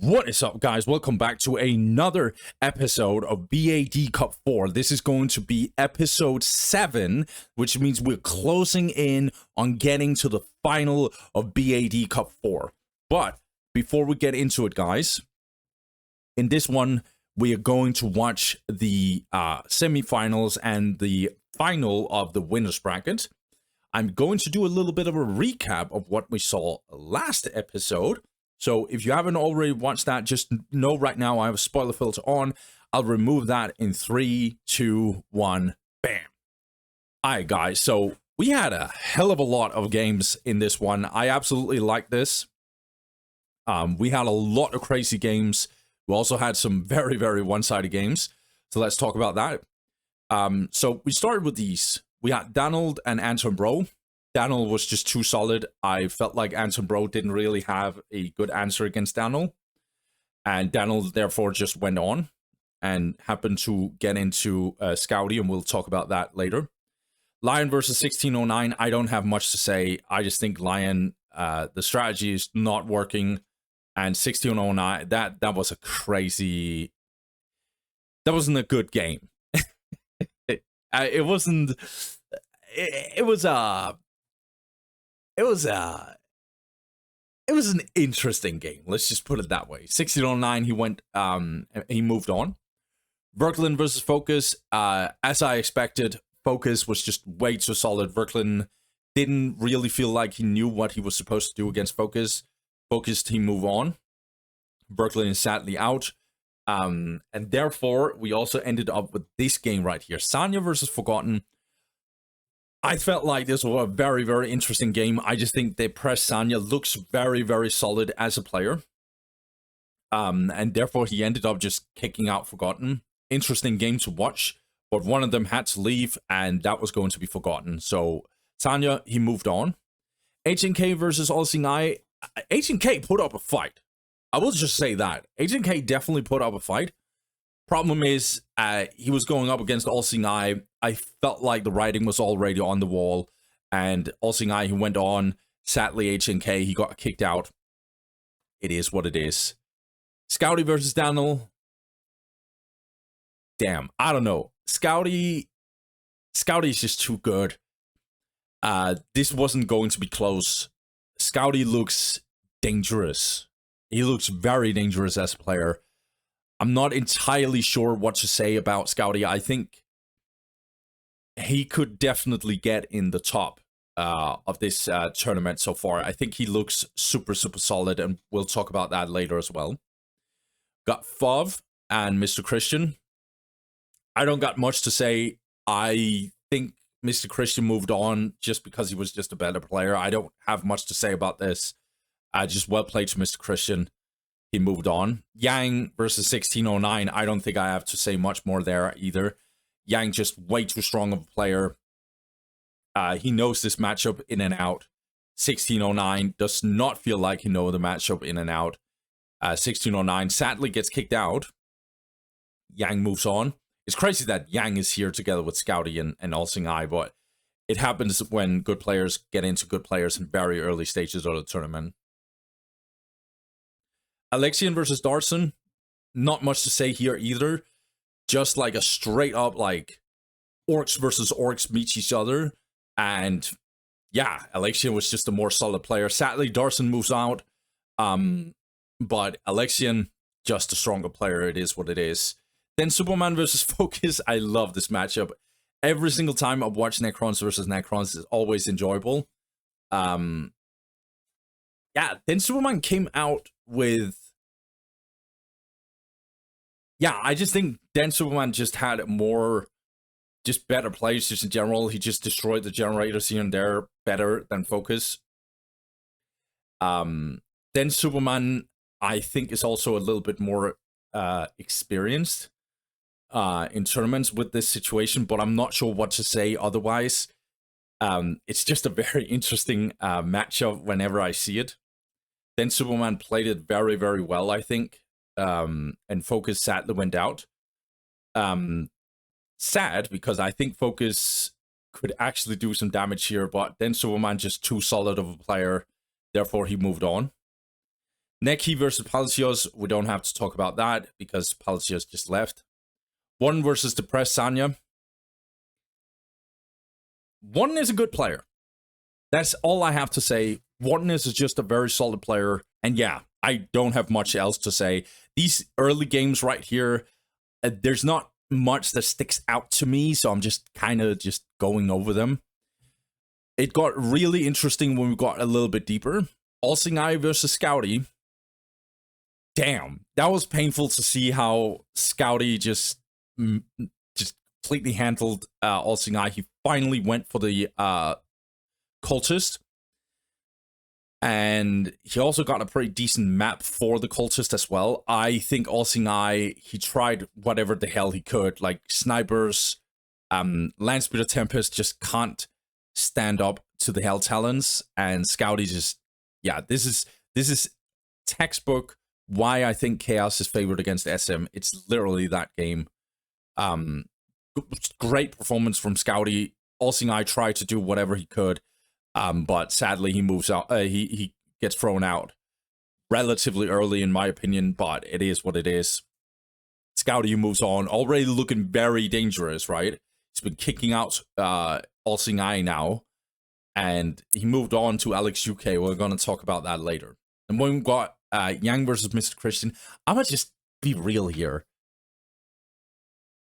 What is up, guys? Welcome back to another episode of BAD Cup 4. This is going to be episode 7, which means we're closing in on getting to the final of BAD Cup 4. But before we get into it, guys, in this one, we are going to watch the semifinals and the final of the winner's bracket. I'm going to do a little bit of a recap of what we saw last episode. So if you haven't already watched that, just know right now I have a spoiler filter on. I'll remove that in 3, 2, 1, bam. Alright, guys, so we had a hell of a lot of games in this one. I absolutely like this. We had a lot of crazy games. We also had some very, very one-sided games. So let's talk about that. So we started with these. We had Donald and Anton Bro. Donald was just too solid. I felt like Anton Bro didn't really have a good answer against Donald. And Donald, therefore, just went on and happened to get into Scouty, and we'll talk about that later. Lion versus 1609, I don't have much to say. I just think Lion, the strategy is not working. And 1609, that was a crazy... That wasn't a good game. It wasn't... It was an interesting game. Let's just put it that way. 1609, he moved on. Verklin versus Focus, as I expected, Focus was just way too solid. Verklin didn't really feel like he knew what he was supposed to do against Focus. Focus team move on. Verklin is sadly out. And therefore, we also ended up with this game right here. Sanya versus Forgotten. I felt like this was a very, very interesting game. I just think the press Sanya looks very, very solid as a player. And therefore, he ended up just kicking out Forgotten. Interesting game to watch, but one of them had to leave, and that was going to be Forgotten. So, Sanya, he moved on. HNK versus All Seeing Eye. HNK put up a fight. I will just say that. HNK definitely put up a fight. Problem is, he was going up against All Seeing Eye. I felt like the writing was already on the wall, and All Seeing Eye, he went on. Sadly, HNK, he got kicked out. It is what it is. Scouty versus Daniel. Damn, I don't know. Scouty is just too good. This wasn't going to be close. Scouty looks dangerous. He looks very dangerous as a player. I'm not entirely sure what to say about Scouty. I think he could definitely get in the top of this tournament so far. I think he looks super, super solid, and we'll talk about that later as well. Got Fov and Mr. Christian. I don't got much to say. I think Mr. Christian moved on just because he was just a better player. I don't have much to say about this. Just well played to Mr. Christian. He moved on. Yang versus 1609. I don't think I have to say much more there either. Yang just way too strong of a player. He knows this matchup in and out. 1609 does not feel like he knows the matchup in and out. 1609 sadly gets kicked out. Yang moves on. It's crazy that Yang is here together with Scouty and All Seeing Eye, but it happens when good players get into good players in very early stages of the tournament. Alexian versus Darson, not much to say here either. Just like a straight up like Orks versus Orks meets each other. And yeah, Alexian was just a more solid player. Sadly, Darson moves out. But Alexian, just a stronger player. It is what it is. Then Superman versus Focus. I love this matchup. Every single time I watch Necrons versus Necrons is always enjoyable. Yeah, then Superman came out with... Yeah, I just think then Superman just had more, just better plays just in general. He just destroyed the generators here and there better than Focus. Then Superman, I think, is also a little bit more experienced in tournaments with this situation, but I'm not sure what to say otherwise. It's just a very interesting matchup whenever I see it. Then Superman played it very, very well, I think. And Focus sadly went out. Sad, because I think Focus could actually do some damage here, but then Superman just too solid of a player, therefore he moved on. Neki versus Palacios, we don't have to talk about that because Palacios just left. One versus Depressed Sanya. One is a good player. That's all I have to say. One is just a very solid player. And yeah, I don't have much else to say. These early games right here, there's not much that sticks out to me, so I'm just kind of just going over them. It got really interesting when we got a little bit deeper. Alsingai versus Scouty. Damn, that was painful to see how Scouty just completely handled Alsingai. He finally went for the cultist. And he also got a pretty decent map for the cultist as well. I think Alsingai, he tried whatever the hell he could. Like snipers, Landspeeder Tempest just can't stand up to the Hell Talons. And Scouty just, yeah, this is textbook why I think Chaos is favored against SM. It's literally that game. Great performance from Scouty. Alsingai tried to do whatever he could. But sadly, he moves out. He gets thrown out relatively early, in my opinion. But it is what it is. Scouty moves on, already looking very dangerous. Right, he's been kicking out Alsingai now, and he moved on to Alex UK. We're gonna talk about that later. And when we got Yang versus Mr. Christian, I'm gonna just be real here.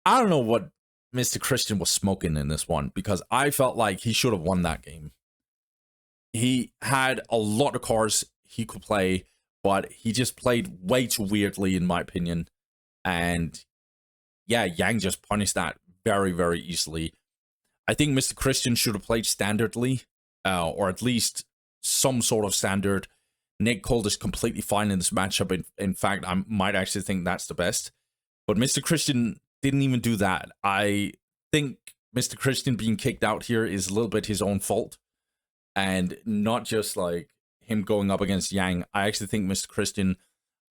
I don't know what Mr. Christian was smoking in this one because I felt like he should have won that game. He had a lot of cards he could play, but he just played way too weirdly, in my opinion. And yeah, Yang just punished that very, very easily. I think Mr. Christian should have played standardly, or at least some sort of standard. Nick Cold is completely fine in this matchup. In fact, I might actually think that's the best. But Mr. Christian didn't even do that. I think Mr. Christian being kicked out here is a little bit his own fault. And not just like him going up against Yang. I actually think Mr. Christian,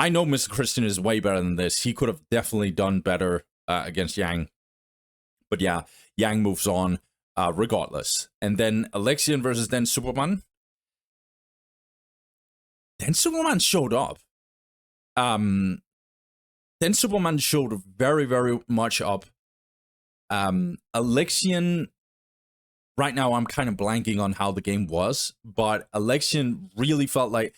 I know Mr. Christian is way better than this. He could have definitely done better against Yang. But yeah, Yang moves on regardless. And then Alexian versus then Superman. Then Superman showed up. Then Superman showed very, very much up. Alexian, right now I'm kind of blanking on how the game was, but Alexian really felt like,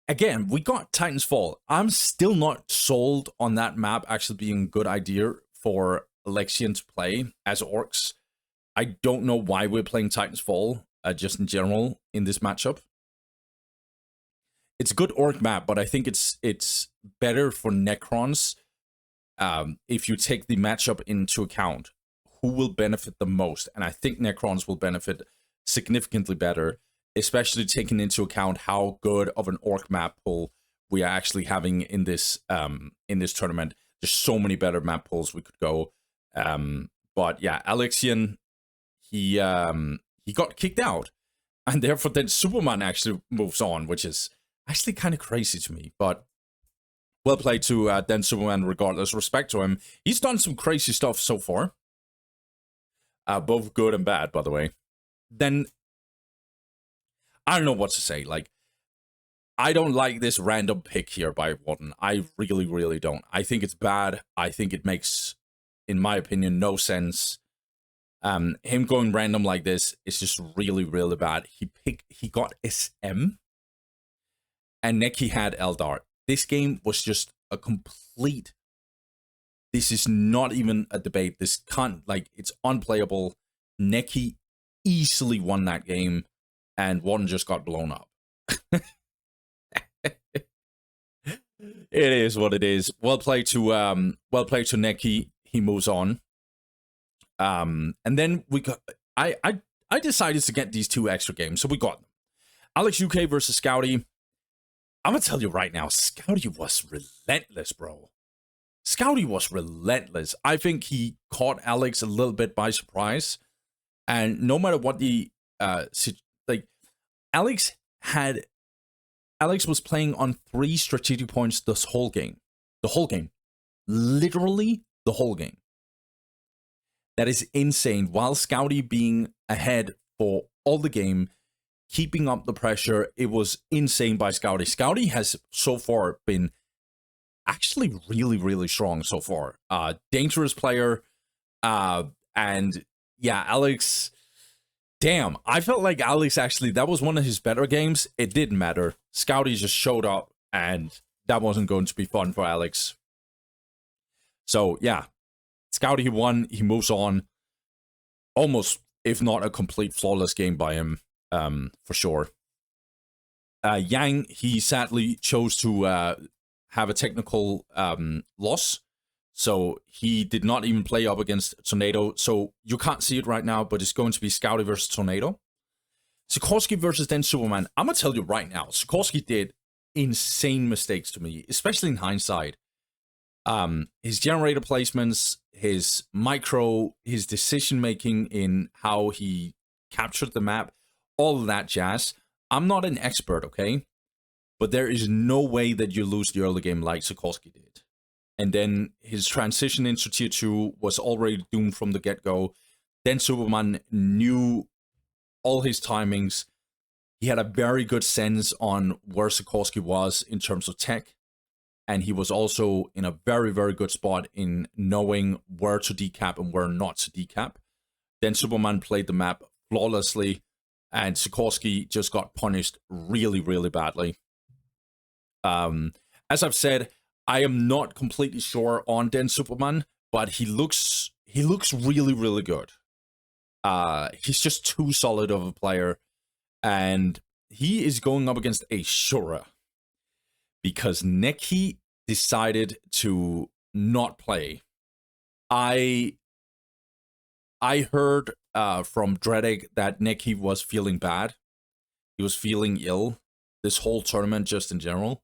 again, we got Titan's Fall. I'm still not sold on that map actually being a good idea for Alexian to play as Orks. I don't know why we're playing Titan's Fall, just in general, in this matchup. It's a good Orc map, but I think it's better for Necrons if you take the matchup into account. Who will benefit the most? And I think Necrons will benefit significantly better, especially taking into account how good of an Orc map pool we are actually having in this tournament. There's so many better map pools we could go. But yeah, Alexian, he got kicked out, and therefore then Superman actually moves on, which is actually kind of crazy to me. But well played to then Superman regardless. Respect to him. He's done some crazy stuff so far. Both good and bad, by the way. Then, I don't know what to say. Like, I don't like this random pick here by Warden. I really, really don't. I think it's bad. I think it makes, in my opinion, no sense. Him going random like this is just really, really bad. He got SM, and Neki had Eldar. This game was just a complete. This is not even a debate. This can't, like, it's unplayable. Neki easily won that game, and one just got blown up. It is what it is. Well played to Neki. He moves on. And then we got. I decided to get these two extra games, so we got them. Alex UK versus Scouty. I'm gonna tell you right now, Scouty was relentless, bro. Scouty was relentless. I think he caught Alex a little bit by surprise. And no matter what the Alex was playing on 3 strategic points this whole game. The whole game. Literally the whole game. That is insane. While Scouty being ahead for all the game, keeping up the pressure. It was insane by Scouty. Scouty has so far been actually really, really strong so far. Dangerous player. And yeah, Alex, damn, I felt like Alex actually, that was one of his better games. It didn't matter. Scouty just showed up, and that wasn't going to be fun for Alex. So yeah, Scouty, he won. He moves on. Almost, if not a complete flawless game by him, for sure. Yang, he sadly chose to have a technical loss. So he did not even play up against Tornado. So you can't see it right now, but it's going to be Scouty versus Tornado. Sikorsky versus then Superman. I'm going to tell you right now, Sikorsky did insane mistakes to me, especially in hindsight. His generator placements, his micro, his decision-making in how he captured the map, all of that jazz. I'm not an expert, okay? But there is no way that you lose the early game like Sikorsky did. And then his transition into Tier 2 was already doomed from the get-go. Then Superman knew all his timings. He had a very good sense on where Sikorsky was in terms of tech. And he was also in a very, very good spot in knowing where to decap and where not to decap. Then Superman played the map flawlessly, and Sikorsky just got punished really, really badly. As I've said, I am not completely sure on Den Superman, but he looks really, really good. He's just too solid of a player, and he is going up against a Shura because Neki decided to not play. I heard from Dreadegg that Neki was feeling bad. He was feeling ill this whole tournament just in general.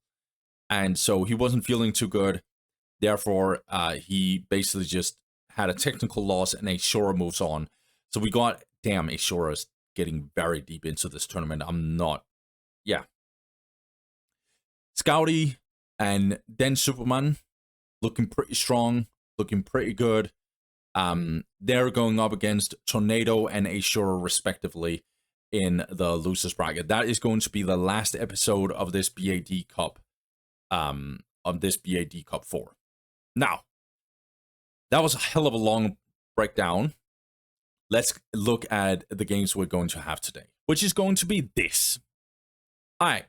And so he wasn't feeling too good. Therefore, he basically just had a technical loss, and Ashura moves on. So we got, damn, Ashura is getting very deep into this tournament. Yeah. Scouty and then Superman looking pretty strong, looking pretty good. They're going up against Tornado and Ashura respectively in the losers bracket. That is going to be the last episode of this BAD Cup. Of this BAD Cup 4. Now, that was a hell of a long breakdown. Let's look at the games we're going to have today, which is going to be this. Alright,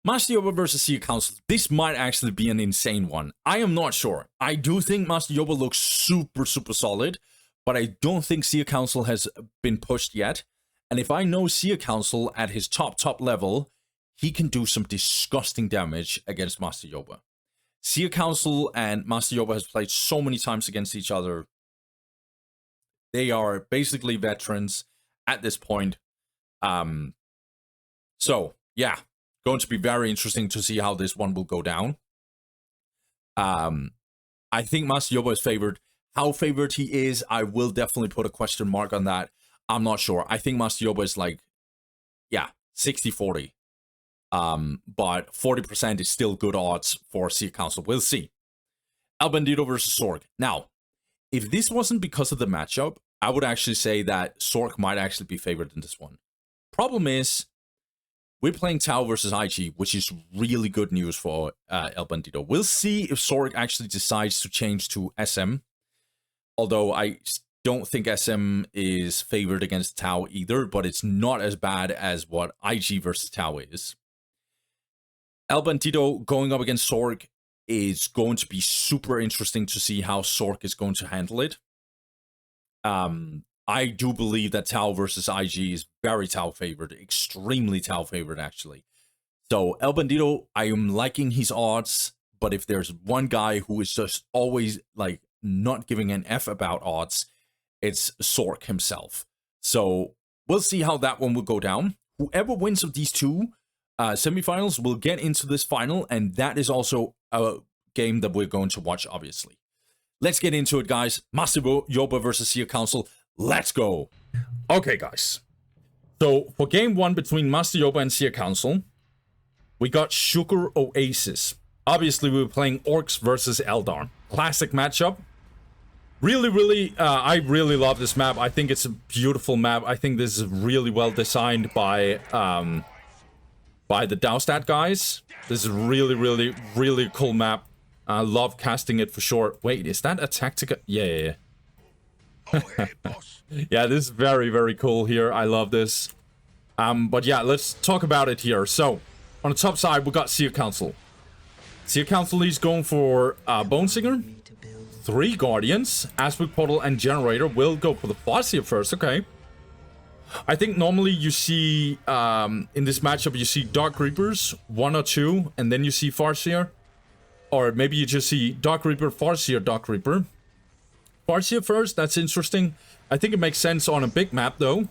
Master Yoba versus Sea Council. This might actually be an insane one. I am not sure. I do think Master Yoba looks super, super solid, but I don't think Sea Council has been pushed yet. And if I know Sea Council at his top level, he can do some disgusting damage against Master Yoba. Sea Council and Master Yoba has played so many times against each other. They are basically veterans at this point. So, yeah, going to be very interesting to see how this one will go down. I think Master Yoba is favored. How favored he is, I will definitely put a question mark on that. I'm not sure. I think Master Yoba is like, yeah, 60-40. But 40% is still good odds for Sea Council. We'll see. Bandido versus Sork. Now, if this wasn't because of the matchup, I would actually say that Sork might actually be favored in this one. Problem is, we're playing Tau versus IG, which is really good news for Bandido. We'll see if Sork actually decides to change to SM. Although I don't think SM is favored against Tau either, but it's not as bad as what IG versus Tau is. Bandido going up against Sork is going to be super interesting to see how Sork is going to handle it. I do believe that Tau versus IG is very Tau favored, extremely Tau favored actually. So Bandido, I am liking his odds, but if there's one guy who is just always like not giving an F about odds, it's Sork himself. So we'll see how that one will go down. Whoever wins of these two semifinals will get into this final, and that is also a game that we're going to watch, obviously. Let's get into it, guys. Master Yoba versus Sea Council. Let's go. Okay, guys. So for game one between Master Yoba and Sea Council, we got Sugar Oasis. Obviously, we were playing Orks versus Eldar. Classic matchup. I really love this map. I think it's a beautiful map. I think this is really well designed by the Dowstat guys. This is really cool map. I love casting it for sure. Wait, is that a tactical? Yeah. Yeah, this is very cool here. I love this. But yeah, let's talk about it here. So, on the top side, we got Seer Council. Seer Council is going for Bone Singer. 3 Guardians, Aspect Portal, and Generator will go for the Farseer first. Okay. I think normally you see, in this matchup, you see Dark Reapers, 1 or 2, and then you see Farseer. Or maybe you just see Dark Reaper, Farseer, Dark Reaper. Farseer first, that's interesting. I think it makes sense on a big map, though.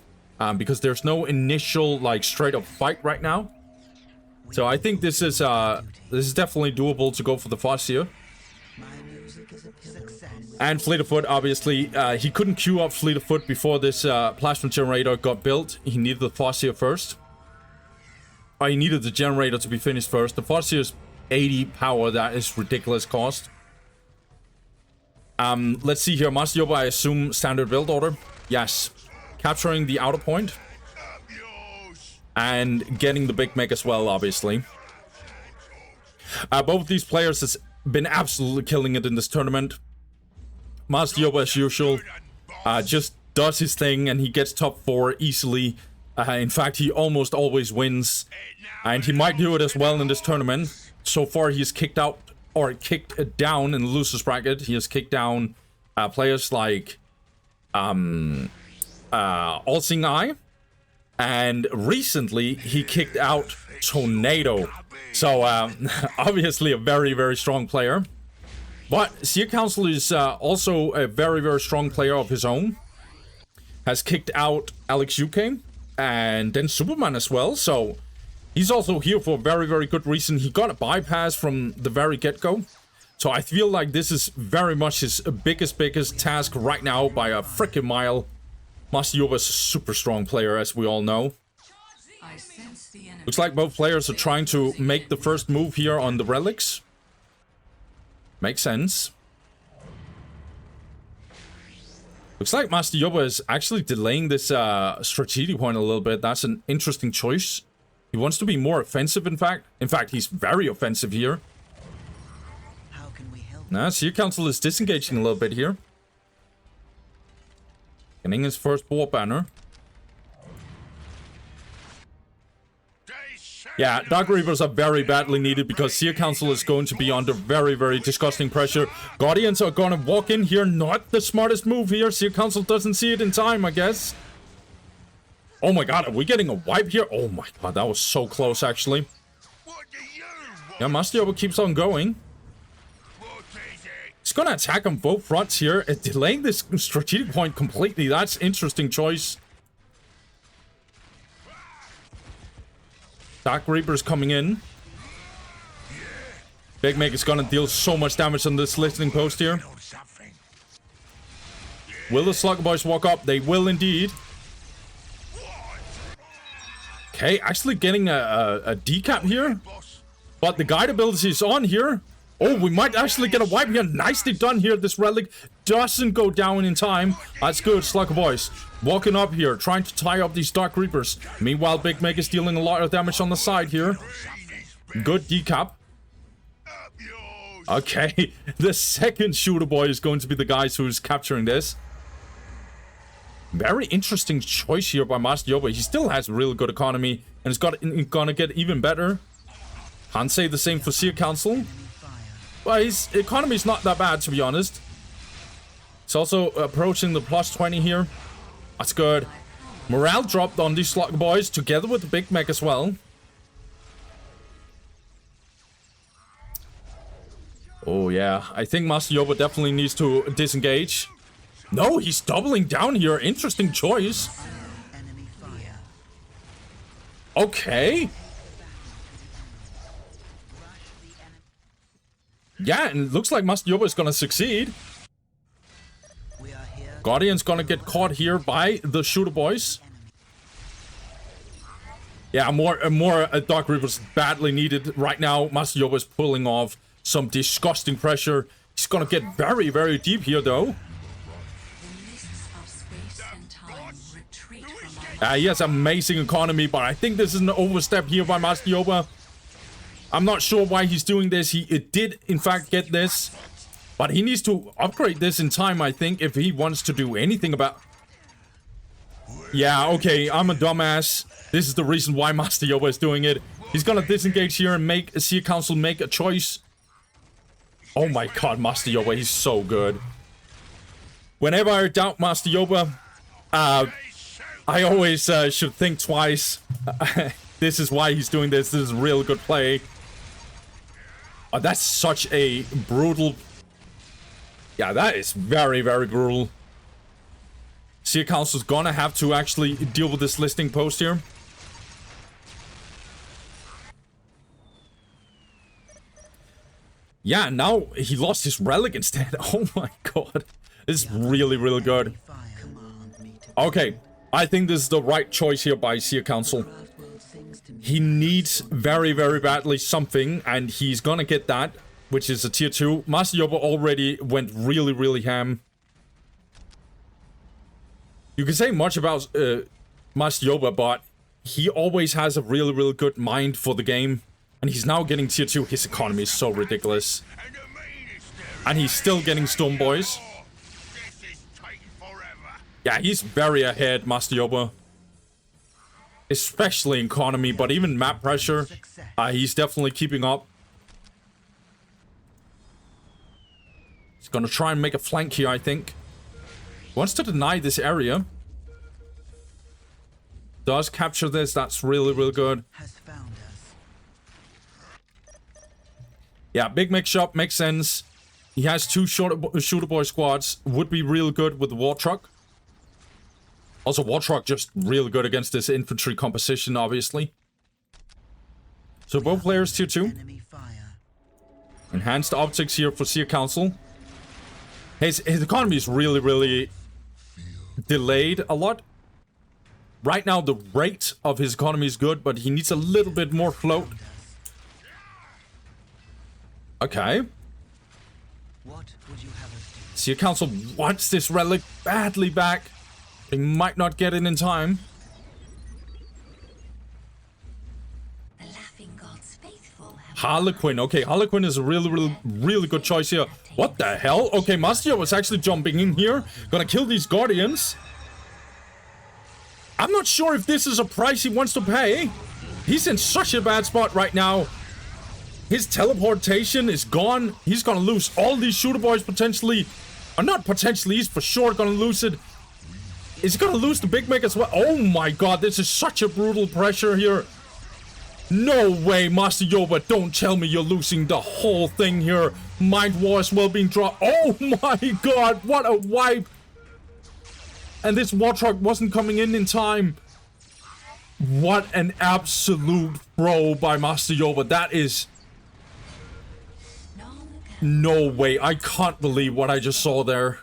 Because there's no initial, like, straight-up fight right now. So I think this is definitely doable to go for the Farseer. And Fleet of Foot, obviously, he couldn't queue up Fleet of Foot before this Plasma Generator got built. He needed the Farseer first. He needed the Generator to be finished first. The Farseer's 80 power, that is ridiculous cost. Let's see here. Master Yoba, I assume standard build order. Yes. Capturing the outer point. And getting the big mech as well, obviously. Both of these players has been absolutely killing it in this tournament. Master Yoba, as usual, just does his thing and he gets top 4 easily. In fact, he almost always wins. And he might do it as well in this tournament. So far, he's kicked out, or kicked down in the losers bracket. He has kicked down players like All-Seeing Eye. And recently, he kicked out Tornado. So, obviously a very strong player. But Seer Council is also a very strong player of his own. Has kicked out Alex UK and then Superman as well. So he's also here for a very good reason. He got a bypass from the very get-go. So I feel like this is very much his biggest task right now by a freaking mile. Master Yoba is a super strong player, as we all know. Looks like both players are trying to make the first move here on the relics. Makes sense. Looks like Master Yoba is actually delaying this strategic point a little bit. That's an interesting choice. He wants to be more offensive, in fact. In fact, he's very offensive here. How can we help? Nah, Seer Council is disengaging a little bit here. Getting his first war banner. Yeah, Dark Reapers are very badly needed because Seer Council is going to be under very disgusting pressure. Guardians are gonna walk in here. Not the smartest move here. Seer Council doesn't see it in time, I guess. Oh my god, are we getting a wipe here? Oh my god, that was so close, actually. Yeah, Master Yoba keeps on going. He's gonna attack on both fronts here. Delaying this strategic point completely. That's interesting choice. Dark Reaper's coming in. Big Meg is gonna deal so much damage on this listening post here. Will the Slugger Boys walk up? They will indeed. Okay, actually getting a decap here. But the guide ability is on here. Oh, we might actually get a wipe here. Nicely done here. This relic doesn't go down in time. That's good, Slugger Boys. Walking up here, trying to tie up these Dark Reapers. Meanwhile, Big Meg is dealing a lot of damage on the side here. Good decap. Okay, the second shooter boy is going to be the guys who's capturing this. Very interesting choice here by Master Yoba. He still has really good economy, and it's gonna get even better. Can't say the same for Seer Council. Well, his economy is not that bad, to be honest. It's also approaching the plus 20 here. That's good. Morale dropped on these Slugger Boys, together with the Big Mech as well. Oh, yeah. I think Master Yoba definitely needs to disengage. No, he's doubling down here. Interesting choice. Okay. Yeah, and it looks like Master Yoba is gonna succeed. Guardian's gonna get caught here by the shooter boys. Yeah, more Dark Reapers badly needed right now. Master Yoba is pulling off some disgusting pressure. He's gonna get very deep here, though. He has amazing economy, but I think this is an overstep here by Master Yoba. I'm not sure why he's doing this. He did, in fact, get this. But he needs to upgrade this in time, I think, if he wants to do anything about... Yeah, okay, I'm a dumbass. This is the reason why Master Yoba is doing it. He's gonna disengage here and make a Seer Council make a choice. Oh my god, Master Yoba, he's so good. Whenever I doubt Master Yoba, I always should think twice. This is why he's doing this. This is a real good play. Oh, that's such a brutal... Yeah, that is very, very brutal. Seer Council's gonna have to actually deal with this listing post here. Yeah, now he lost his relic instead. Oh my god. This is really, really good. Okay, I think this is the right choice here by Seer Council. He needs very, very badly something, and he's gonna get that, which is a tier 2. Master Yoba already went really, really ham. You can say much about Master Yoba, but he always has a really, really good mind for the game. And he's now getting tier 2. His economy is so ridiculous. And he's still getting Storm Boys. Yeah, he's very ahead, Master Yoba. Especially in economy, but even map pressure, he's definitely keeping up. He's gonna try and make a flank here, I think. Wants to deny this area. Does capture this, that's really, really good. Yeah, big mix-up, makes sense. He has 2 shooter boy squads. Would be real good with the war truck. Also, war truck just real good against this infantry composition, obviously. So both players tier 2. Enhanced optics here for Seer Council. His economy is really, really delayed a lot. Right now, the rate of his economy is good, but he needs a little bit more float. Okay. Seer Council wants this relic badly back. They might not get it in time. Harlequin. Okay, Harlequin is a really good choice here. What the hell? Okay, Master was actually jumping in here. Gonna kill these Guardians. I'm not sure if this is a price he wants to pay. He's in such a bad spot right now. His teleportation is gone. He's gonna lose all these shooter boys potentially. Or not potentially, he's for sure gonna lose it. Is he gonna lose the Big Mac as well? Oh my god, this is such a brutal pressure here. No way, Master Yoba, don't tell me you're losing the whole thing here. Mind War as well being dropped. Oh my god, what a wipe. And this war truck wasn't coming in time. What an absolute throw by Master Yoba. That is... No way, I can't believe what I just saw there.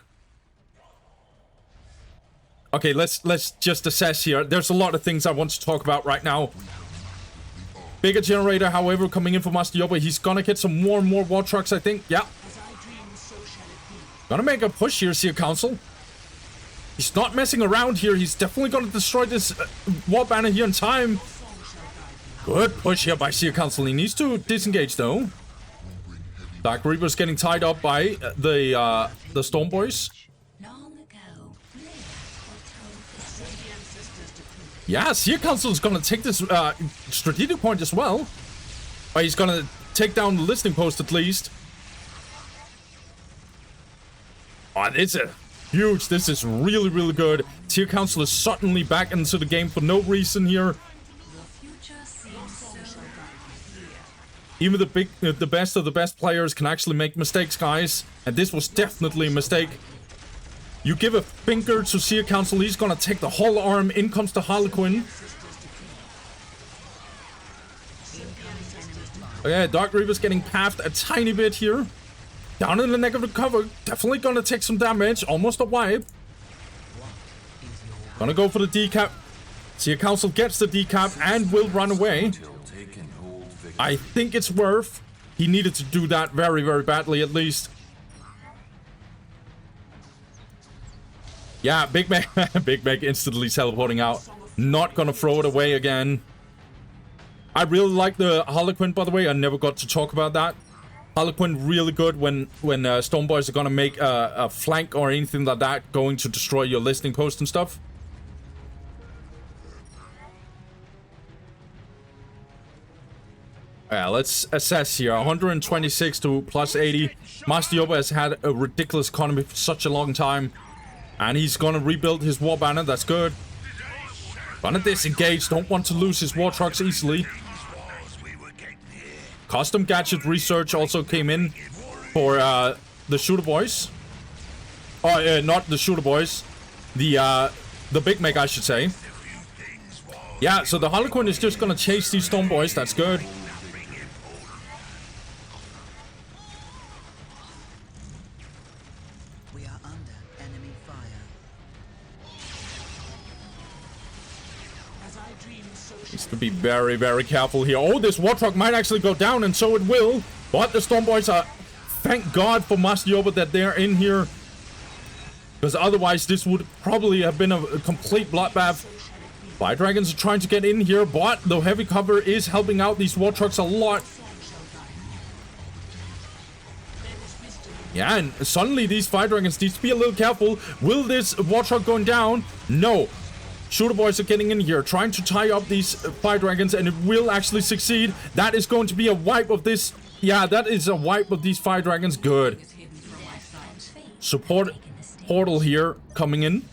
Okay, let's just assess here. There's a lot of things I want to talk about right now. Bigger generator, however, coming in for Master Yoba. He's gonna get some more and more war trucks, I think. Yeah. Gonna make a push here, Seer Council. He's not messing around here. He's definitely gonna destroy this war banner here in time. Good push here by Seer Council. He needs to disengage, though. Dark Reaper's getting tied up by the Storm Boys. Yeah, Seer Council is gonna take this strategic point as well. Or he's gonna take down the listening post at least. Oh, it's a huge. This is really, really good. Seer Council is suddenly back into the game for no reason here. Even the best of the best players can actually make mistakes, guys. And this was definitely a mistake. You give a finger to Seer Council, he's gonna take the whole arm. In comes the Harlequin. Okay, Dark Reaper's getting paffed a tiny bit here. Down in the neck of the cover. Definitely gonna take some damage. Almost a wipe. Gonna go for the decap. Seer Council gets the decap and will run away. I think it's worth. He needed to do that very, very badly at least. Yeah, Big Mac Big Mac instantly teleporting out. Not gonna throw it away again. I really like the Harlequin, by the way. I never got to talk about that. Harlequin really good when Stormboys are gonna make a flank or anything like that, going to destroy your listening post and stuff. Yeah, let's assess here. 126 to plus 80. Master Yoba has had a ridiculous economy for such a long time. And he's gonna rebuild his war banner. That's good. Gonna disengage. Don't want to lose his war trucks easily. Custom gadget research also came in for the shooter boys. Oh, not the shooter boys. The big mech, I should say. Yeah, so the Harlequin is just gonna chase these storm boys. That's good. We are under enemy fire. Needs to be very, very careful here. Oh, this war truck might actually go down, and so it will. But the storm boys are... Thank God for Master Yoba that they're in here. Because otherwise, this would probably have been a complete bloodbath. Fire Dragons are trying to get in here, but the heavy cover is helping out these war trucks a lot. Yeah, and suddenly these Fire Dragons need to be a little careful. Will this war truck going down? No. Shooter boys are getting in here, trying to tie up these Fire Dragons, and it will actually succeed. That is going to be a wipe of this. Yeah, that is a wipe of these Fire Dragons. Good. Support portal here coming in.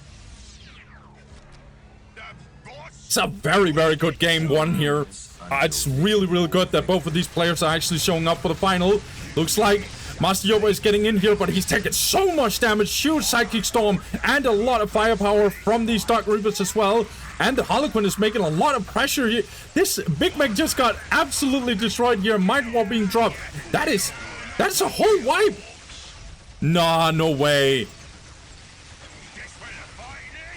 It's a very, very good game one here. It's really, really good that both of these players are actually showing up for the final. Looks like Master Yoba is getting in here, but he's taking so much damage. Huge Psychic Storm and a lot of firepower from these Dark Reapers as well. And the Harlequin is making a lot of pressure here. This Big Mech just got absolutely destroyed here. Might Wall being dropped. That's a whole wipe. Nah, no way.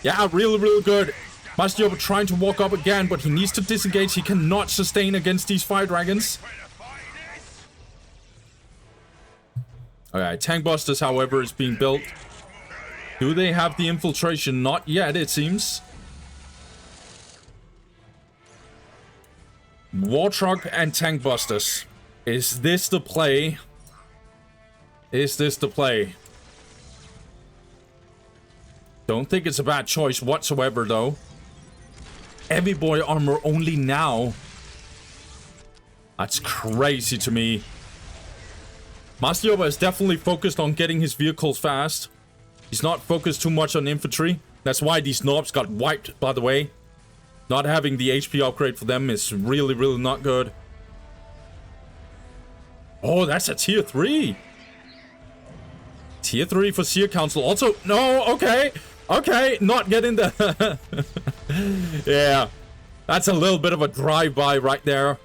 Yeah, really, really good. Master Yoba trying to walk up again, but he needs to disengage. He cannot sustain against these Fire Dragons. Alright, Tank Busters, however, is being built. Do they have the infiltration? Not yet, it seems. War Truck and Tank Busters. Is this the play? Is this the play? Don't think it's a bad choice whatsoever, though. Heavy boy armor only now. That's crazy to me. Master Yoba is definitely focused on getting his vehicles fast. He's not focused too much on infantry. That's why these knobs got wiped, by the way. Not having the HP upgrade for them is really, really not good. Oh, that's a tier 3. Tier 3 for Seer Council. Also, no, okay. Okay, not getting the... Yeah, that's a little bit of a drive-by right there.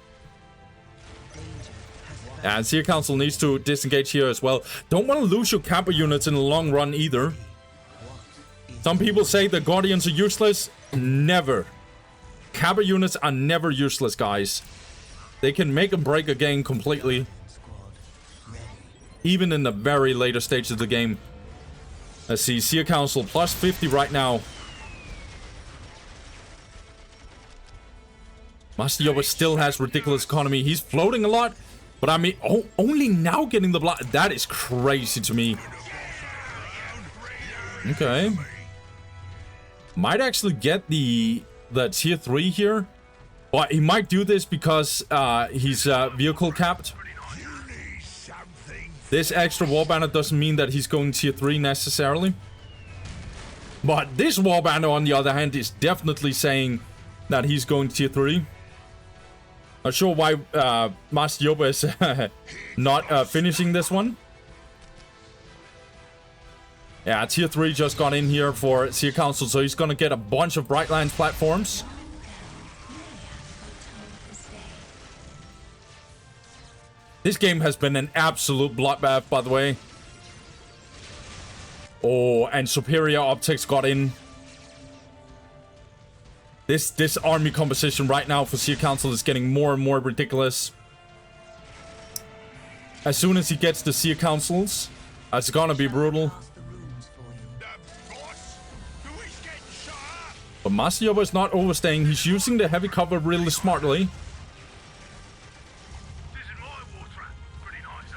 And Seer Council needs to disengage here as well. Don't want to lose your Kappa units in the long run either. Some people say the Guardians are useless. Never. Kappa units are never useless, guys. They can make and break a game completely. Even in the very later stages of the game. Let's see, Seer Council plus 50 right now. Master Yoba still has ridiculous economy. He's floating a lot. But I mean, only now getting the block. That is crazy to me. Okay. Might actually get the tier 3 here. But he might do this because he's vehicle capped. This extra wall banner doesn't mean that he's going tier 3 necessarily. But this wall banner, on the other hand, is definitely saying that he's going tier 3. Not sure why Master Yoba is not finishing this one. Yeah, tier 3 just got in here for Seer Council, so he's gonna get a bunch of Brightlands platforms. This game has been an absolute bloodbath, by the way. Oh, and Superior Optics got in. This army composition right now for Seer Council is getting more and more ridiculous. As soon as he gets the Seer Councils, it's gonna be brutal. But But Master Yoba is not overstaying. He's using the heavy cover really smartly. This is my war trap. Pretty nice,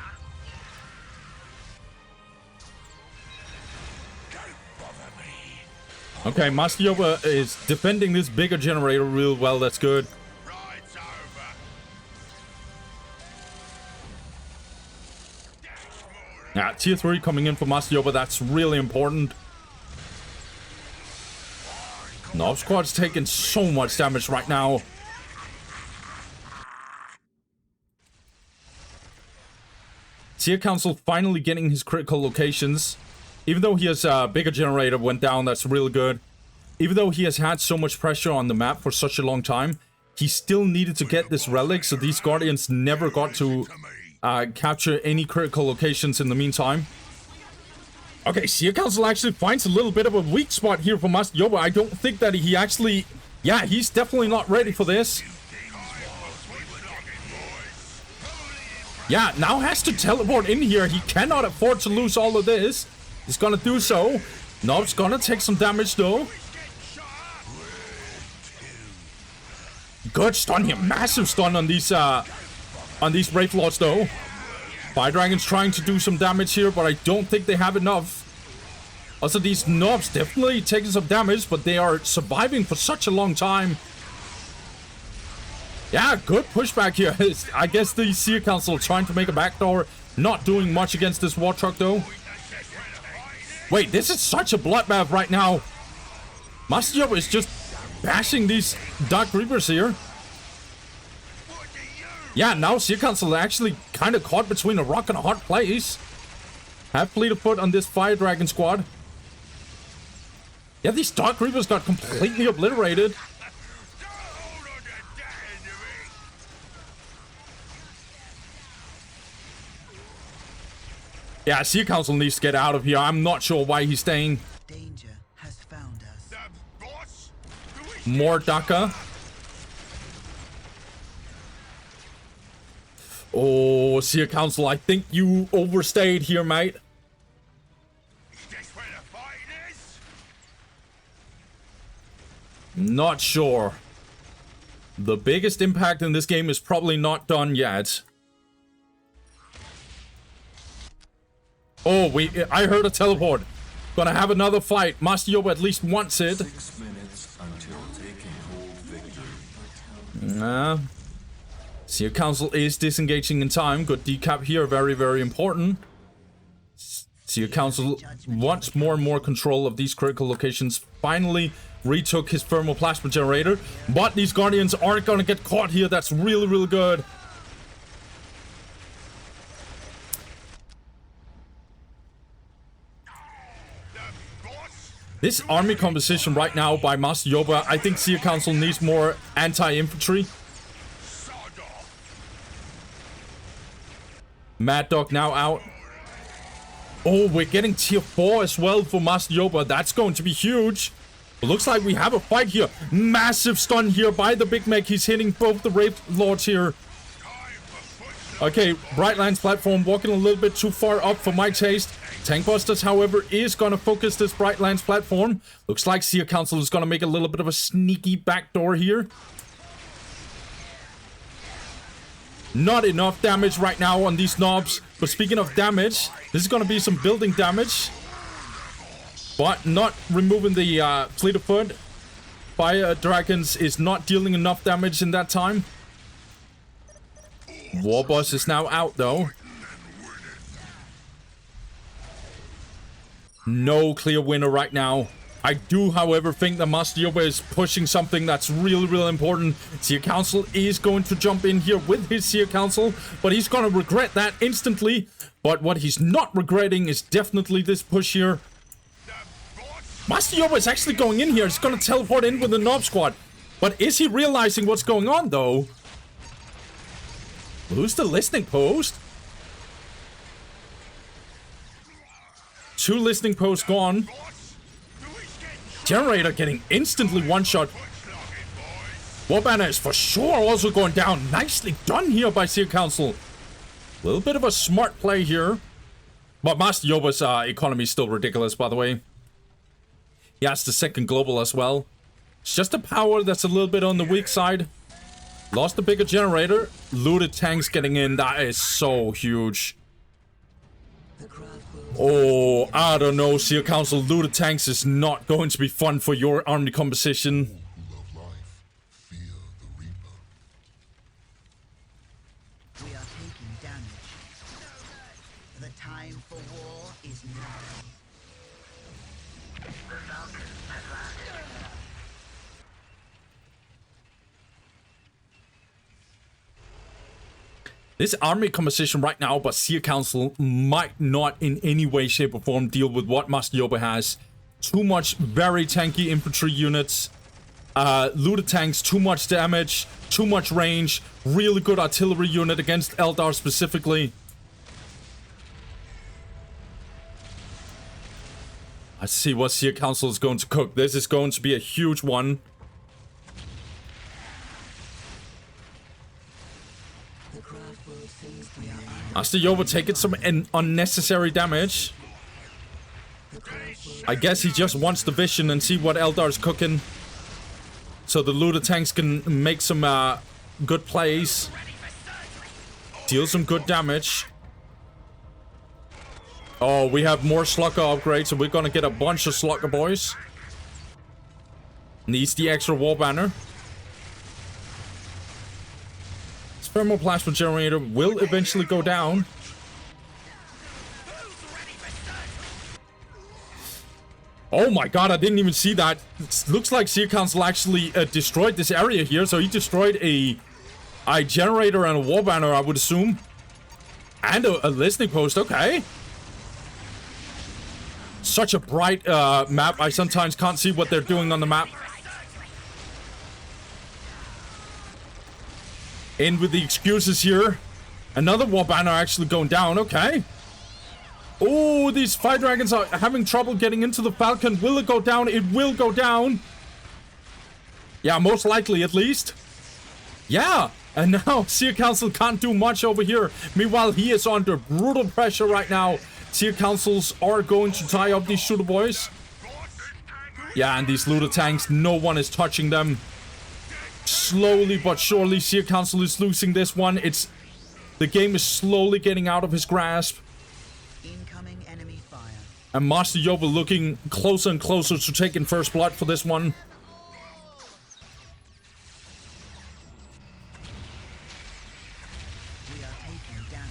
huh? Okay, Master Yoba is defending this bigger generator real well. That's good. Ride's over. Yeah, tier 3 coming in for Master Yoba. That's really important. Nob Squad's taking so much damage right now. Tier Council finally getting his critical locations. Even though he has a bigger generator went down, that's really good. Even though he has had so much pressure on the map for such a long time, he still needed to get this relic, so these Guardians never got to capture any critical locations in the meantime. Okay, Tier Council actually finds a little bit of a weak spot here for Master Yoba. I don't think that he actually... Yeah, he's definitely not ready for this. Yeah, now has to teleport in here. He cannot afford to lose all of this. He's gonna do so. Nob's gonna take some damage though. Good stun here. Massive stun on these Wraith Lords though. Fire Dragon's trying to do some damage here, but I don't think they have enough. Also, these Nobs definitely taking some damage, but they are surviving for such a long time. Yeah, good pushback here. I guess the Seer Council trying to make a backdoor. Not doing much against this War Truck though. Wait, this is such a bloodbath right now. Master Yoba is just bashing these Dark Reapers here. Yeah, now Seer Council actually kind of caught between a rock and a hard place. Have fleet of foot on this Fire Dragon squad. Yeah, these Dark Reapers got completely obliterated. Yeah, Seer Council needs to get out of here. I'm not sure why he's staying. Danger has found us. More Daka. Oh, Seer Council, I think you overstayed here, mate. Not sure. The biggest impact in this game is probably not done yet. Oh, I heard a teleport. Gonna have another fight. Master Yoba at least wants it. 6 minutes until taking hold victory. Seer Council is disengaging in time. Good decap here. Very, very important. Seer Council wants more and more control of these critical locations. Finally retook his thermoplasma generator. But these Guardians aren't gonna get caught here. That's really, really good. This army composition right now by Master Yoba, I think Seer Council needs more anti-infantry. Mad Dog now out. Oh, we're getting tier 4 as well for Master Yoba. That's going to be huge. It looks like we have a fight here. Massive stun here by the Big Mech. He's hitting both the Wraith Lords here. Okay, Brightlands platform walking a little bit too far up for my taste. Tank Busters, however, is going to focus this Brightlands platform. Looks like Seer Council is going to make a little bit of a sneaky backdoor here. Not enough damage right now on these Nobs. But speaking of damage, this is going to be some building damage. But not removing the fleet of foot. Fire Dragons is not dealing enough damage in that time. Warboss is now out though. No clear winner right now. I do, however, think that Master Yoba is pushing something that's really, really important. Seer Council is going to jump in here with his Seer Council, but he's going to regret that instantly. But what he's not regretting is definitely this push here. Master Yoba is actually going in here. He's going to teleport in with the Nob Squad. But is he realizing what's going on, though? Who's the listening post? 2 listening posts gone. Generator getting instantly one-shot. Warbanner is for sure also going down. Nicely done here by Seer Council. A little bit of a smart play here. But Master Yoba's economy is still ridiculous, by the way. He has the second global as well. It's just a power that's a little bit on the weak side. Lost the bigger generator. Looted tanks getting in. That is so huge. Oh, I don't know, Seal Council. Looted tanks is not going to be fun for your army composition. We are taking damage. The time for war is now. This army composition right now, but Sea Council might not in any way, shape, or form deal with what Master Yoba has. Too much very tanky infantry units. Looted tanks, too much damage, too much range. Really good artillery unit against Eldar specifically. Let's see what Sea Council is going to cook. This is going to be a huge one. Master Yoba taking some unnecessary damage. I guess he just wants the vision and see what Eldar's cooking. So the looted tanks can make some good plays. Deal some good damage. Oh, we have more Slugger upgrades, so we're gonna get a bunch of Slugger boys. Needs the extra war banner. Thermoplasma generator will eventually go down. Oh my god, I didn't even see that. It looks like Sea Council actually destroyed this area here. So he destroyed a generator and a war banner, I would assume. And a listening post, okay. Such a bright map, I sometimes can't see what they're doing on the map. In with the excuses here. Another war banner actually going down. Okay. Oh, these fire dragons are having trouble getting into the Falcon. Will it go down? It will go down. Yeah, most likely at least. Yeah. And now Sea Council can't do much over here. Meanwhile, he is under brutal pressure right now. Sea Councils are going to tie up these shooter boys. Yeah, and these looter tanks, no one is touching them. Slowly but surely, Sea Council is losing this one. The game is slowly getting out of his grasp. Incoming enemy fire. And Master Yoba looking closer and closer to taking first blood for this one. We are taking damage.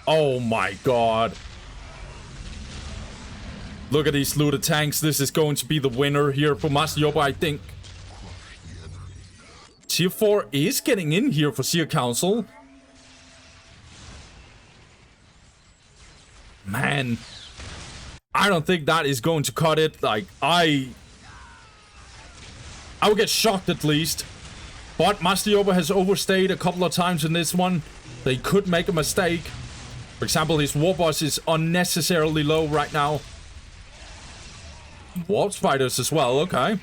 Oh my god. Look at these looted tanks. This is going to be the winner here for Master Yoba, I think. Tier 4 is getting in here for Sea Council. Man. I don't think that is going to cut it. Like, I would get shocked at least. But Master Yoba has overstayed a couple of times in this one. They could make a mistake. For example, his war boss is unnecessarily low right now. Warp spiders as well, okay.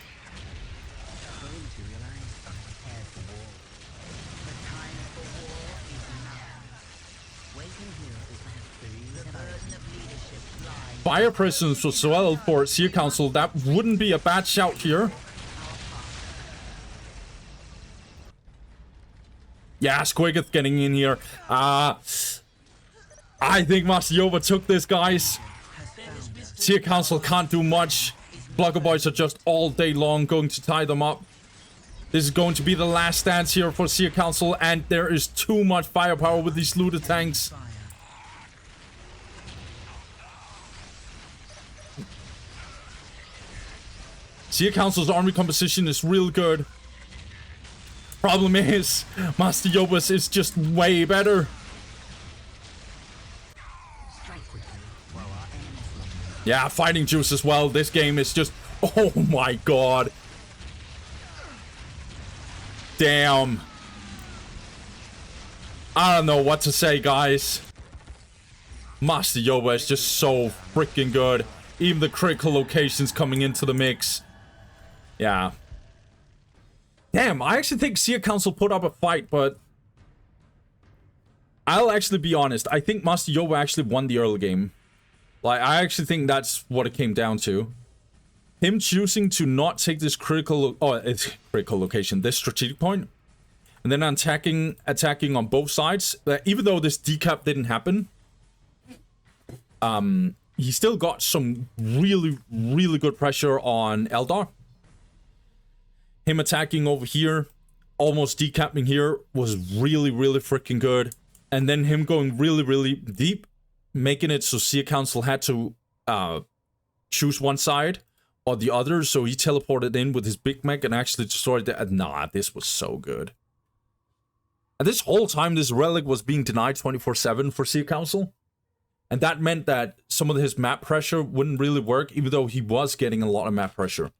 Fire presence as well for Sea Council. That wouldn't be a bad shout here. Yeah, Squiggoth getting in here. I think Master Yoba took this, guys. Sea Council can't do much. Blugger boys are just all day long going to tie them up. This is going to be the last stance here for Sea Council, and there is too much firepower with these looted tanks. Sea Council's army composition is real good. Problem is, Master Yoba's is just way better. Yeah, fighting juice as well. This game is just... Oh my god. Damn. I don't know what to say, guys. Master Yoba is just so freaking good. Even the critical locations coming into the mix. Yeah. Damn, I actually think Sea Council put up a fight, but... I'll actually be honest. I think Master Yoba actually won the early game. Like, I actually think that's what it came down to. him choosing to not take this it's critical location, this strategic point, and then attacking on both sides. Even though this decap didn't happen, he still got some really, really good pressure on Eldar. Him attacking over here, almost decapping here, was really, really freaking good. And then him going really, really deep, making it so Seer Council had to choose one side or the other. So he teleported in with his big mech and actually destroyed the... Nah, this was so good. And this whole time, this relic was being denied 24/7 for Seer Council. And that meant that some of his map pressure wouldn't really work, even though he was getting a lot of map pressure.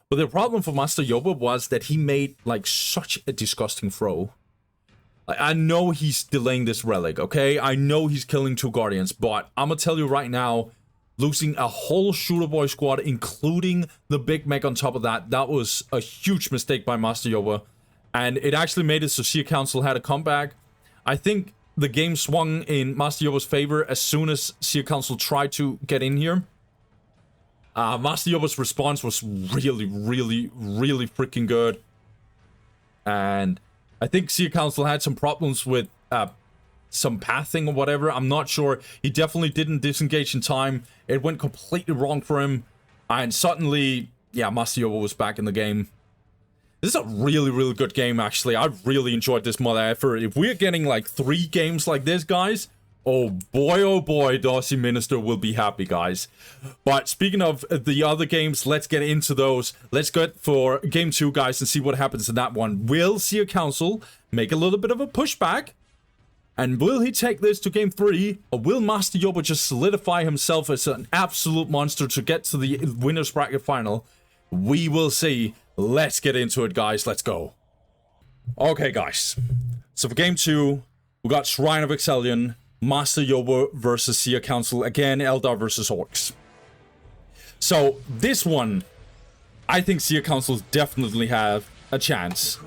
But the problem for Master Yoba was that he made, like, such a disgusting throw. I know he's delaying this relic, okay? I know he's killing 2 Guardians, but I'm gonna tell you right now, losing a whole Shooter Boy squad, including the Big Mech on top of that, that was a huge mistake by Master Yoba. And it actually made it so Seer Council had a comeback. I think the game swung in Master Yoba's favor as soon as Seer Council tried to get in here. Master Yoba's response was really, really, really freaking good. And I think Seer Council had some problems with some pathing or whatever. I'm not sure. He definitely didn't disengage in time. It went completely wrong for him. And suddenly, yeah, Master Yoba was back in the game. This is a really, really good game, actually. I really enjoyed this mother effort. If we're getting like 3 games like this, guys, oh boy, Darcy Minister will be happy, guys. But speaking of the other games, let's get into those. Let's go for game 2, guys, and see what happens in that one. Will Seer Council make a little bit of a pushback? And will he take this to game 3? Or will Master Yoba just solidify himself as an absolute monster to get to the winner's bracket final? We will see. Let's get into it, guys. Let's go. Okay, guys. So for game 2, we got Shrine of Excellion, Master Yoba versus Seer Council. Again, Eldar versus Orks. So this one, I think Seer Council definitely have a chance.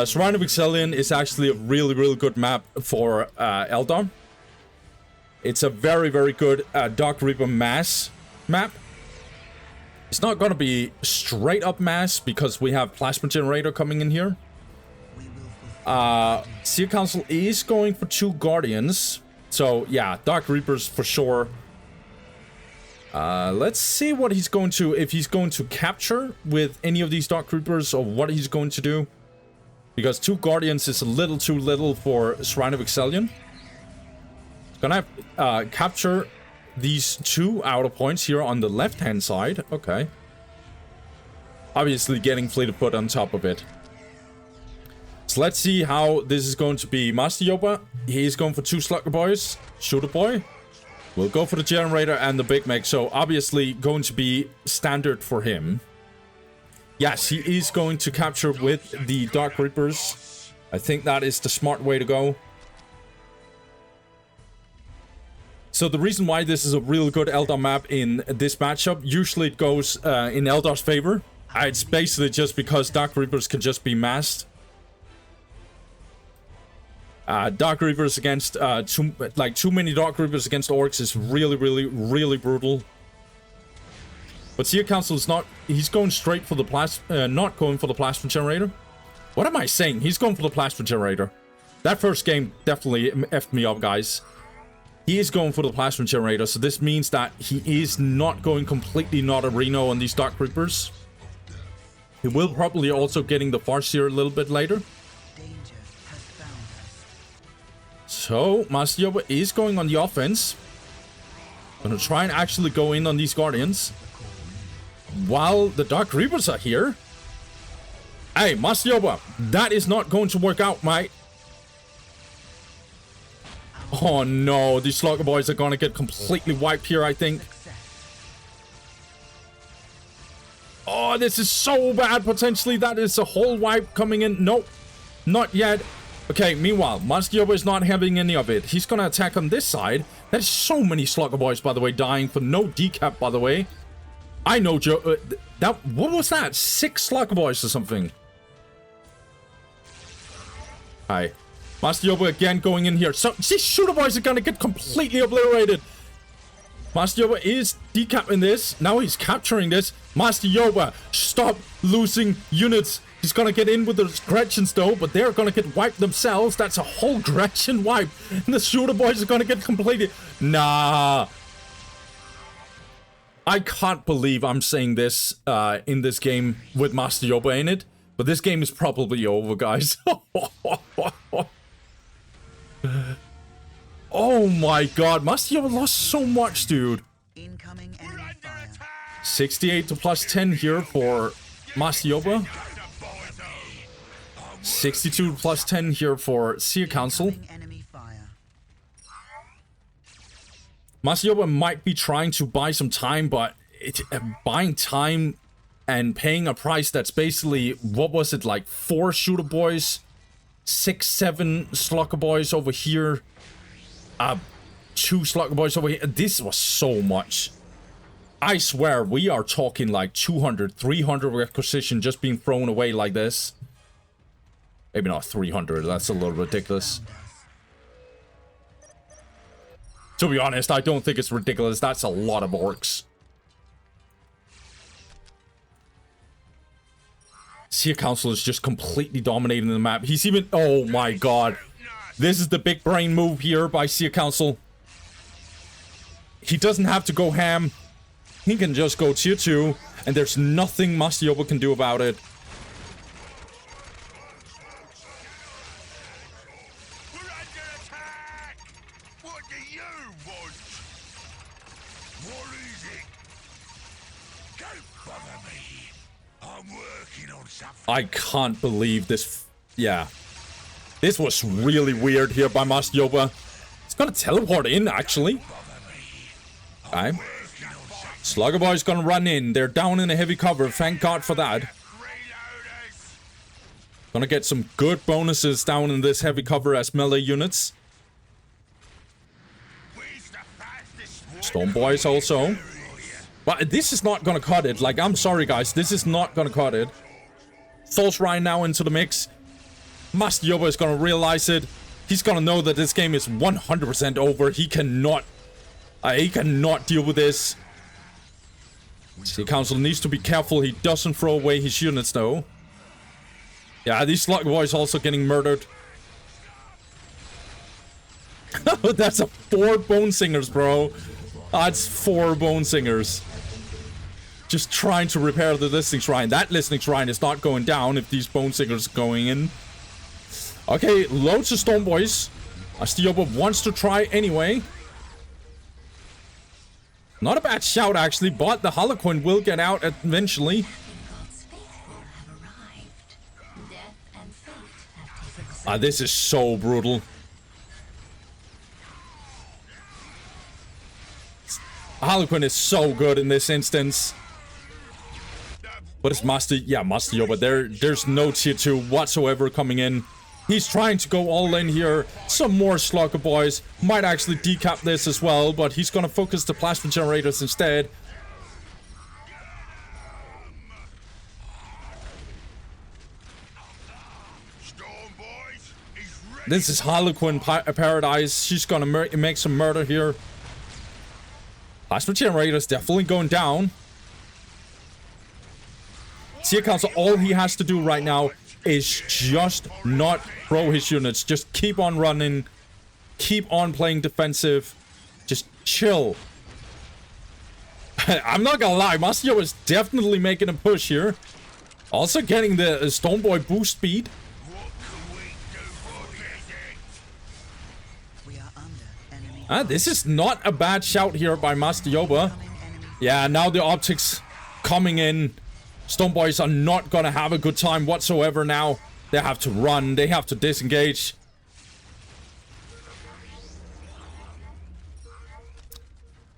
Shrine of Excellion is actually a really, really good map for Eldar. It's a very, very good Dark Reaper mass map. It's not going to be straight up mass because we have Plasma Generator coming in here. Seer Council is going for 2 Guardians. So, yeah, Dark Reapers for sure. Let's see what he's going to... If he's going to capture with any of these Dark Reapers or what he's going to do. Because 2 Guardians is a little too little for Shrine of Excellion. He's gonna have capture these 2 outer points here on the left-hand side. Okay. Obviously getting Fleet of Foot on top of it. So let's see how this is going to be. Master Yoba, he's going for 2 Slugger Boys. Shooter Boy will go for the Generator and the Big Mech. So obviously going to be standard for him. Yes, he is going to capture with the Dark Reapers. I think that is the smart way to go. So the reason why this is a really good Eldar map in this matchup, usually it goes in Eldar's favor. It's basically just because Dark Reapers can just be massed. Dark Reapers against too many Dark Reapers against Orks is really, really, really brutal. But Seer Council is not... He's going straight for the not going for the Plasma Generator. What am I saying? He's going for the Plasma Generator. That first game definitely effed me up, guys. He is going for the Plasma Generator, so this means that he is not going completely not a Reno on these Dark Reapers. He will probably also getting the Farseer a little bit later. So, Master Yoba is going on the offense. Gonna try and actually go in on these Guardians. While the Dark Reapers are here. Hey, Master Yoba, that is not going to work out, mate. Oh no, these Slugger Boys are gonna get completely wiped here, I think. Oh, this is so bad, potentially. That is a whole wipe coming in. Nope, not yet. Okay, meanwhile, Master Yoba is not having any of it. He's gonna attack on this side. There's so many Slugger Boys, by the way, dying for no decap, by the way. I know, Joe. What was that? 6 Slugger Boys or something. Hi. Master Yoba again going in here. So, these Shooter Boys are gonna get completely obliterated. Master Yoba is decapping this. Now he's capturing this. Master Yoba, stop losing units. He's gonna get in with the Gretchens though, but they're gonna get wiped themselves. That's a whole Gretchen wipe. And the shooter boys are gonna get completed. Nah. I can't believe I'm saying this in this game with Master Yoba in it. But this game is probably over, guys. Oh my god, Master Yoba lost so much, dude. Incoming enemy fire. 68 to plus 10 here for Master Yoba. 62 plus 10 here for Seer Council. Incoming enemy fire. Master Yoba might be trying to buy some time, but buying time and paying a price that's basically, what was it, like 4 shooter boys, 6, 7 slugger boys over here, 2 slugger boys over here. This was so much. I swear, we are talking like 200, 300 requisition just being thrown away like this. Maybe not 300, that's a little ridiculous. To be honest, I don't think it's ridiculous. That's a lot of orcs. Seer Council is just completely dominating the map. He's even... Oh my god. This is the big brain move here by Seer Council. He doesn't have to go ham. He can just go tier 2. And there's nothing Master Yoba can do about it. We're under attack! What do you want? What is it? Don't bother me. I'm working on something. I can't believe this. Yeah. This was really weird here by Master Yoba. It's gonna teleport in, actually. Okay. Slugger Boy's gonna run in. They're down in a heavy cover. Thank God for that. Gonna get some good bonuses down in this heavy cover as melee units. Storm Boys also. But this is not gonna cut it. Like, I'm sorry, guys. This is not gonna cut it. Thor's right now into the mix. Master Yoba is gonna realize it. He's gonna know that this game is 100% over. He cannot deal with this. Seer Council needs to be careful he doesn't throw away his units though. Yeah, these slug boys also getting murdered. That's a 4 bone singers, bro. That's 4 bone singers. Just trying to repair the listening shrine. That listening shrine is not going down if these bone singers are going in. Okay, loads of storm boys. Master Yoba wants to try anyway. Not a bad shout, actually, but the Harlequin will get out eventually. This is so brutal. Harlequin is so good in this instance. But it's Master Yoba. There's no tier 2 whatsoever coming in. He's trying to go all in here. Some more Slugger Boys. Might actually decap this as well, but he's gonna focus the plasma generators instead. This is Harlequin Paradise. She's gonna make some murder here. Plasma generators definitely going down. Seer Council, all he has to do right now is just not throw his units. Just keep on running. Keep on playing defensive. Just chill. I'm not gonna lie, Master Yoba is definitely making a push here. Also getting the Stoneboy boost speed. This is not a bad shout here by Master Yoba. Yeah, now the optics coming in. Storm Boys are not gonna have a good time whatsoever now. They have to run. They have to disengage.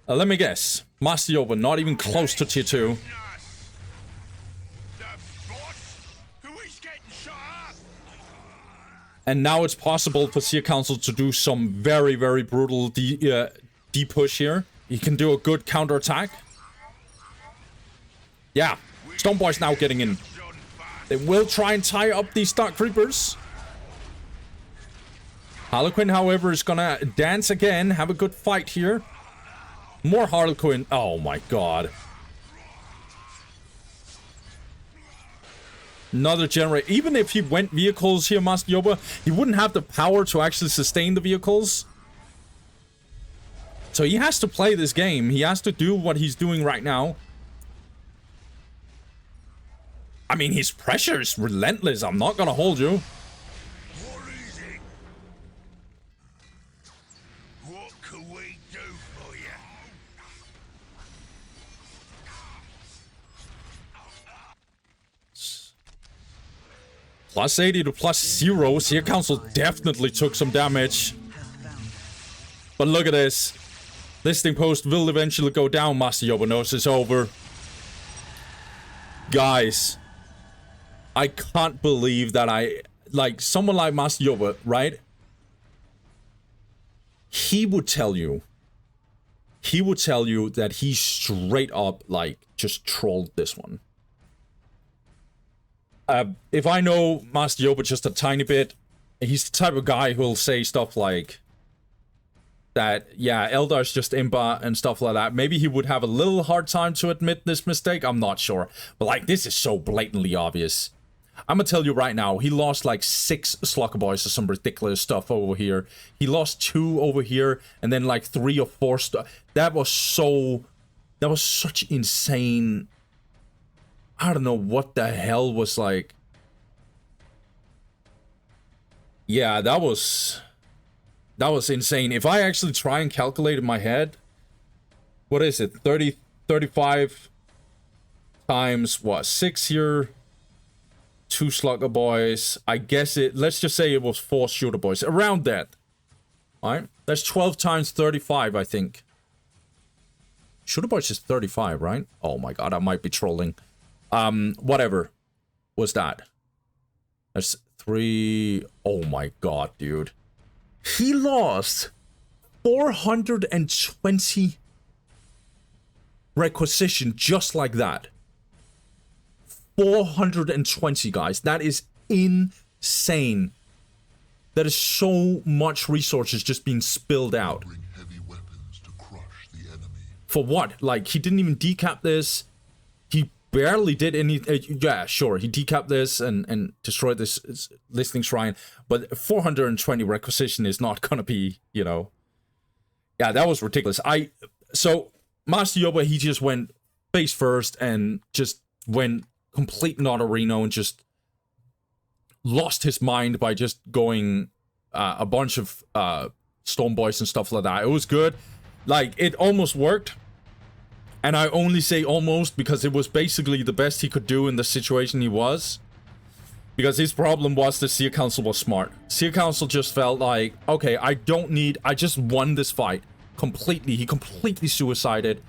Let me guess. Master Yoba not even close to tier 2. And now it's possible for Seer Council to do some very, very brutal D-push here. He can do a good counterattack. Yeah. Storm Boys now getting in. They will try and tie up these Dark Creepers. Harlequin, however, is gonna dance again. Have a good fight here. More Harlequin. Oh my god. Another generator. Even if he went vehicles here, Master Yoba, he wouldn't have the power to actually sustain the vehicles. So he has to play this game. He has to do what he's doing right now. I mean, his pressure is relentless. I'm not gonna hold you. What is it? What can we do for you? Plus 80 to plus 0. Seer Council definitely took some damage. But look at this. Listing post will eventually go down. Master Yoba knows it's over. Guys, I can't believe that like, someone like Master Yoba, right? He would tell you that he straight up, like, just trolled this one. If I know Master Yoba just a tiny bit, he's the type of guy who'll say stuff like that, yeah, Eldar's just imba and stuff like that. Maybe he would have a little hard time to admit this mistake, I'm not sure. But, like, this is so blatantly obvious. I'm gonna tell you right now, he lost like 6 Slugger Boys or some ridiculous stuff over here. He lost 2 over here, and then like 3 or 4 stuff. That was such insane. I don't know what the hell was like. Yeah, that was insane. If I actually try and calculate in my head, what is it? 35 times what? 6 here. 2 Slugger Boys. I guess let's just say it was 4 Shooter Boys. Around that. Alright? That's 12 times 35, I think. Shooter Boys is 35, right? Oh my god, I might be trolling. Whatever. What's that? That's 3... Oh my god, dude. He lost 420 requisition just like that. 420, guys. That is insane. That is so much resources just being spilled out. Heavy weapons to crush the enemy. For what? Like, he didn't even decap this. He barely did any... yeah, sure. He decapped this and destroyed this listing shrine. But 420 requisition is not gonna be, you know... Yeah, that was ridiculous. So, Master Yoba, he just went face first and just went complete non-arena and just lost his mind by just going a bunch of Storm Boys and stuff like that. It was good. Like, it almost worked. And I only say almost because it was basically the best he could do in the situation he was. Because his problem was the Seer Council was smart. Seer Council just felt like, okay, I just won this fight. Completely. He completely suicided.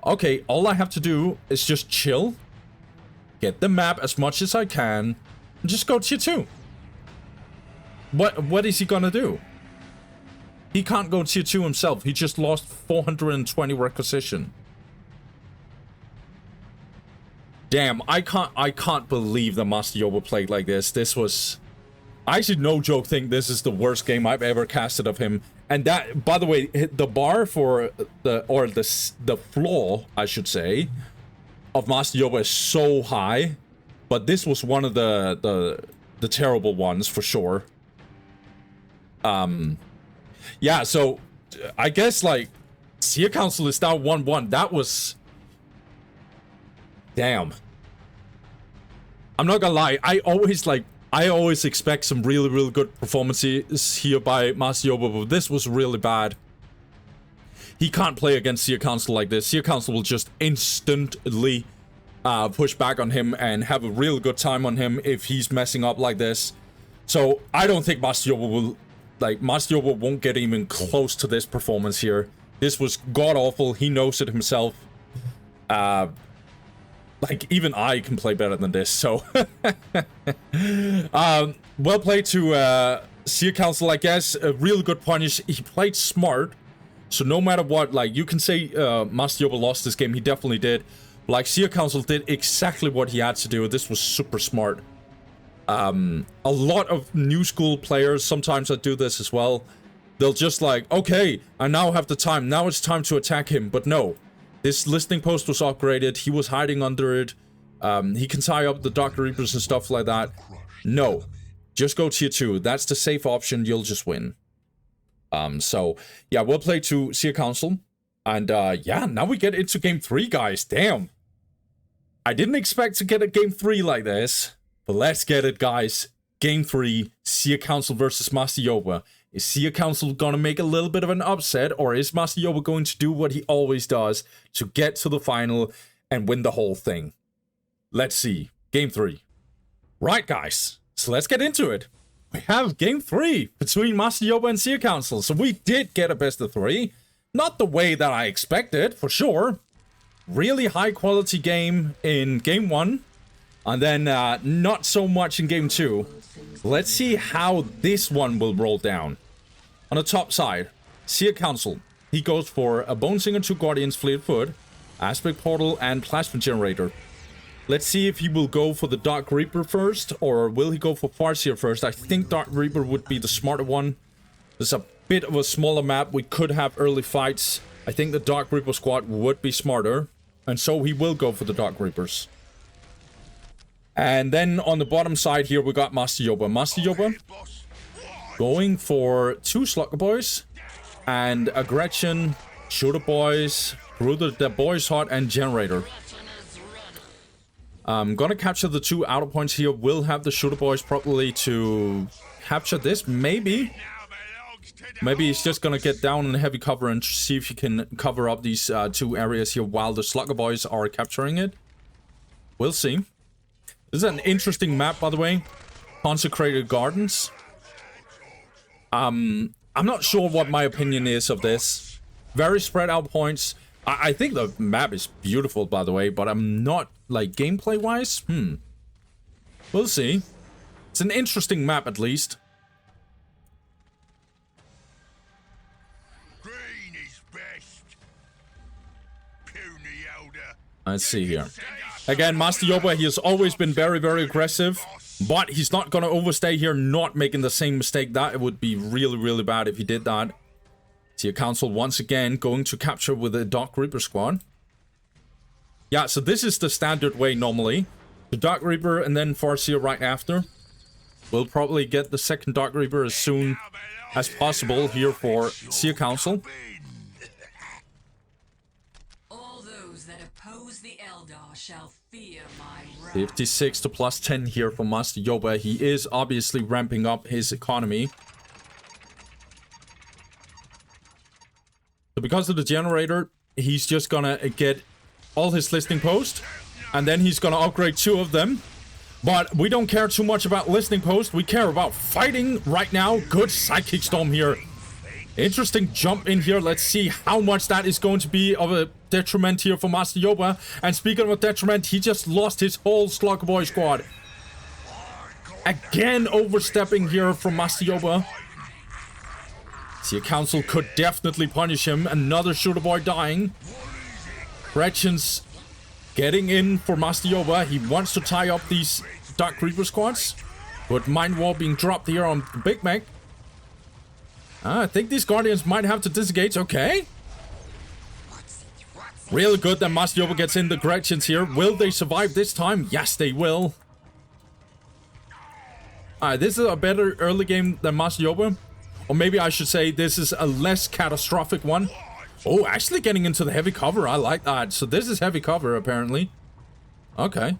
Okay, all I have to do is just chill. Get the map as much as I can. And just go tier 2. What is he gonna do? He can't go tier 2 himself. He just lost 420 requisition. Damn, I can't believe that Master Yoba played like this. This was... I actually, no joke, think this is the worst game I've ever casted of him. And that, by the way, the bar for the floor, I should say, of Master Yoba is so high. But this was one of the terrible ones for sure. Yeah, so I guess like Seer Council is now 1-1. That was... Damn. I'm not gonna lie, I always expect some really, really good performances here by Master Yoba, but this was really bad. He can't play against Seer Council like this. Seer Council will just instantly push back on him and have a real good time on him if he's messing up like this. So I don't think Master Yoba will... Like, Master Yoba won't get even close to this performance here. This was god-awful. He knows it himself. Like, even I can play better than this, so... well played to Seer Council, I guess. A really good punish. He played smart. So no matter what, like, you can say Master Yoba lost this game. He definitely did. Like, Seer Council did exactly what he had to do. This was super smart. A lot of new school players sometimes that do this as well. they'll just like, okay, I now have the time. Now it's time to attack him. But no, this listening post was upgraded. He was hiding under it. He can tie up the Dark Reapers and stuff like that. No, just go tier 2. That's the safe option. You'll just win. So yeah, we'll play to Seer Council. And yeah, now we get into game 3, guys. Damn. I didn't expect to get a game 3 like this. But let's get it, guys. Game 3, Seer Council versus Master Yoba. Is Seer Council gonna make a little bit of an upset, or is Master Yoba going to do what he always does to get to the final and win the whole thing? Let's see. Game 3. Right, guys. So let's get into it. We have game 3 between Master Yoba and Seer Council. So we did get a best of 3. Not the way that I expected, for sure. Really high quality game in game 1. And then not so much in game 2. Let's see how this one will roll down. On the top side, Seer Council. He goes for a Bone Singer, 2 Guardians, Fleet Foot, Aspect Portal, and Plasma Generator. Let's see if he will go for the Dark Reaper first, or will he go for Farseer first. I think Dark Reaper would be the smarter one. There's a bit of a smaller map. We could have early fights. I think the Dark Reaper squad would be smarter. And so he will go for the Dark Reapers. And then on the bottom side here, we got Master Yoba. Master Yoba going for 2 Slugger Boys and a Gretchen, Shooter Boys, Brother the Boys Hot, and Generator. I'm gonna capture the 2 outer points here. We'll have the Shooter Boys probably to capture this, maybe. Maybe he's just gonna get down in heavy cover and see if he can cover up these 2 areas here while the Slugger Boys are capturing it. We'll see. This is an interesting map, by the way. Consecrated Gardens. I'm not sure what my opinion is of this. Very spread out points. I think the map is beautiful, by the way, but I'm not, like, gameplay-wise. We'll see. It's an interesting map, at least. Green is best. Puny Eldar. Let's see here. Again, Master Yoba, he has always been very, very aggressive. But he's not going to overstay here, not making the same mistake. That would be really, really bad if he did that. Seer Council once again going to capture with a Dark Reaper squad. Yeah, so this is the standard way normally. The Dark Reaper and then Farseer right after. We'll probably get the second Dark Reaper as soon as possible here for Seer Council. All those that oppose the Eldar shall fear my wrath. 56 to plus 10 here for Master Yoba. He is obviously ramping up his economy. So because of the generator, he's just gonna get all his listening posts. And then he's gonna upgrade 2 of them. But we don't care too much about listening post. We care about fighting right now. Good Psychic Storm here. Interesting jump in here. Let's see how much that is going to be of a detriment here for Master Yoba. And speaking of a detriment, he just lost his whole Slugger Boy squad. Again overstepping here from Master Yoba. Seer Council could definitely punish him. Another Shooter Boy dying. Gretchen's getting in for Master Yoba. He wants to tie up these Dark Reaper squads. But Mind Wall being dropped here on the Big Mac. I think these Guardians might have to disengage. Okay. Really good that Master Yoba gets in the Gretchens here. Will they survive this time? Yes, they will. This is a better early game than Master Yoba. Or maybe I should say this is a less catastrophic one. Oh, actually getting into the heavy cover. I like that. So this is heavy cover, apparently. Okay.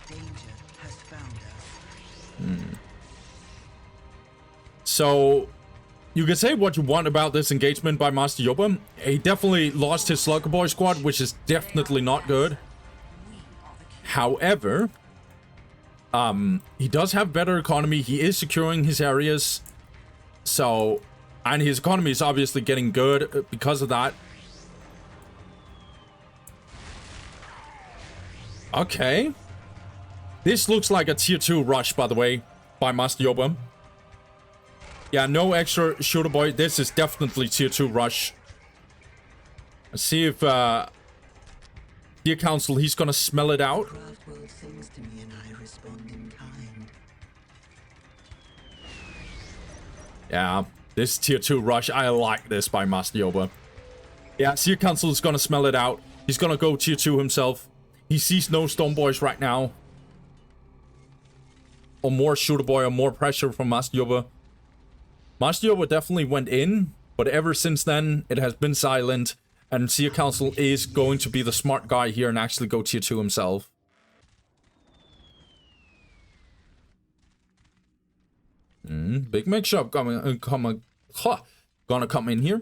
Danger has found us. So, you can say what you want about this engagement by Master Yoba. He definitely lost his Slugger Boy squad, which is definitely not good. However, he does have better economy. He is securing his areas. So, and his economy is obviously getting good because of that. Okay. This looks like a tier 2 rush, by the way, by Master Yoba. Yeah, no extra Shooter Boy. This is definitely tier 2 rush. Let's see if the Council, he's gonna smell it out. Craft world sings to me and I respond in kind. Yeah, this tier 2 rush, I like this by Master Yoba. Yeah, Seer Council is gonna smell it out. He's gonna go tier 2 himself. He sees no Stone Boys right now. Or more Shooter Boy or more pressure from Master Yoba. Master Yoba definitely went in, but ever since then, it has been silent. And Seer Council is going to be the smart guy here and actually go tier 2 himself. Big mix-up gonna come in here.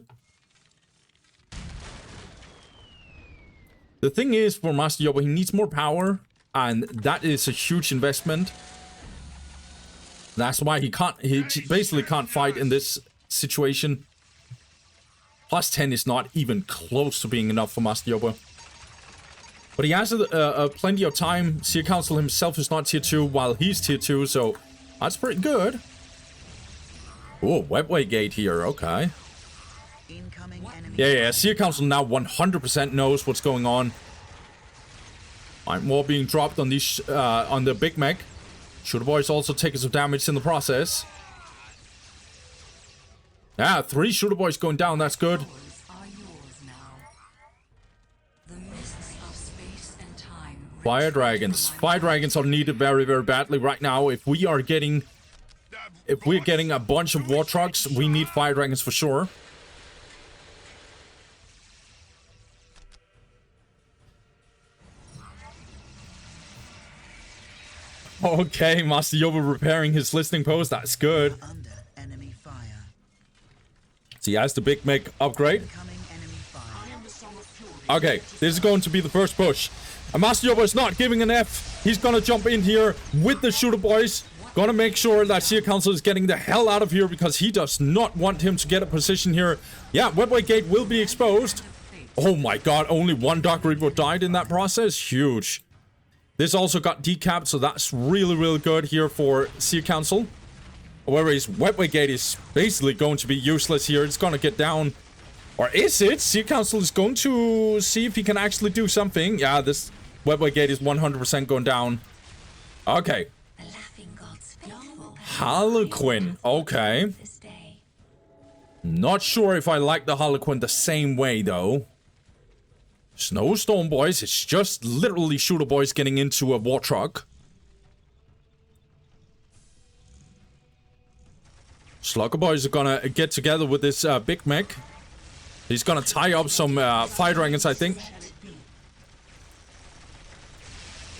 The thing is, for Master Yoba, he needs more power, and that is a huge investment. That's why he basically can't fight in this situation. Plus 10 is not even close to being enough for Master Yoba. But he has plenty of time. Seer Council himself is not tier 2 while he's tier 2, so that's pretty good. Oh, Webway Gate here, okay. Yeah, Seer Council now 100% knows what's going on. Alright, more being dropped on these on the Big Mech. Shooter Boys also taking some damage in the process. Yeah, 3 Shooter Boys going down, that's good. Fire Dragons. Fire Dragons are needed very, very badly right now. If we're getting a bunch of War Trucks, we need Fire Dragons for sure. Okay, Master Yoba repairing his listening post. That's good. So he has the Big Mech upgrade. Okay, this is going to be the first push. And Master Yoba is not giving an F. He's gonna jump in here with the Shooter Boys. Gonna make sure that Seer Council is getting the hell out of here because he does not want him to get a position here. Yeah, Webway Gate will be exposed. Oh my god, only 1 Dark Reaper died in that process. Huge. This also got decapped, so that's really, really good here for Seer Council. However, his Webway Gate is basically going to be useless here. It's gonna get down. Or is it? Seer Council is going to see if he can actually do something. Yeah, this Webway Gate is 100% going down. Okay. Harlequin. Okay. Not sure if I like the Harlequin the same way, though. Snowstorm Boys, it's just literally Shooter Boys getting into a War Truck. Slugger Boys are gonna get together with this Big Mech. He's gonna tie up some Fire Dragons, I think.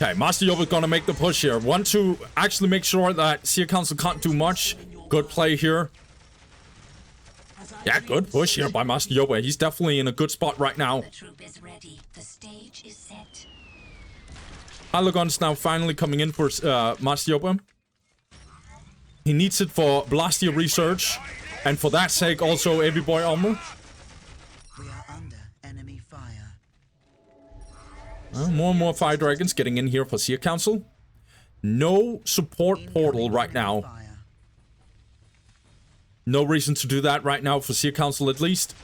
Okay, Master Yoba is gonna make the push here. Want to actually make sure that Seer Council can't do much. Good play here. Yeah, good push here by Master Yoba. He's definitely in a good spot right now. Halogon's now finally coming in for Master Yoba. He needs it for Blastia research. And for that sake, also Heavy Boy armor. We are under enemy fire. More and more Fire Dragons getting in here for Seer Council. No support portal right now. No reason to do that right now for Seer Council at least.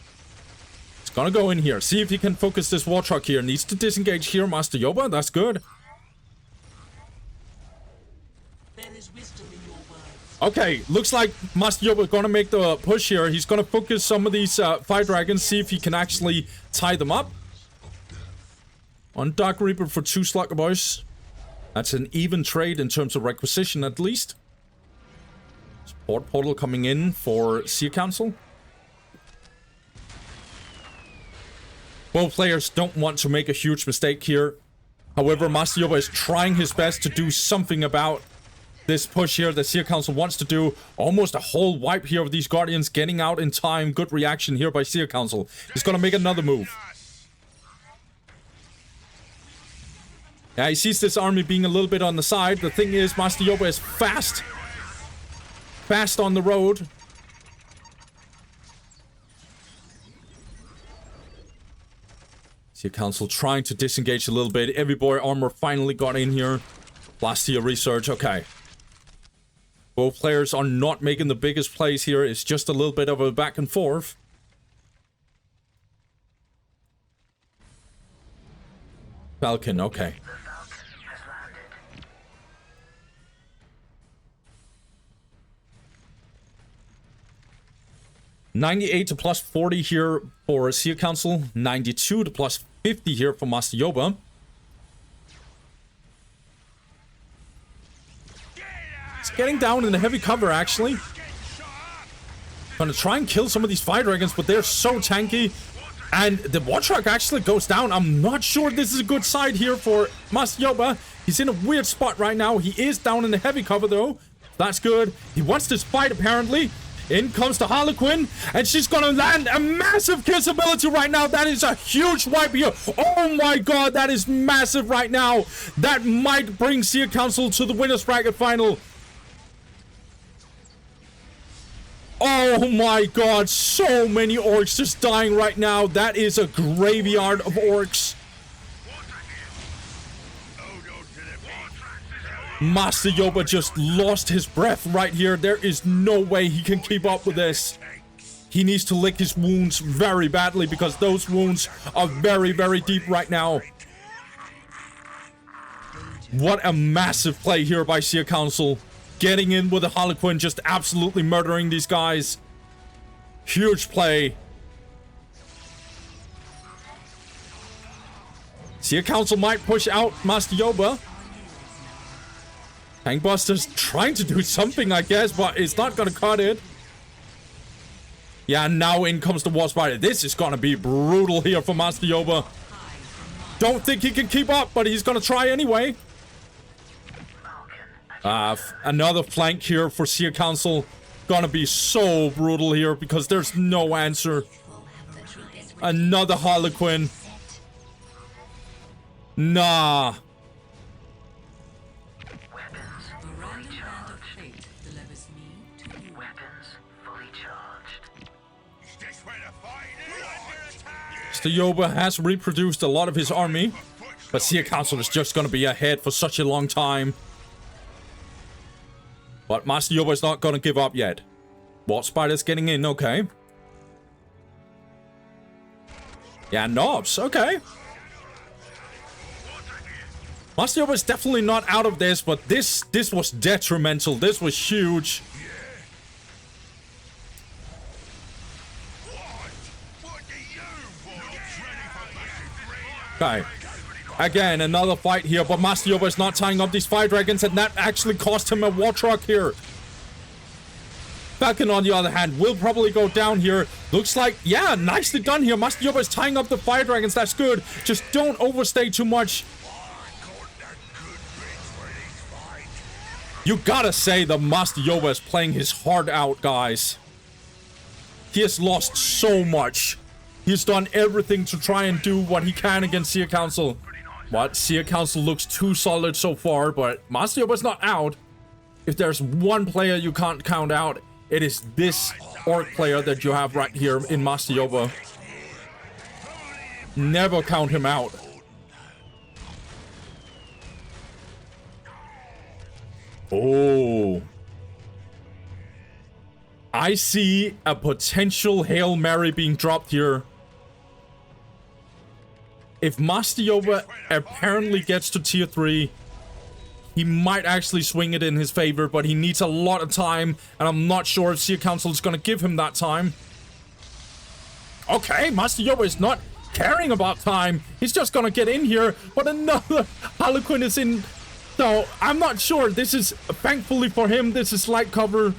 It's gonna go in here. See if he can focus this War Truck here. Needs to disengage here, Master Yoba. That's good. Okay, looks like Master Yoba is gonna make the push here. He's gonna focus some of these Fire Dragons. See if he can actually tie them up. On Dark Reaper for 2 Slugger Boys. That's an even trade in terms of requisition at least. Support portal coming in for Seer Council. Both players don't want to make a huge mistake here. However, Master Yoba is trying his best to do something about this push here that Seer Council wants to do. Almost a whole wipe here of these Guardians getting out in time. Good reaction here by Seer Council. He's gonna make another move. Yeah, he sees this army being a little bit on the side. The thing is, Master Yoba is fast. Fast on the road. Seer Council trying to disengage a little bit. Heavy Boy armor finally got in here. Blastia research, okay. Both players are not making the biggest plays here. It's just a little bit of a back and forth. Falcon, okay. 98 to plus 40 here for Seer Council. 92 to plus 50 here for Master Yoba. It's getting down in the heavy cover, actually. Gonna try and kill some of these fire dragons, but they're so tanky. And the Wartruck actually goes down. I'm not sure this is a good side here for Master Yoba. He's in a weird spot right now. He is down in the heavy cover, though. That's good. He wants this fight, apparently. In comes the Harlequin, and she's gonna land a massive kiss ability right now. That is a huge wipe here. Oh my god, that is massive right now. That might bring Seer Council to the winner's bracket final. Oh my god, so many orcs just dying right now. That is a graveyard of orcs. Master Yoba just lost his breath right here. There is no way he can keep up with this. He needs to lick his wounds very badly because those wounds are very, very deep right now. What a massive play here by Seer Council. Getting in with a Harlequin, just absolutely murdering these guys. Huge play. Seer Council might push out Master Yoba. Tankbuster's trying to do something, I guess, but it's not gonna cut it. Yeah, now in comes the War Spider. This is gonna be brutal here for Master Yoba. Don't think he can keep up, but he's gonna try anyway. Another flank here for Seer Council. Gonna be so brutal here because there's no answer. Another Harlequin. Nah. Mr. Yoba has reproduced a lot of his army, but Seer Council is just gonna be ahead for such a long time. But Master Yoba is not gonna give up yet. War Spider's getting in, okay. Yeah, knobs, okay. Master Yoba is definitely not out of this, but this was detrimental. This was huge. Okay. Again, another fight here, but Master Yoba is not tying up these fire dragons, and that actually cost him a war truck here. Falcon, on the other hand, will probably go down here. Looks like, yeah, nicely done here. Master Yoba is tying up the fire dragons. That's good. Just don't overstay too much. You gotta say the Master Yoba is playing his heart out, guys. He has lost so much. He's done everything to try and do what he can against Seer Council. But Seer Council looks too solid so far, but Master Yoba's not out. If there's one player you can't count out, it is this Orc player that you have right here in Master Yoba. Never count him out. Oh. I see a potential Hail Mary being dropped here. If Master Yoba apparently gets to tier 3, he might actually swing it in his favor, but he needs a lot of time, and I'm not sure if Seer Council is going to give him that time. Okay, Master Yoba is not caring about time. He's just going to get in here, but another Harlequin is in. So, I'm not sure. This is, thankfully for him, this is light cover.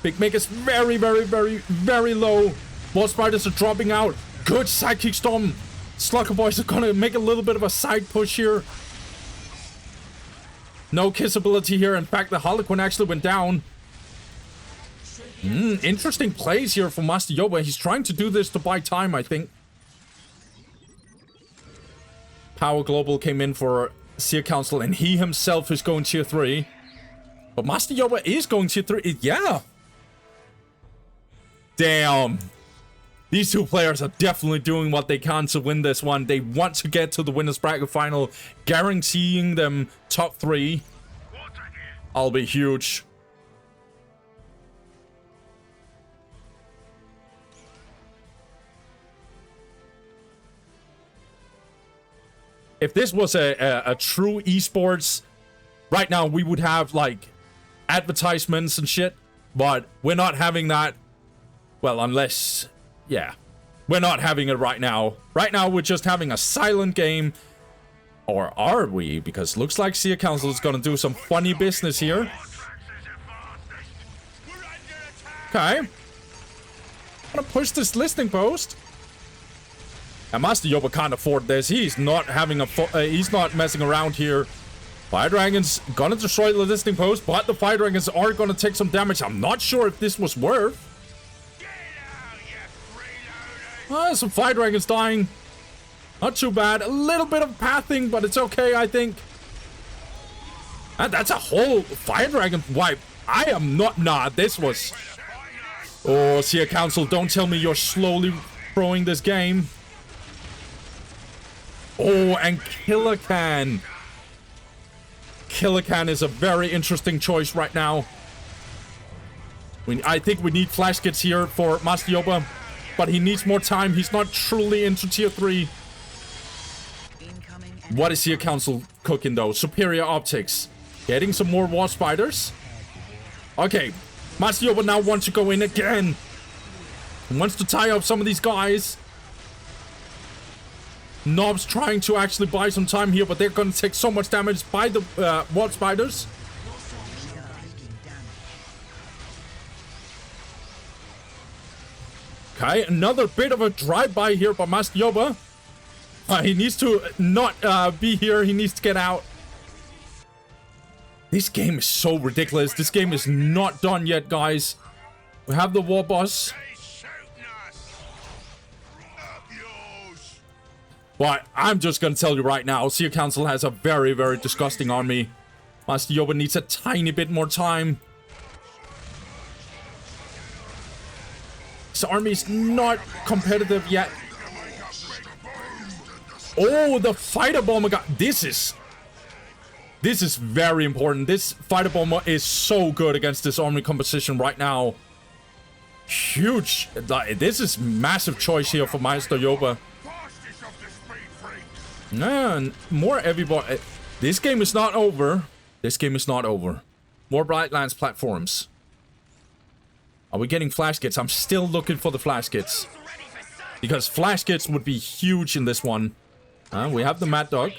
Big Make is very, very, very, very low. War Spiders are dropping out. Good Psychic Storm. Slugger Boys are gonna make a little bit of a side push here. No kiss ability here. In fact, the Harlequin actually went down. Interesting plays here for Master Yoba. He's trying to do this to buy time, I think. Power Global came in for Seer Council, and he himself is going tier 3. But Master Yoba is going tier 3. Yeah. Damn. These two players are definitely doing what they can to win this one. They want to get to the winner's bracket final, guaranteeing them top 3. I'll be huge. If this was a true esports, right now we would have like advertisements and shit, but we're not having that. Well, unless... Yeah. We're not having it right now. Right now, we're just having a silent game. Or are we? Because looks like Seer Council is gonna do some funny business here. Okay. I'm gonna push this listening post. And Master Yoba can't afford this. He's not having a... he's not messing around here. Fire Dragons gonna destroy the listening post, but the Fire Dragons are gonna take some damage. I'm not sure if this was worth. Some Fire Dragons dying. Not too bad. A little bit of pathing, but it's okay, I think. And that's a whole Fire Dragon wipe. I am not... Nah, this was... Oh, Seer Council, don't tell me you're slowly throwing this game. Oh, and Killer Can. Killer Can is a very interesting choice right now. I think we need flash kits here for Master Yoba, but he needs more time. He's not truly into tier 3. What is Seer Council cooking though? Superior optics. Getting some more war spiders. Okay. Master Yoba now wants to go in again. He wants to tie up some of these guys. Knob's trying to actually buy some time here, but they're going to take so much damage by the ward spiders. Okay, another bit of a drive-by here by Master Yoba. He needs to not be here. He needs to get out. This game is so ridiculous. This game is not done yet, guys. We have the war boss. But I'm just gonna tell you right now, Seer Council has a very, very disgusting army. Master Yoba needs a tiny bit more time. This army's not competitive yet. Oh, the fighter bomber got... This is very important. This fighter bomber is so good against this army composition right now. Huge. This is massive choice here for Master Yoba. And more everybody. This game is not over. This game is not over. More Brightlands platforms. Are we getting flash kits? I'm still looking for the flash kits. Because flash kits would be huge in this one. We have the Mad Dog.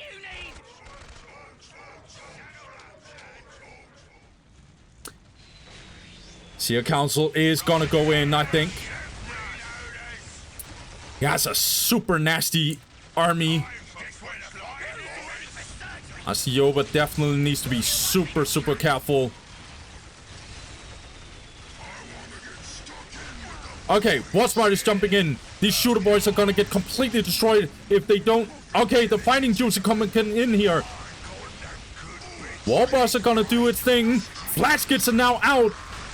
Seer Council is gonna go in, I think. He has a super nasty army. Yoba definitely needs to be super, super careful. Okay, War Spiders jumping in. These shooter boys are gonna get completely destroyed if they don't... Okay, the fighting Jews are coming in here. War Boss are gonna do its thing. Flash kits are now out.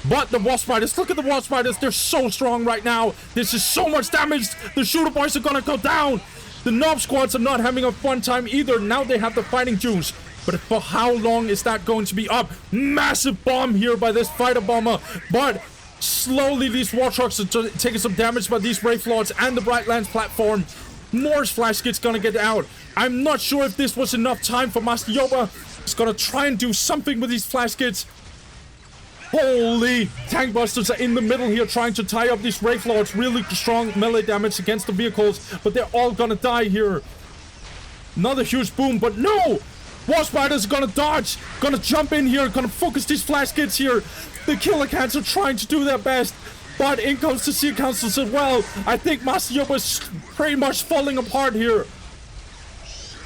But the War Spiders, look at the War Spiders. They're so strong right now. This is so much damage. The shooter boys are gonna go down. The Knob Squads are not having a fun time either. Now they have the fighting Jews. But for how long is that going to be up? Massive bomb here by this fighter bomber. But slowly these war trucks are taking some damage by these Wraith Lords and the Brightlands platform. More flash kits gonna get out. I'm not sure if this was enough time for Master Yoba. He's gonna try and do something with these flash kits. Holy! Tank Busters are in the middle here trying to tie up these Wraith Lords. Really strong melee damage against the vehicles, but they're all gonna die here. Another huge boom, but no! War Spiders are gonna dodge, gonna jump in here, gonna focus these flash kits here. The Killer Cats are trying to do their best, but in comes the Seer Council as well. I think Master Yoba is pretty much falling apart here.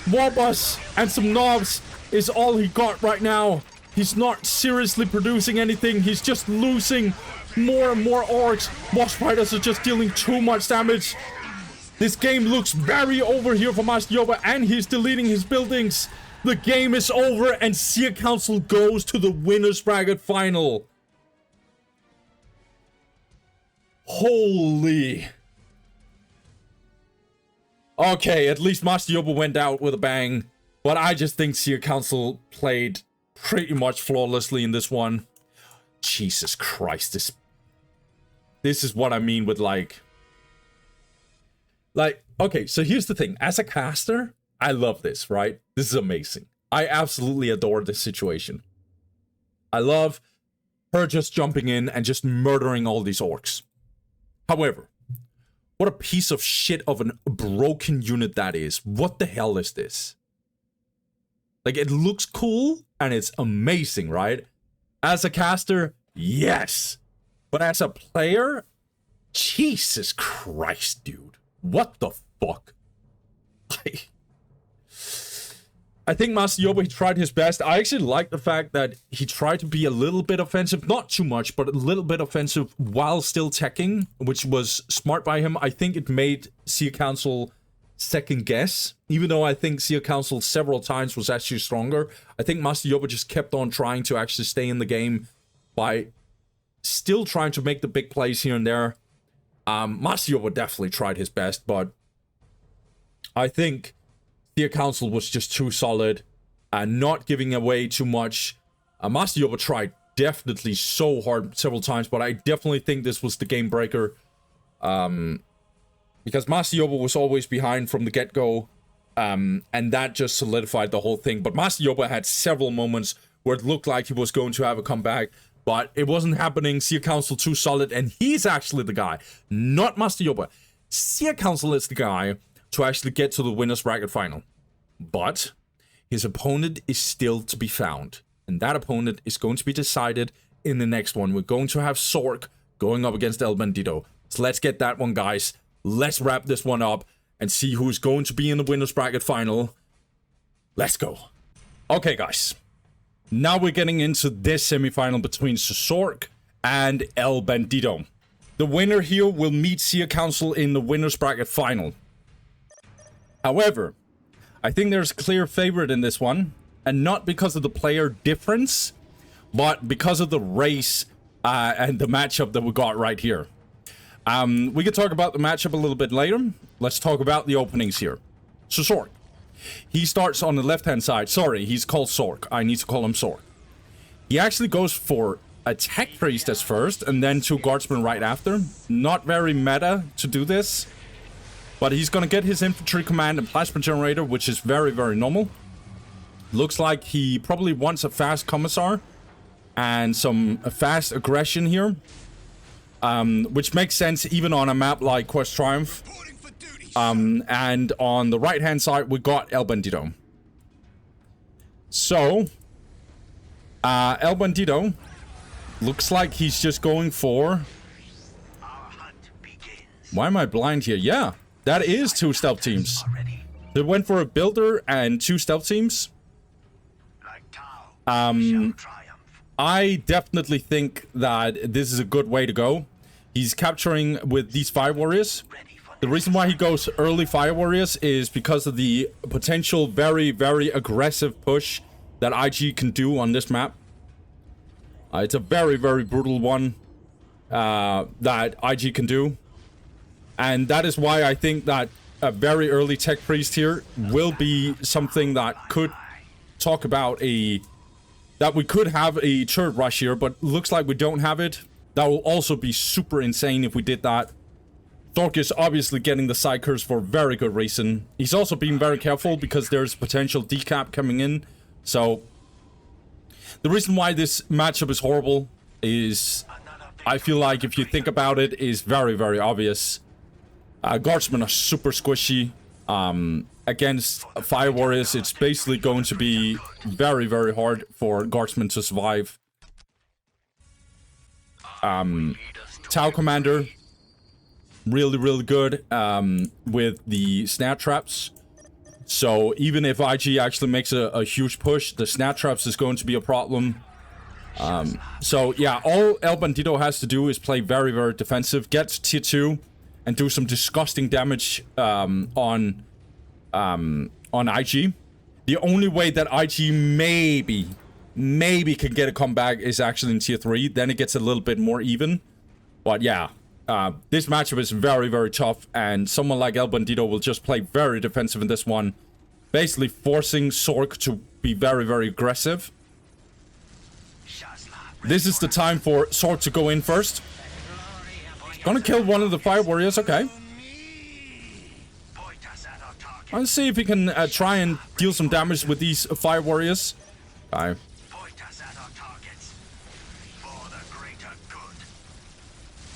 Warboss and some knobs is all he got right now. He's not seriously producing anything. He's just losing more and more orcs. War Spiders are just dealing too much damage. This game looks very over here for Master Yoba, and he's deleting his buildings. The game is over, and Seer Council goes to the winner's bracket final. Holy. Okay, at least Master Yoba went out with a bang. But I just think Seer Council played pretty much flawlessly in this one. Jesus Christ, this is what I mean with like, okay, so here's the thing. As a caster, I love this, right? This is amazing. I absolutely adore this situation. I love her just jumping in and just murdering all these orcs. However, what a piece of shit of a broken unit that is. What the hell is this? Like, it looks cool and it's amazing, right? As a caster, yes. But as a player, Jesus Christ, dude. What the fuck? I think Master Yoba, he tried his best. I actually like the fact that he tried to be a little bit offensive. Not too much, but a little bit offensive while still teching, which was smart by him. I think it made Seer Council second guess. Even though I think Seer Council several times was actually stronger, I think Master Yoba just kept on trying to actually stay in the game by still trying to make the big plays here and there. Master Yoba definitely tried his best, but I think Seer Council was just too solid and not giving away too much. Master Yoba tried definitely so hard several times, but I definitely think this was the game breaker. Because Master Yoba was always behind from the get-go, and that just solidified the whole thing. But Master Yoba had several moments where it looked like he was going to have a comeback, but it wasn't happening. Seer Council too solid, and he's actually the guy, not Master Yoba. Seer Council is the guy to actually get to the winner's bracket final. But his opponent is still to be found, and that opponent is going to be decided in the next one. We're going to have Sork going up against El Bandido. So let's get that one, guys. Let's wrap this one up and see who's going to be in the winner's bracket final. Let's go. Okay, guys. Now we're getting into this semifinal between Sork and El Bandido. The winner here will meet Seer Council in the winner's bracket final. However, I think there's a clear favorite in this one, and not because of the player difference, but because of the race and the matchup that we got right here. We can talk about the matchup a little bit later. Let's talk about the openings here. So Sork, he starts on the left-hand side. Sorry, he's called Sork. I need to call him Sork. He actually goes for a Tech Priest as first, and then 2 Guardsmen right after. Not very meta to do this, but he's gonna get his Infantry Command and Plasma Generator, which is very, very normal. Looks like he probably wants a fast Commissar and some fast aggression here. Which makes sense even on a map like Quest Triumph. And on the right-hand side, we got El Bandido. So, El Bandido looks like he's just going for... Why am I blind here? Yeah, that is 2 stealth teams. They went for a builder and 2 stealth teams. I definitely think that this is a good way to go. He's capturing with these Fire Warriors. The reason why he goes early Fire Warriors is because of the potential very, very aggressive push that IG can do on this map. It's a very, very brutal one that IG can do. And that is why I think that a very early Tech Priest here will be something that could talk about that we could have a turret rush here, but looks like we don't have it. That will also be super insane if we did that. Sork is obviously getting the side curves for a very good reason. He's also being very careful because there's potential decap coming in. So, the reason why this matchup is horrible is, I feel like if you think about it, is very, very obvious. Guardsmen are super squishy. Against Fire Warriors, it's basically going to be very, very hard for Guardsmen to survive. Tau Commander, really, really good with the snare traps. So even if IG actually makes a huge push, the snare traps is going to be a problem. So yeah, all El Bandido has to do is play very, very defensive, get to tier 2, and do some disgusting damage on IG. The only way that IG maybe can get a comeback is actually in tier 3. Then it gets a little bit more even. But yeah, this matchup is very, very tough. And someone like El Bandido will just play very defensive in this one. Basically forcing Sork to be very, very aggressive. This is the time for Sork to go in first. Gonna kill one of the Fire Warriors, okay. Let's see if he can try and deal some damage with these Fire Warriors. Okay.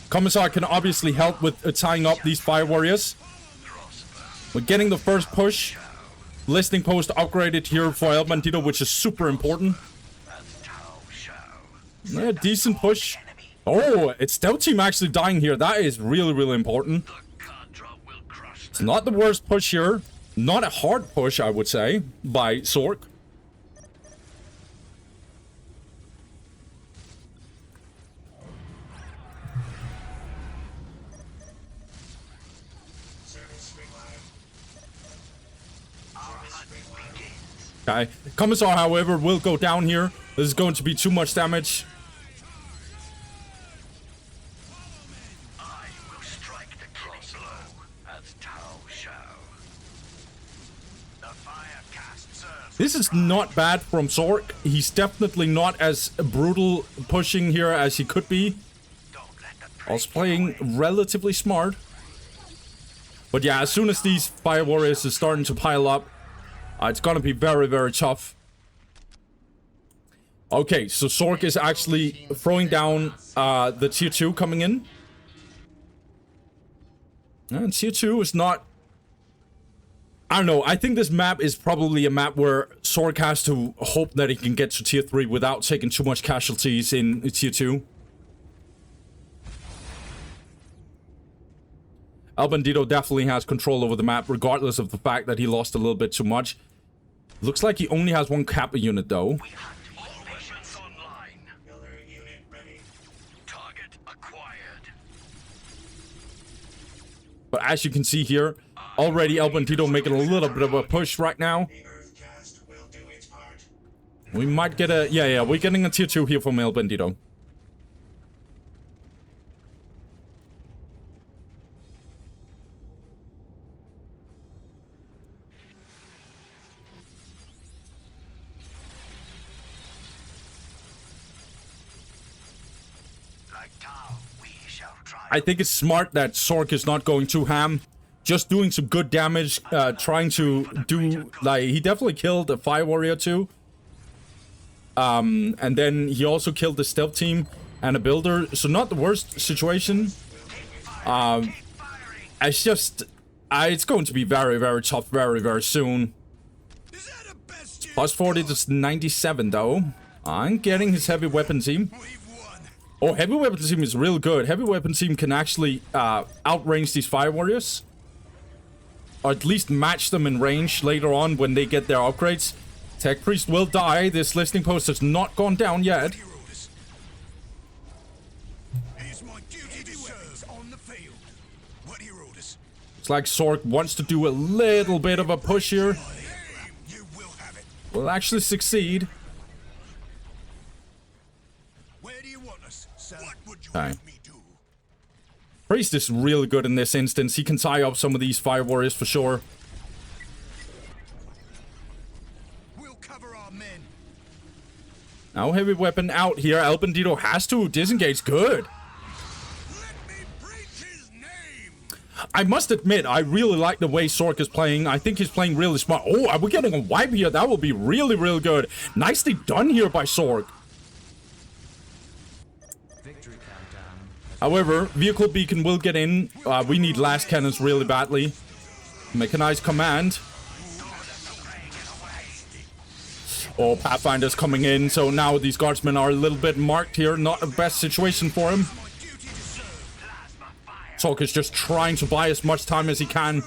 Commissar can obviously help with tying up these fire warriors. We're getting the first push. Listening post upgraded here for El Bandido, which is super important. Yeah, decent push. Oh, it's Stealth Team actually dying here. That is really, really important. It's not the worst push here. Not a hard push, I would say, by Sork. Okay. Commissar, however, will go down here. This is going to be too much damage. This is not bad from Sork. He's definitely not as brutal pushing here as he could be. Also playing relatively smart. But yeah, as soon as these fire warriors are starting to pile up, it's gonna be very, very tough. Okay, so Sork is actually throwing down the tier 2 coming in. And tier 2 is not... I don't know, I think this map is probably a map where Sork has to hope that he can get to tier 3 without taking too much casualties in tier 2. El Bandido definitely has control over the map, regardless of the fact that he lost a little bit too much. Looks like he only has one Kappa unit, though. But as you can see here, already El Bandido making a little bit of a push right now. We might get a... Yeah, we're getting a tier 2 here from El Bandido. I think it's smart that Sork is not going too ham. Just doing some good damage, trying to do... Like, he definitely killed a fire warrior too. And then he also killed the stealth team and a builder. So not the worst situation. It's just... it's going to be very, very tough very, very soon. Plus 40 to 97 though. I'm getting his heavy weapon team. Oh, heavy weapon team is real good. Heavy weapon team can actually outrange these fire warriors. Or at least match them in range later on when they get their upgrades. Tech Priest will die. This listening post has not gone down yet. It's like Sork wants to do a little bit of a push here. Will actually succeed. Okay. Priest is really good in this instance. He can tie up some of these fire warriors for sure. Now heavy weapon out here. El Bandido has to disengage. Good. I must admit, I really like the way Sork is playing. I think he's playing really smart. Oh, are we getting a wipe here? That will be really, really good. Nicely done here by Sork. However, vehicle beacon will get in. We need last cannons really badly. Mechanized command. Oh, Pathfinder's coming in. So now these guardsmen are a little bit marked here. Not the best situation for him. Sork is just trying to buy as much time as he can.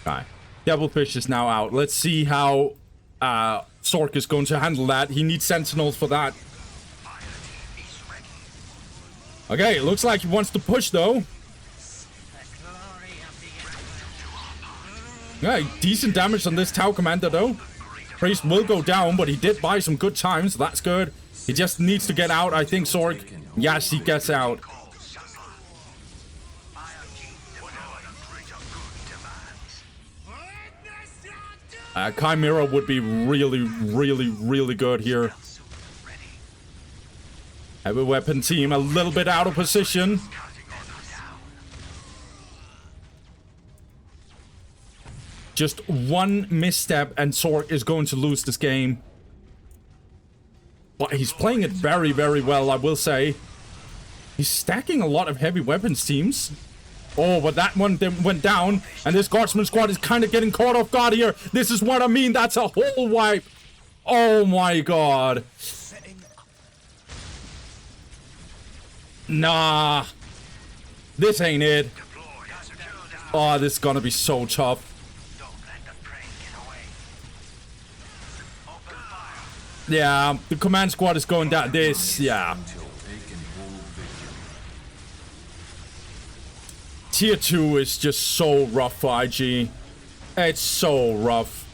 Alright. Devilfish is now out. Let's see how Sork is going to handle that. He needs sentinels for that. Okay, it looks like he wants to push though. Yeah, decent damage on this Tau Commander though. Priest will go down, but he did buy some good time, so that's good. He just needs to get out, I think, Sork. Yes, he gets out. Chimera would be really, really, really good here. Heavy weapon team a little bit out of position. Just one misstep and Sork is going to lose this game. But he's playing it very, very well, I will say. He's stacking a lot of heavy weapons teams. Oh, but that one went down. And this Guardsman squad is kind of getting caught off guard here. This is what I mean. That's a whole wipe. Oh my god. Nah. This ain't it. Oh, this is gonna be so tough. Yeah, the command squad is going down. This, yeah. Tier 2 is just so rough for IG. It's so rough.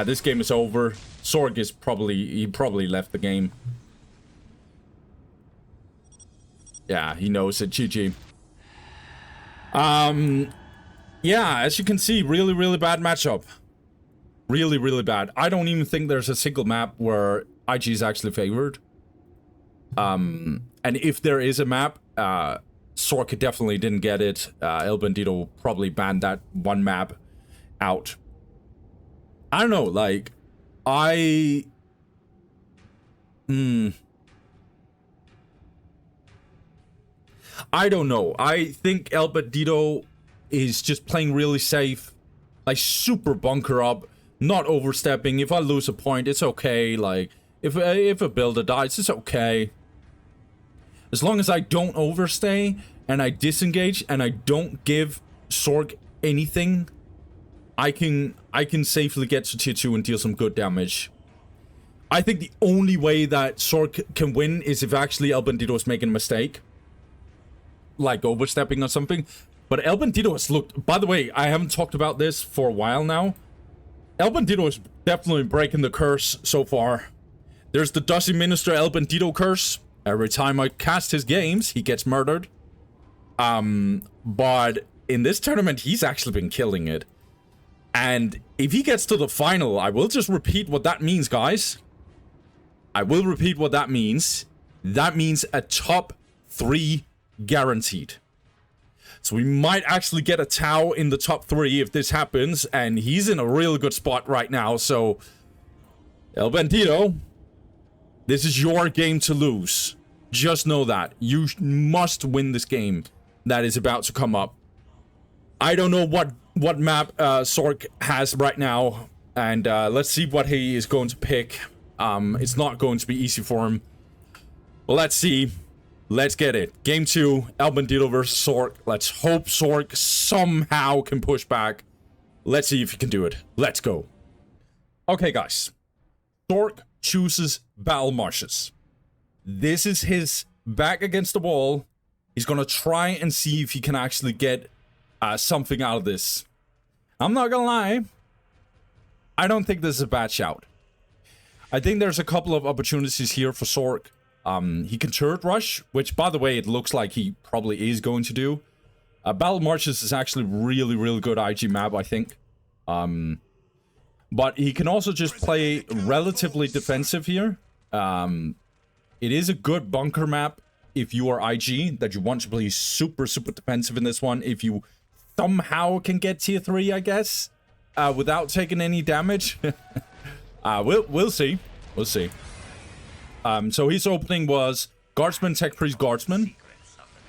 This game is over. Sorg is he probably left the game. Yeah, he knows it. GG. Yeah, as you can see, really, really bad matchup. Really, really bad. I don't even think there's a single map where IG is actually favored. And if there is a map, Sork definitely didn't get it. El Bandido probably banned that one map out. I don't know, like, I don't know. I think El Bandido is just playing really safe. Like, super bunker up. Not overstepping. If I lose a point, it's okay. Like, if a builder dies, it's okay. As long as I don't overstay and I disengage and I don't give Sorg anything, I can safely get to tier 2 and deal some good damage. I think the only way that Sorg can win is if actually El Bandido is making a mistake, like overstepping or something. But El Bandido has looked. By the way, I haven't talked about this for a while now. El Bandido is definitely breaking the curse so far. There's the Dusty Minister El Bandido curse. Every time I cast his games, he gets murdered. But in this tournament, he's actually been killing it. And if he gets to the final, I will just repeat what that means, guys. I will repeat what that means. That means a top 3 guaranteed. So we might actually get a Tau in the top 3 if this happens, and he's in a real good spot right now. So, El Bandido, this is your game to lose. Just know that. You must win this game that is about to come up. I don't know what map Sork has right now, and let's see what he is going to pick. It's not going to be easy for him. Well, let's see. Let's get it. Game 2, El Bandido versus Sork. Let's hope Sork somehow can push back. Let's see if he can do it. Let's go. Okay, guys. Sork chooses Battle Marshes. This is his back against the wall. He's gonna try and see if he can actually get something out of this. I'm not gonna lie. I don't think this is a bad shout. I think there's a couple of opportunities here for Sork. He can turret rush, which, by the way, it looks like he probably is going to do. Battle Marshes is actually really, really good IG map, I think. But he can also just play relatively defensive here. It is a good bunker map if you are IG, that you want to play super, super defensive in this one. If you somehow can get tier 3, I guess, without taking any damage. We'll see. We'll see. So his opening was Guardsman, Tech Priest, Guardsman,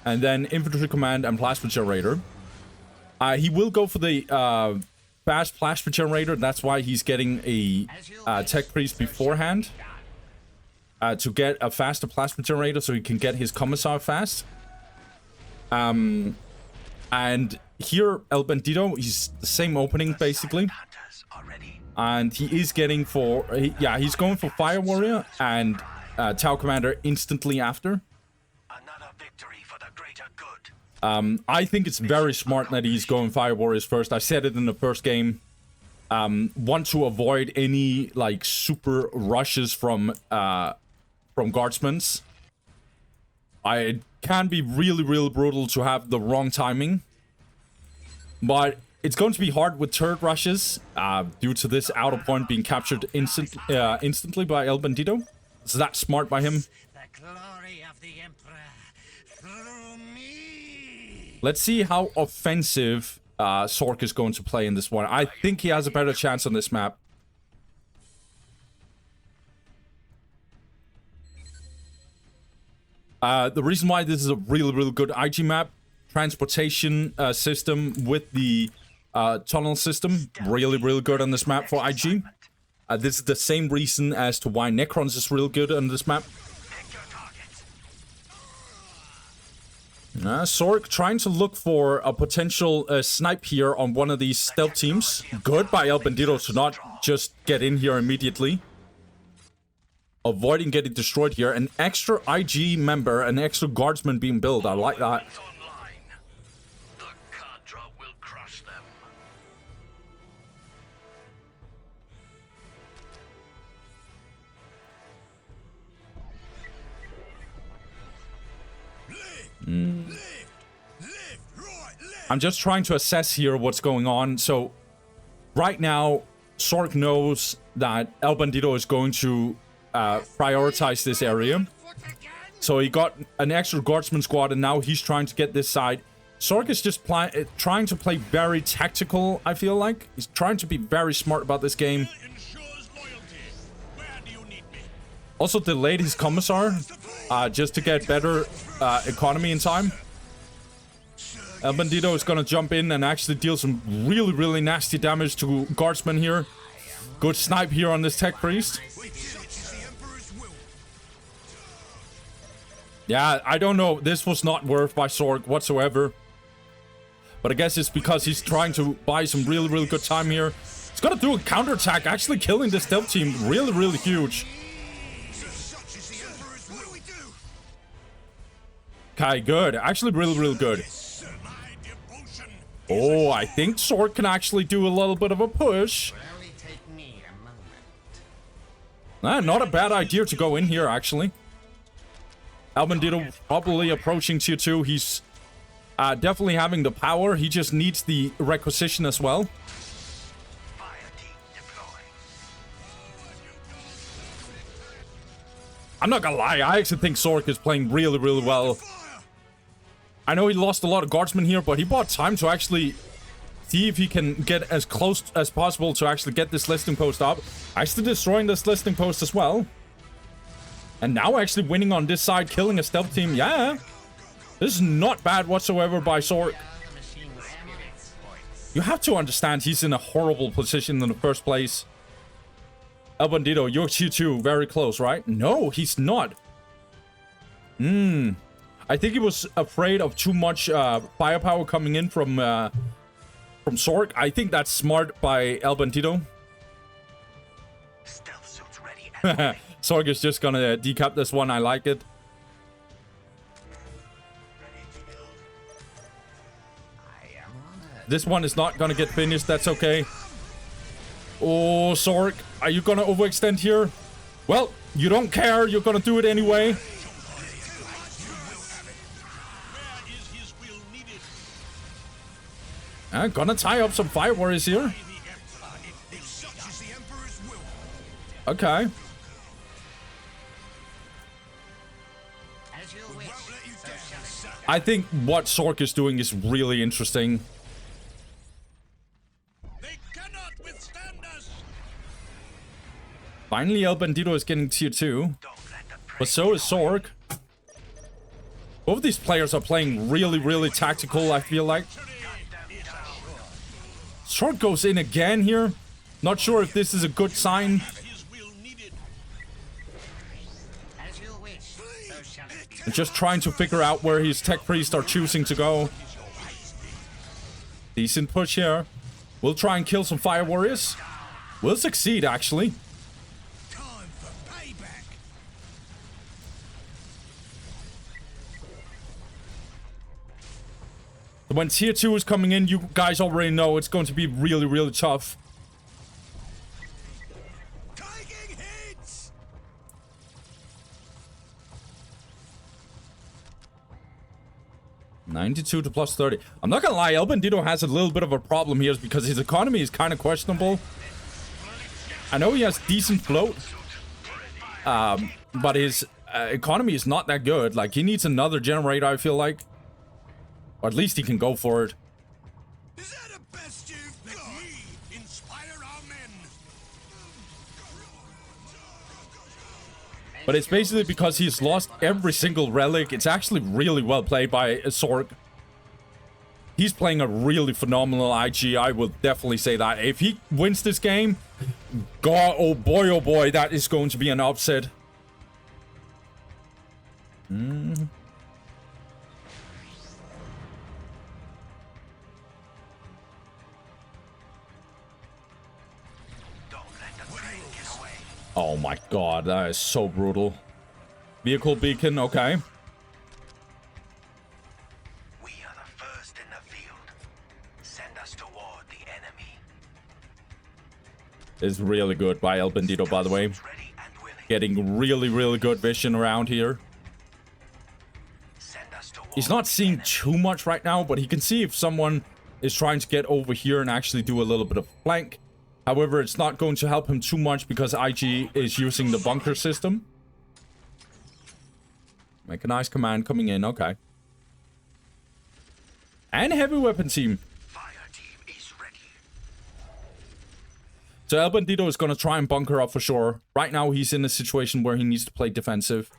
and then Infantry Command and Plasma Generator. He will go for the fast Plasma Generator. That's why he's getting a Tech Priest beforehand. To get a faster Plasma Generator so he can get his Commissar fast. And here, El Bandido, he's the same opening, basically. And he is getting for... he's going for Fire Warrior and... Tau Commander instantly after. Another victory for the greater good. I think it's very smart that he's going Fire Warriors first. I said it in the first game. Want to avoid any like super rushes from Guardsmen's. It can be really, really brutal to have the wrong timing. But it's going to be hard with turret rushes due to this outer point being captured instantly by El Bandido. So that's smart by him. glory of the Emperor through me. Let's see how offensive Sork is going to play in this one. I think he has a better chance on this map. The reason why this is a really, really good IG map, transportation system with the tunnel system, really, really good on this map for IG. This is the same reason as to why Necrons is real good on this map. Sork trying to look for a potential snipe here on one of these stealth teams. Good by Bandido to not just get in here immediately. Avoiding getting destroyed here. An extra IG member, an extra guardsman being built. I like that. The Cadra will crush them. I'm just trying to assess here what's going on. So, right now, Sork knows that Bandido is going to prioritize this area. So he got an extra guardsman squad, and now he's trying to get this side. Sork is just trying to play very tactical, I feel like. He's trying to be very smart about this game. Also delayed his commissar, just to get better economy in time. Bandido is gonna jump in and actually deal some really, really nasty damage to guardsmen here. Good snipe here on this tech priest. Yeah, I don't know. This was not worth by Sork whatsoever. But I guess it's because he's trying to buy some really, really good time here. He's gonna do a counterattack, actually killing this stealth team. Really, really huge. Okay, good. Actually, really, really good. Oh, I think Sork can actually do a little bit of a push. Not a bad idea to go in here, actually. Bandido probably approaching tier 2. He's definitely having the power. He just needs the requisition as well. I'm not gonna lie, I actually think Sork is playing really, really well. I know he lost a lot of guardsmen here, but he bought time to actually see if he can get as close as possible to actually get this listing post up. Actually destroying this listing post as well. And now actually winning on this side, killing a stealth team. Yeah, this is not bad whatsoever by Sork. You have to understand he's in a horrible position in the first place. Bandido, you're tier 2, very close, right? No, he's not. I think he was afraid of too much firepower coming in from Sork. I think that's smart by Bandido. Stealth suits ready. Sork is just gonna decap this one. I like it. This one is not gonna get finished. That's okay. Oh, Sork, are you gonna overextend here? Well, you don't care. You're gonna do it anyway. Gonna tie up some fire warriors here. Okay. I think what Sork is doing is really interesting. Finally, Bandido is getting tier 2. But so is Sork. Both of these players are playing really, really tactical, I feel like. Sork goes in again here. Not sure if this is a good sign. Just trying to figure out where his tech priests are choosing to go. Decent push here. We'll try and kill some fire warriors. We'll succeed, actually. When tier 2 is coming in, you guys already know it's going to be really, really tough. Taking hits. 92 to plus 30. I'm not gonna lie, Bandido has a little bit of a problem here because his economy is kind of questionable. I know he has decent float, but his economy is not that good. Like, he needs another generator, I feel like. Or at least he can go for it. Is that the best you've got? Let me inspire our men. But it's basically because he's lost every single relic. It's actually really well played by Sorg. He's playing a really phenomenal IG. I will definitely say that. If he wins this game, God, oh boy, that is going to be an upset. Don't let the train get away. Oh my god, that is so brutal. Vehicle beacon, okay. We are the first in the field. Send us toward the enemy. It's really good by El Bandido, by the way. Ready and willing. Getting really good vision around here. Send us toward He's not the seeing enemy. too much right now, but he can see if someone is trying to get over here and actually do a little bit of flank. However, it's not going to help him too much because IG is using the bunker system. Mechanized command coming in, okay. And heavy weapon team. Fire team is ready. So El Bandido is going to try and bunker up for sure. Right now, he's in a situation where he needs to play defensive.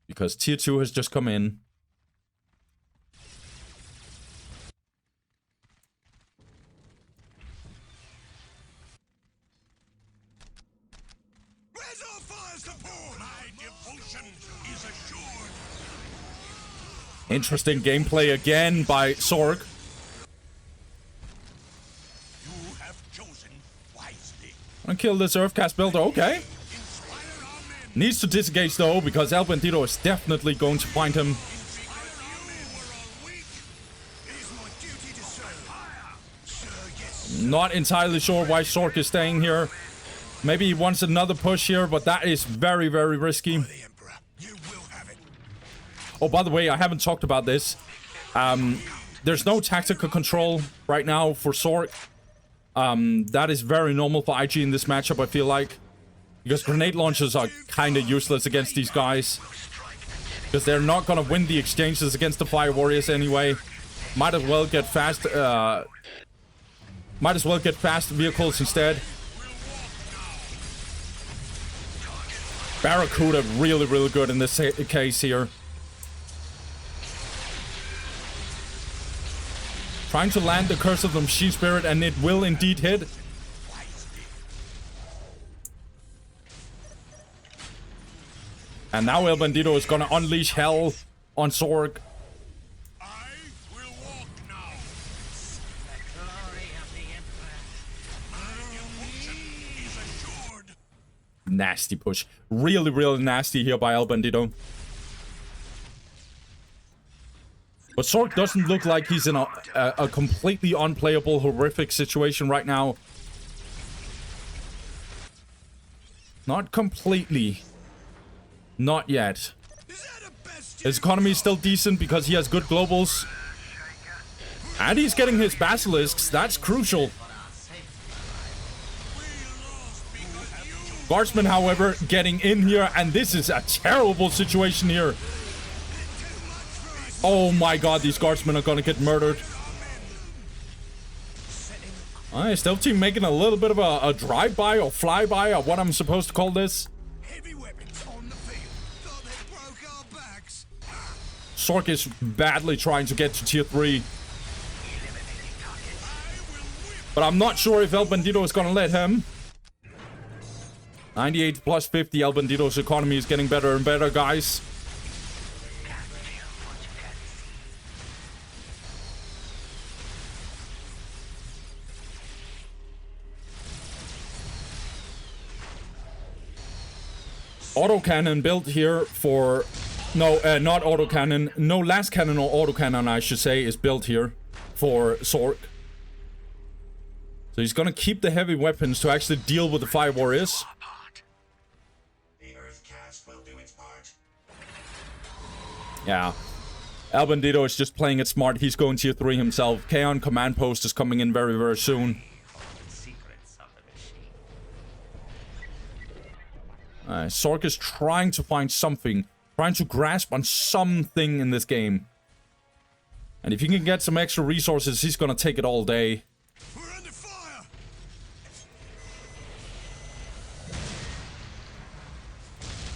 Because tier 2 has just come in. Where's our fire support? My devotion is assured. Interesting gameplay again by Sorg. You have chosen wisely. Gonna kill this Earthcast builder, okay. Inspire our men. Needs to disengage though, because El Bandido is definitely going to find him. Inspire our men. We're all weak. It is my duty to serve. Sir, yes. Not entirely sure why Sorg is staying here. Maybe he wants another push here, but that is very risky. The Emperor. You will have it. Oh, by the way, I haven't talked about this. There's no tactical control right now for Sorg. That is very normal for IG in this matchup, I feel like. Because grenade launchers are kind of useless against these guys. Because they're not going to win the exchanges against the Fire Warriors anyway. Might as well get fast vehicles instead. Barracuda really good in this case here. Trying to land the Curse of the Machine Spirit, and it will indeed hit. And now El Bandido is gonna unleash hell on Sorg. I will walk now. Glory of the Emperor. My devotion is assured. Nasty push. Really nasty here by El Bandido. But Sorg doesn't look like he's in a completely unplayable, horrific situation right now. Not completely. Not yet. Is that the best His economy is still decent because he has good globals. And he's getting his basilisks. That's crucial. Guardsman, however, getting in here. And this is a terrible situation here. Oh my god, these guardsmen are gonna get murdered. Alright, Stealth Team making a little bit of a drive-by or fly-by or what I'm supposed to call this. heavy weapons on the field? Thought they broke our backs. Sorg is badly trying to get to tier 3. But I'm not sure if El Bandido is gonna let him. 98 plus 50, El Bandido's economy is getting better and better, guys. Autocannon built here for... No, not autocannon. No, last cannon or autocannon, I should say, is built here for Sorg. So he's gonna keep the heavy weapons to actually deal with the Fire Warriors. The Earth cast will do its part. Yeah. El Bandido is just playing it smart. He's going tier 3 himself. Kaon command post is coming in very soon. Secrets of the machine. Sork is trying to find something. Trying to grasp on something in this game. And if he can get some extra resources, he's gonna take it all day. We're under fire!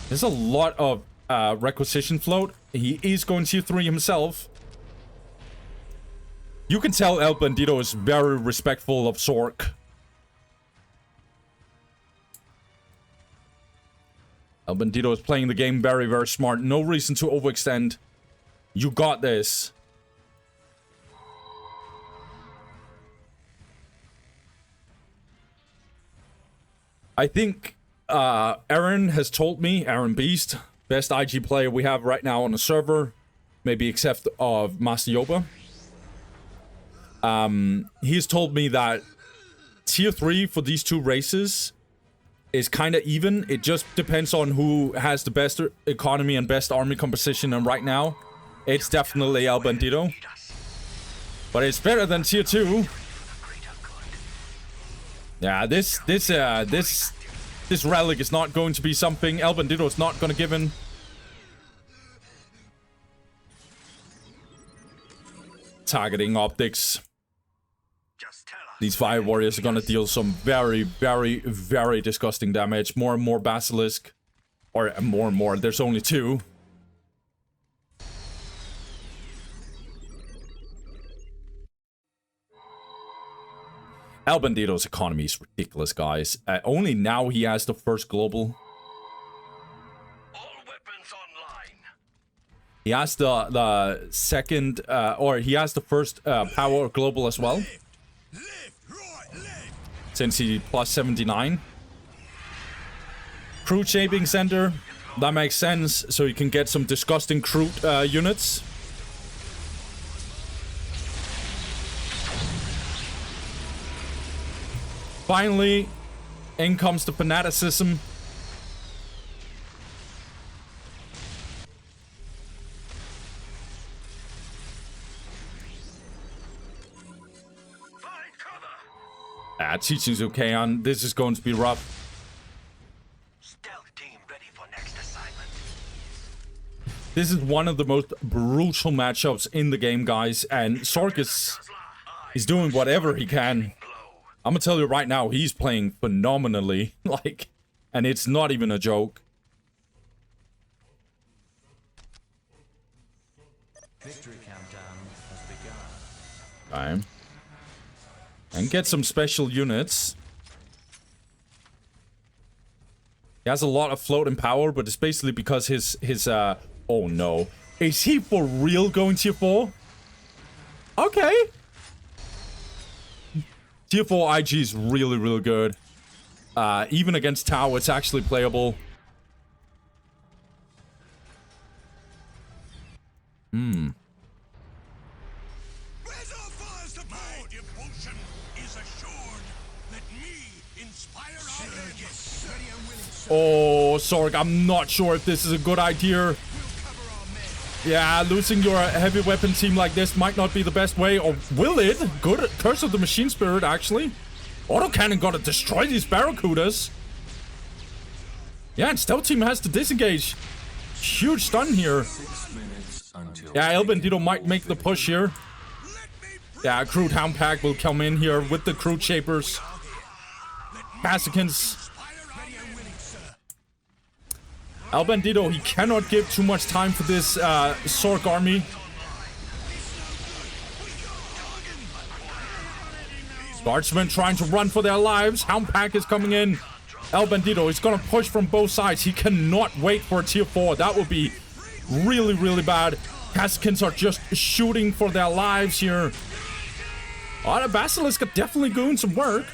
There's a lot of requisition float. He is going tier 3 himself. You can tell El Bandido is very respectful of Sork. El Bandido is playing the game very, very smart. No reason to overextend. You got this. I think Aaron has told me, Aaron Beast, best IG player we have right now on the server, maybe except of Master Yoba. He's told me that tier 3 for these two races is kind of even. It just depends on who has the best economy and best army composition, and right now it's definitely El Bandido. But it's better than tier 2. Yeah, this relic is not going to be something El Bandido is not going to give in. Targeting optics. These fire warriors are going to deal some very, very, very disgusting damage. More and more basilisk. Or more and more. There's only 2. El Bandido's economy is ridiculous, guys. Only now he has the first global. All weapons online. He has the second, or he has the first power global as well. Left, right, left. Since he plus 79. Crude shaping center. That makes sense, so you can get some disgusting crude units. Finally, in comes the fanaticism. Teaching Zukayan, this is going to be rough. Stealth team ready for next assignment. This is one of the most brutal matchups in the game, guys, and Sork is doing whatever he can. I'm gonna tell you right now, he's playing phenomenally, like, and it's not even a joke. Victory countdown has begun. Okay. And get some special units. He has a lot of float and power, but it's basically because his oh no. Is he for real going tier 4? Okay. Tier 4 IG is really, really good. Even against Tau, it's actually playable. Where's our fire support? My devotion is assured. Let me inspire our men. Yes, ready and willing, sir. Oh, Sorg, I'm not sure if this is a good idea. We'll cover our men. Yeah, losing your heavy weapon team like this might not be the best way, or will it? Good Curse of the Machine Spirit, actually. Autocannon gotta destroy these Barracudas. Yeah, and Stealth Team has to disengage. Huge stun here. 6 minutes until Yeah, El Bandido might make the push here. Yeah, Crude Hound Pack will come in here with the Crude Shapers. Massacants. El Bandido, he cannot give too much time for this Sork army. Guardsmen trying to run for their lives. Hound Pack is coming in. El Bandido is gonna push from both sides. He cannot wait for a tier 4. That would be really, really bad. Caskins are just shooting for their lives here. Oh, the Basilisk are definitely doing some work.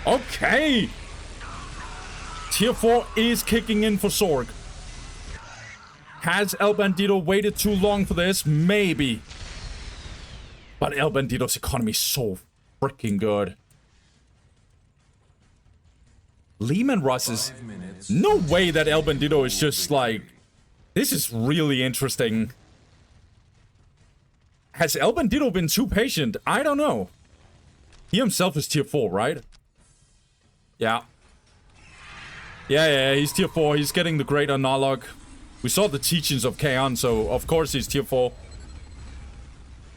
Okay. Tier 4 is kicking in for Sorg. Has El Bandido waited too long for this? Maybe. But El Bandido's economy is so freaking good. Lehman Russ is... 5 minutes. No way that El Bandido is just like... This is really interesting. Has El Bandido been too patient? I don't know. He himself is tier 4, right? Yeah. Yeah, he's tier 4. He's getting the great analog. We saw the teachings of Kaon, so of course he's tier 4.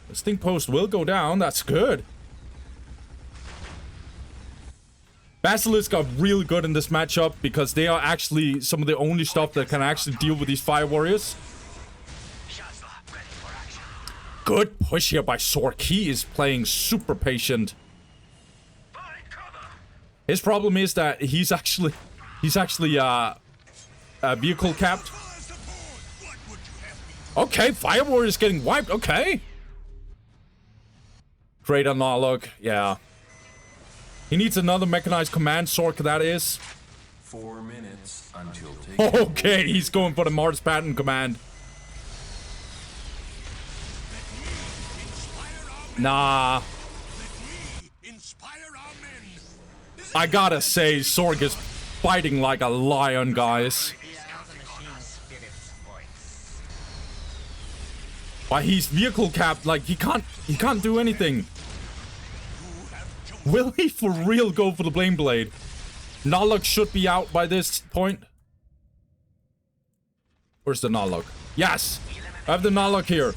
The stink post will go down. That's good. Basilisk are really good in this matchup because they are actually some of the only stuff that can actually deal with these fire warriors. Good push here by Sork. He is playing super patient. His problem is that he's actually vehicle capped. Okay, fire warrior is getting wiped. Okay. Great analog. Yeah. He needs another mechanized command, Sork, that is. 4 minutes until taking. Okay, he's going for the Mars pattern command. Nah. I gotta say, Sork is fighting like a lion, guys. Why, he's vehicle capped, like he can't do anything. Will he for real go for the Blame Blade? Naluk should be out by this point. Where's the Naluk? Yes! I have the Naluk here.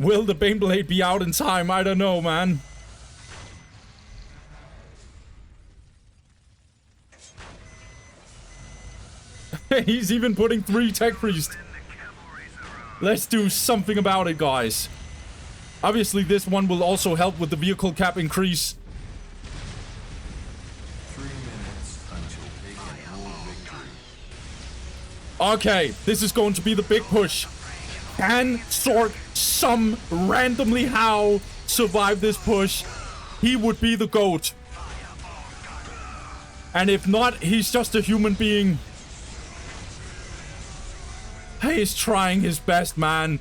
Will the Bane Blade be out in time? I don't know, man. He's even putting 3 Tech Priest. Let's do something about it, guys. Obviously, this one will also help with the vehicle cap increase. 3 minutes until taking more victory. Okay, this is going to be the big push. Can Sork some randomly how survive this push? He would be the GOAT. And if not, he's just a human being. He's trying his best, man.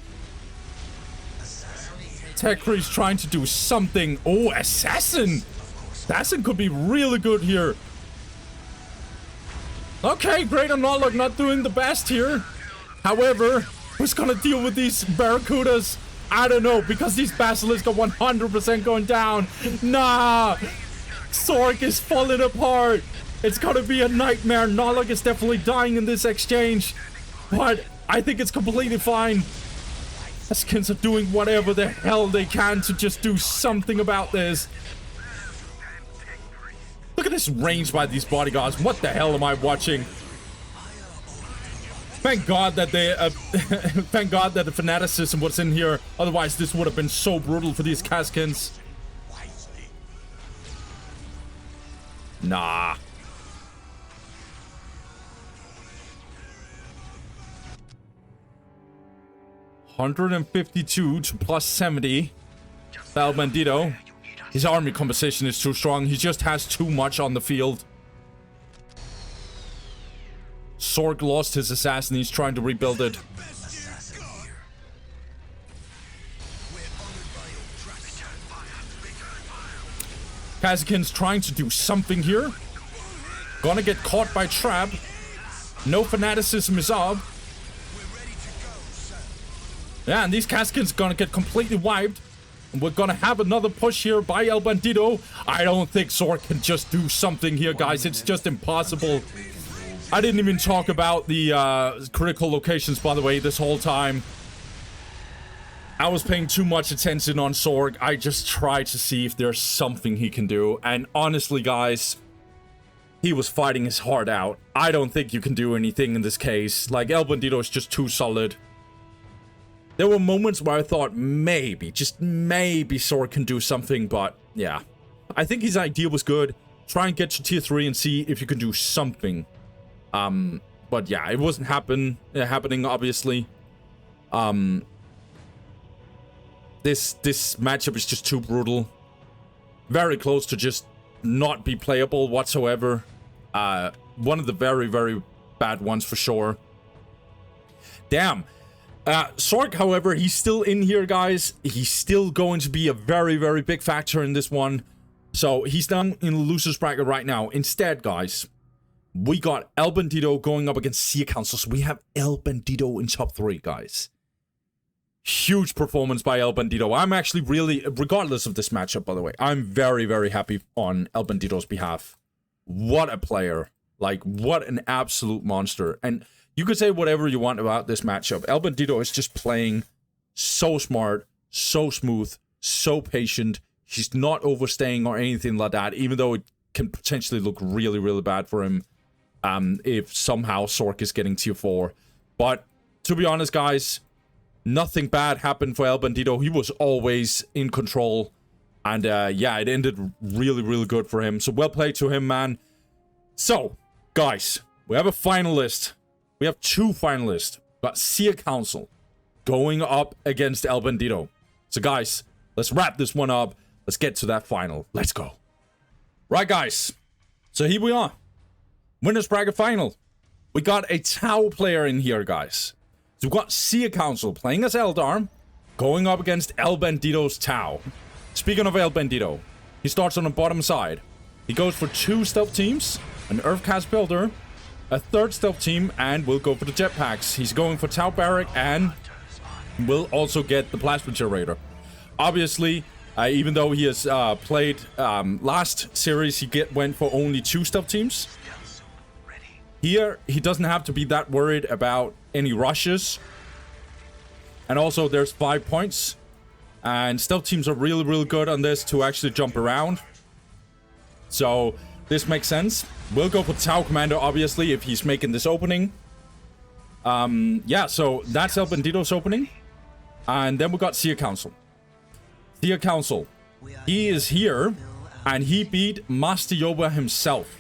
Tekri's trying to do something. Oh, Assassin! Assassin could be really good here. Okay, great analog, not doing the best here. However, who's gonna deal with these Barracudas? I don't know, because these Basilisks are 100% going down. Nah! Sork is falling apart. It's gonna be a nightmare. Nalog is definitely dying in this exchange. But I think it's completely fine. Eskins are doing whatever the hell they can to just do something about this. Look at this range by these bodyguards. What the hell am I watching? Thank God that they, thank God that the fanaticism was in here. Otherwise, this would have been so brutal for these Kaskins. Nah. $152 to plus 70. Bandido. His army composition is too strong. He just has too much on the field. Sork lost his assassin. He's trying to rebuild it. Kazakin's trying to do something here. Gonna get caught by trap. No fanaticism is up. Yeah, and these Kaskins gonna get completely wiped. And we're gonna have another push here by El Bandido. I don't think Sork can just do something here, guys. It's just impossible. I didn't even talk about the critical locations, by the way, this whole time. I was paying too much attention on Sork. I just tried to see if there's something he can do. And honestly, guys, he was fighting his heart out. I don't think you can do anything in this case. Like, El Bandido is just too solid. There were moments where I thought maybe, just maybe Sork can do something, but yeah. I think his idea was good. Try and get to tier 3 and see if you can do something. But yeah, it wasn't happening, obviously. This matchup is just too brutal. Very close to just not be playable whatsoever. One of the very, very bad ones for sure. Damn. Sork, however, he's still in here, guys. He's still going to be a very, very big factor in this one. So he's down in the loser's bracket right now. Instead, guys, we got El Bandido going up against Sea Council. So we have El Bandido in top 3, guys. Huge performance by El Bandido. I'm actually really, regardless of this matchup, by the way, I'm very, very happy on El Bandido's behalf. What a player. Like, what an absolute monster. And you could say whatever you want about this matchup. El Bandido is just playing so smart, so smooth, so patient. He's not overstaying or anything like that, even though it can potentially look really, really bad for him if somehow Sork is getting tier 4. But to be honest, guys, nothing bad happened for El Bandido. He was always in control. And yeah, it ended really, really good for him. So well played to him, man. So, guys, we have a finalist. We have 2 finalists. Got Seer Council going up against El Bandido. So, guys, let's wrap this one up. Let's get to that final. Let's go. Right, guys. So here we are. Winners bracket final. We got a Tau player in here, guys. So we've got Seer Council playing as Eldar, going up against El Bandido's Tau. Speaking of El Bandido, he starts on the bottom side. He goes for 2 stealth teams, an Earthcast Builder, a 3rd stealth team, and will go for the jetpacks. He's going for Tau Barrack and will also get the Plasma Generator. Obviously, even though he has played last series, he went for only 2 stealth teams. Here, he doesn't have to be that worried about any rushes. And also, there's 5 points. And stealth teams are really, really good on this to actually jump around. So, this makes sense. We'll go for Tau Commander, obviously, if he's making this opening. Yeah, so that's El Bandido's opening. And then we got Seer Council. Seer Council. He is here, and he beat Master Yoba himself.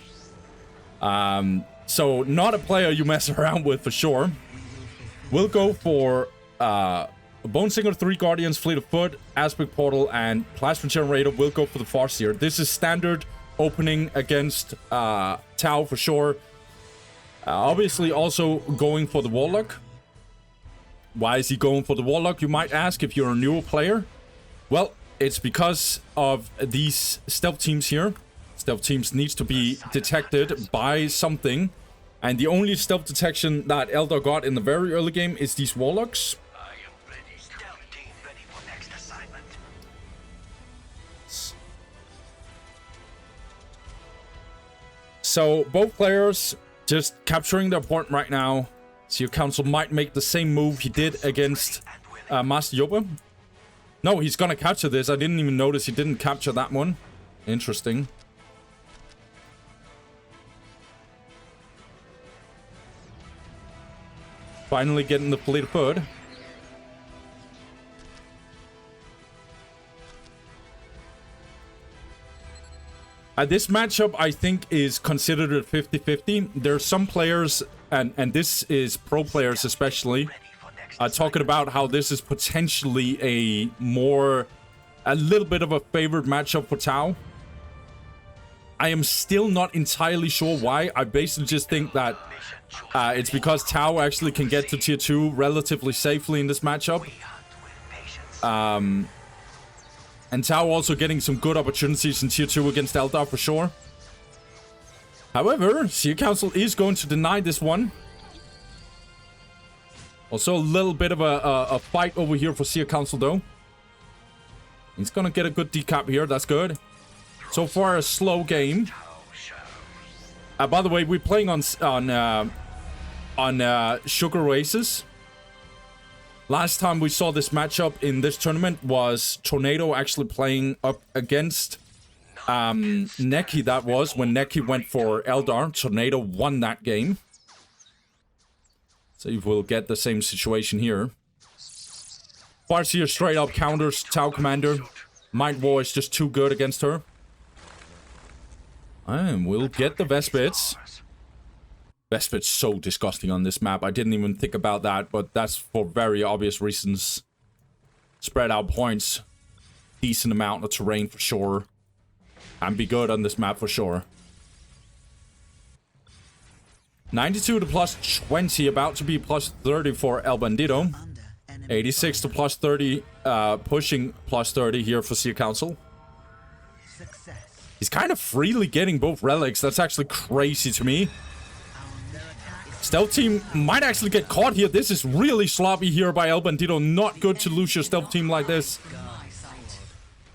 So, not a player you mess around with for sure. We'll go for Bone Singer, 3 Guardians, Fleet of Foot, Aspect Portal, and Plasma Generator. We'll go for the Farseer. This is standard opening against Tau for sure. Obviously, also going for the Warlock. Why is he going for the Warlock, you might ask, if you're a newer player? Well, it's because of these stealth teams here. Stealth teams needs to be detected by something. And the only stealth detection that Eldar got in the very early game is these Warlocks. So, both players just capturing their point right now. Seer Council might make the same move he did against Master Yoba. No, he's gonna capture this. I didn't even notice he didn't capture that one. Interesting. Finally getting the Fleet of Foot. This matchup, I think, is considered a 50-50. There are some players, and this is pro players especially, talking about how this is potentially a little bit of a favored matchup for Tau. I am still not entirely sure why. I basically just think that it's because Tau actually can get to tier 2 relatively safely in this matchup. And Tau also getting some good opportunities in tier 2 against Eldar for sure. However, Seer Council is going to deny this one. Also a little bit of a fight over here for Seer Council though. He's gonna get a good decap here, that's good. So far a slow game. By the way, we're playing on Sugar Races. Last time we saw this matchup in this tournament was Tornado actually playing up against Neki. That was when Neki went for Eldar. Tornado won that game. So we'll get the same situation here. Farseer straight up counters Tau Commander. Mind War is just too good against her. And we'll get the Vespits. Vespit's so disgusting on this map. I didn't even think about that, but that's for very obvious reasons. Spread out points. Decent amount of terrain for sure. And be good on this map for sure. 92 to plus 20, about to be plus 30 for El Bandido. 86 to plus 30, pushing plus 30 here for Seer Council. He's kind of freely getting both relics. That's actually crazy to me. Stealth team might actually get caught here. This is really sloppy here by El Bandido. Not good to lose your stealth team like this.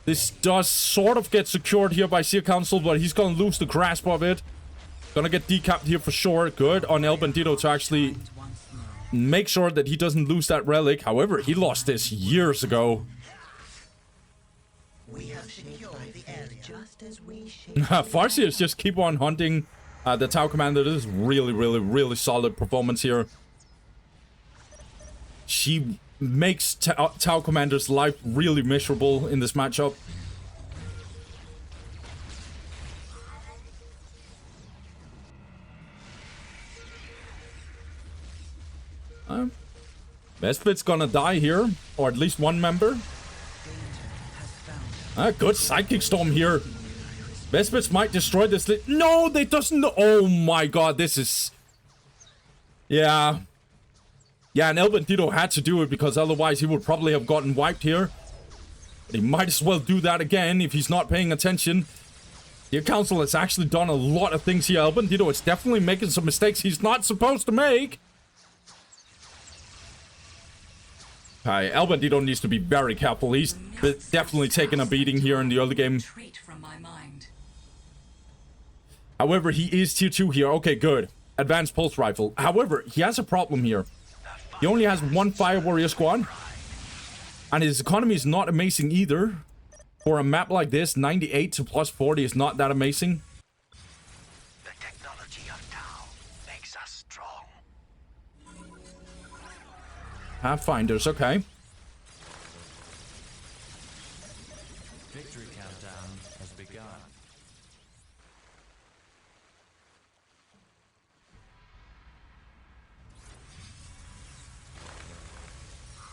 This does sort of get secured here by Seer Council, but he's gonna lose the grasp of it. Gonna get decapped here for sure. Good on El Bandido to actually make sure that he doesn't lose that relic. However, he lost this years ago. We have secured the area just as we should. Farseers just keep on hunting the Tau Commander. This is really solid performance here. She makes Tau Commander's life really miserable in this matchup. Vespit's gonna die here, or at least one member. Good Psychic Storm here. Vespits might destroy this. No, they doesn't. Oh my god, this is... Yeah. Yeah, and El Bandido had to do it because otherwise he would probably have gotten wiped here. But he might as well do that again if he's not paying attention. The Council has actually done a lot of things here. El Bandido is definitely making some mistakes he's not supposed to make. El Bandido needs to be very careful. He's definitely taken a beating here in the early game. However, he is tier 2 here. Okay, good. Advanced Pulse Rifle. However, he has a problem here. He only has one Fire Warrior squad. And his economy is not amazing either. For a map like this, 98 to plus 40 is not that amazing. The technology of Tau makes us strong. Pathfinders, okay. Victory countdown has begun.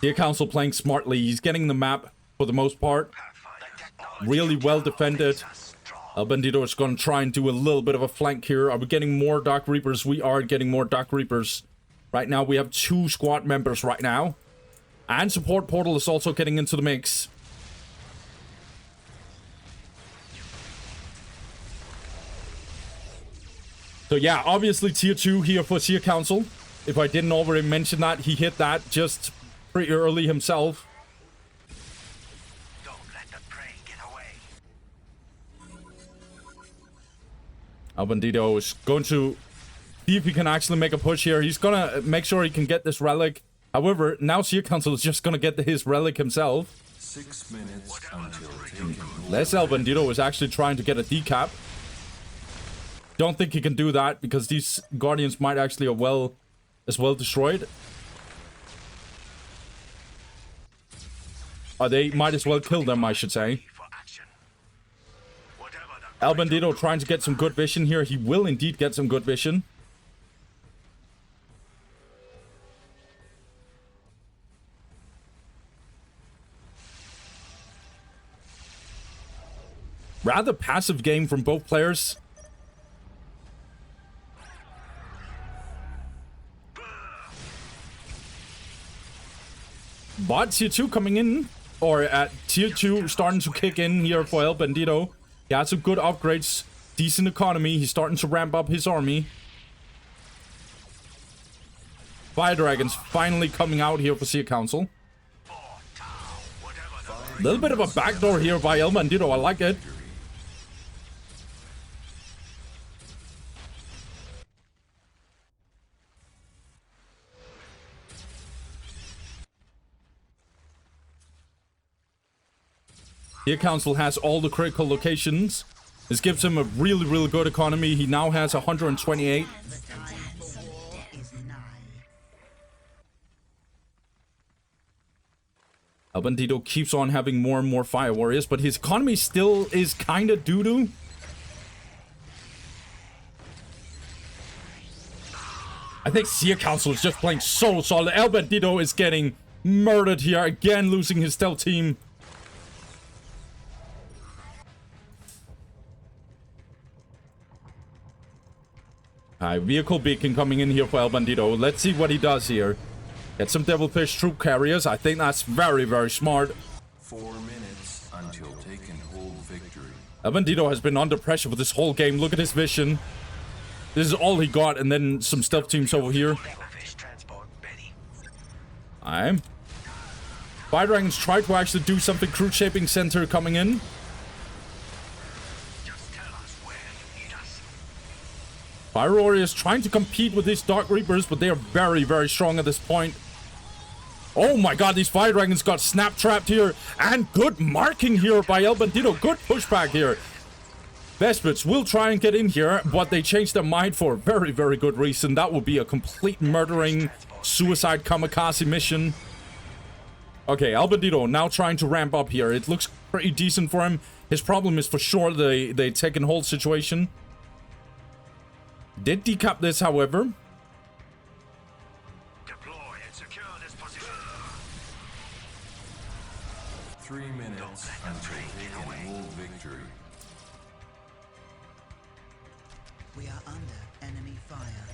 The Council playing smartly. He's getting the map for the most part. Really well defended. El Bandido is going to try and do a little bit of a flank here. Are we getting more Dark Reapers? We are getting more Dark Reapers. Right now, we have 2 squad members right now. And Support Portal is also getting into the mix. So yeah, obviously tier 2 here for Seer Council. If I didn't already mention that, he hit that just pretty early himself. Don't let the prey get away. El Bandido is going to see if he can actually make a push here. He's gonna make sure he can get this relic. However, now Seer Council is just gonna get his relic himself. 6 minutes until taken. Les El Bandido is actually trying to get a decap. Don't think he can do that because these Guardians might actually as well destroyed. Or they might as well kill them, I should say. El Bandido trying to get some good vision here. He will indeed get some good vision. Rather passive game from both players. But tier 2 coming in, or at tier 2 starting to kick in here for El Bandido. He has some good upgrades, decent economy. He's starting to ramp up his army. Fire Dragons finally coming out here for Seer Council. A little bit of a backdoor here by El Bandido. I like it. Seer Council has all the critical locations. This gives him a really good economy. He now has 128. The time for war is nigh. El Bandido keeps on having more and more Fire Warriors, but his economy still is kind of doo-doo. I think Seer Council is just playing so solid. El Bandido is getting murdered here, again losing his stealth team. Vehicle beacon coming in here for El Bandido. Let's see what he does here. Get some Devilfish troop carriers. I think that's very smart. 4 minutes until taken hold victory. El Bandido has been under pressure for this whole game. Look at his vision. This is all he got, and then some stealth teams over here. Alright. Fire Dragons try to actually do something. Crew Shaping Center coming in. Fire Warriors trying to compete with these Dark Reapers, but they are very, very strong at this point. Oh my god, these Fire Dragons got snap-trapped here. And good marking here by El Bandido. Good pushback here. Vespids will try and get in here, but they changed their mind for a very, very good reason. That would be a complete murdering, suicide kamikaze mission. Okay, El Bandido now trying to ramp up here. It looks pretty decent for him. His problem is for sure the take and hold situation. Did decap this, however. Deploy and secure this position. 3 minutes until taking all victory. We are under enemy fire.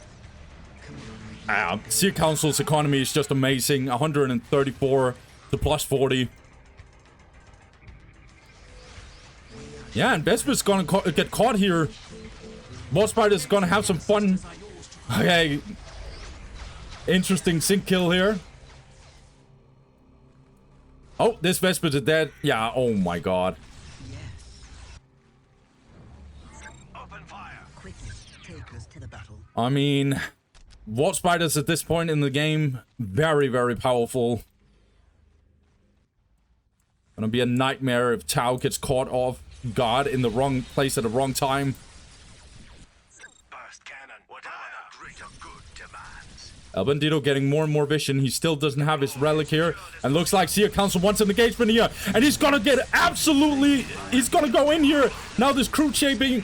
Sea Council's economy is just amazing. 134 to plus 40. Yeah, and Vesper's gonna get caught here. Boss Spider's gonna have some fun. Okay. Interesting sync kill here. Oh, this Vesper's is dead. Yeah, oh my god. Open fire. Quickly take us to the battle. I mean, Warp Spiders at this point in the game, very, very powerful. Gonna be a nightmare if Tau gets caught off guard in the wrong place at the wrong time. Burst cannon. Whatever the greater good demands. El Bandido getting more and more vision. He still doesn't have his relic here. And looks like Sea Council wants an engagement here. And he's gonna get absolutely... He's gonna go in here. Now this crew shaper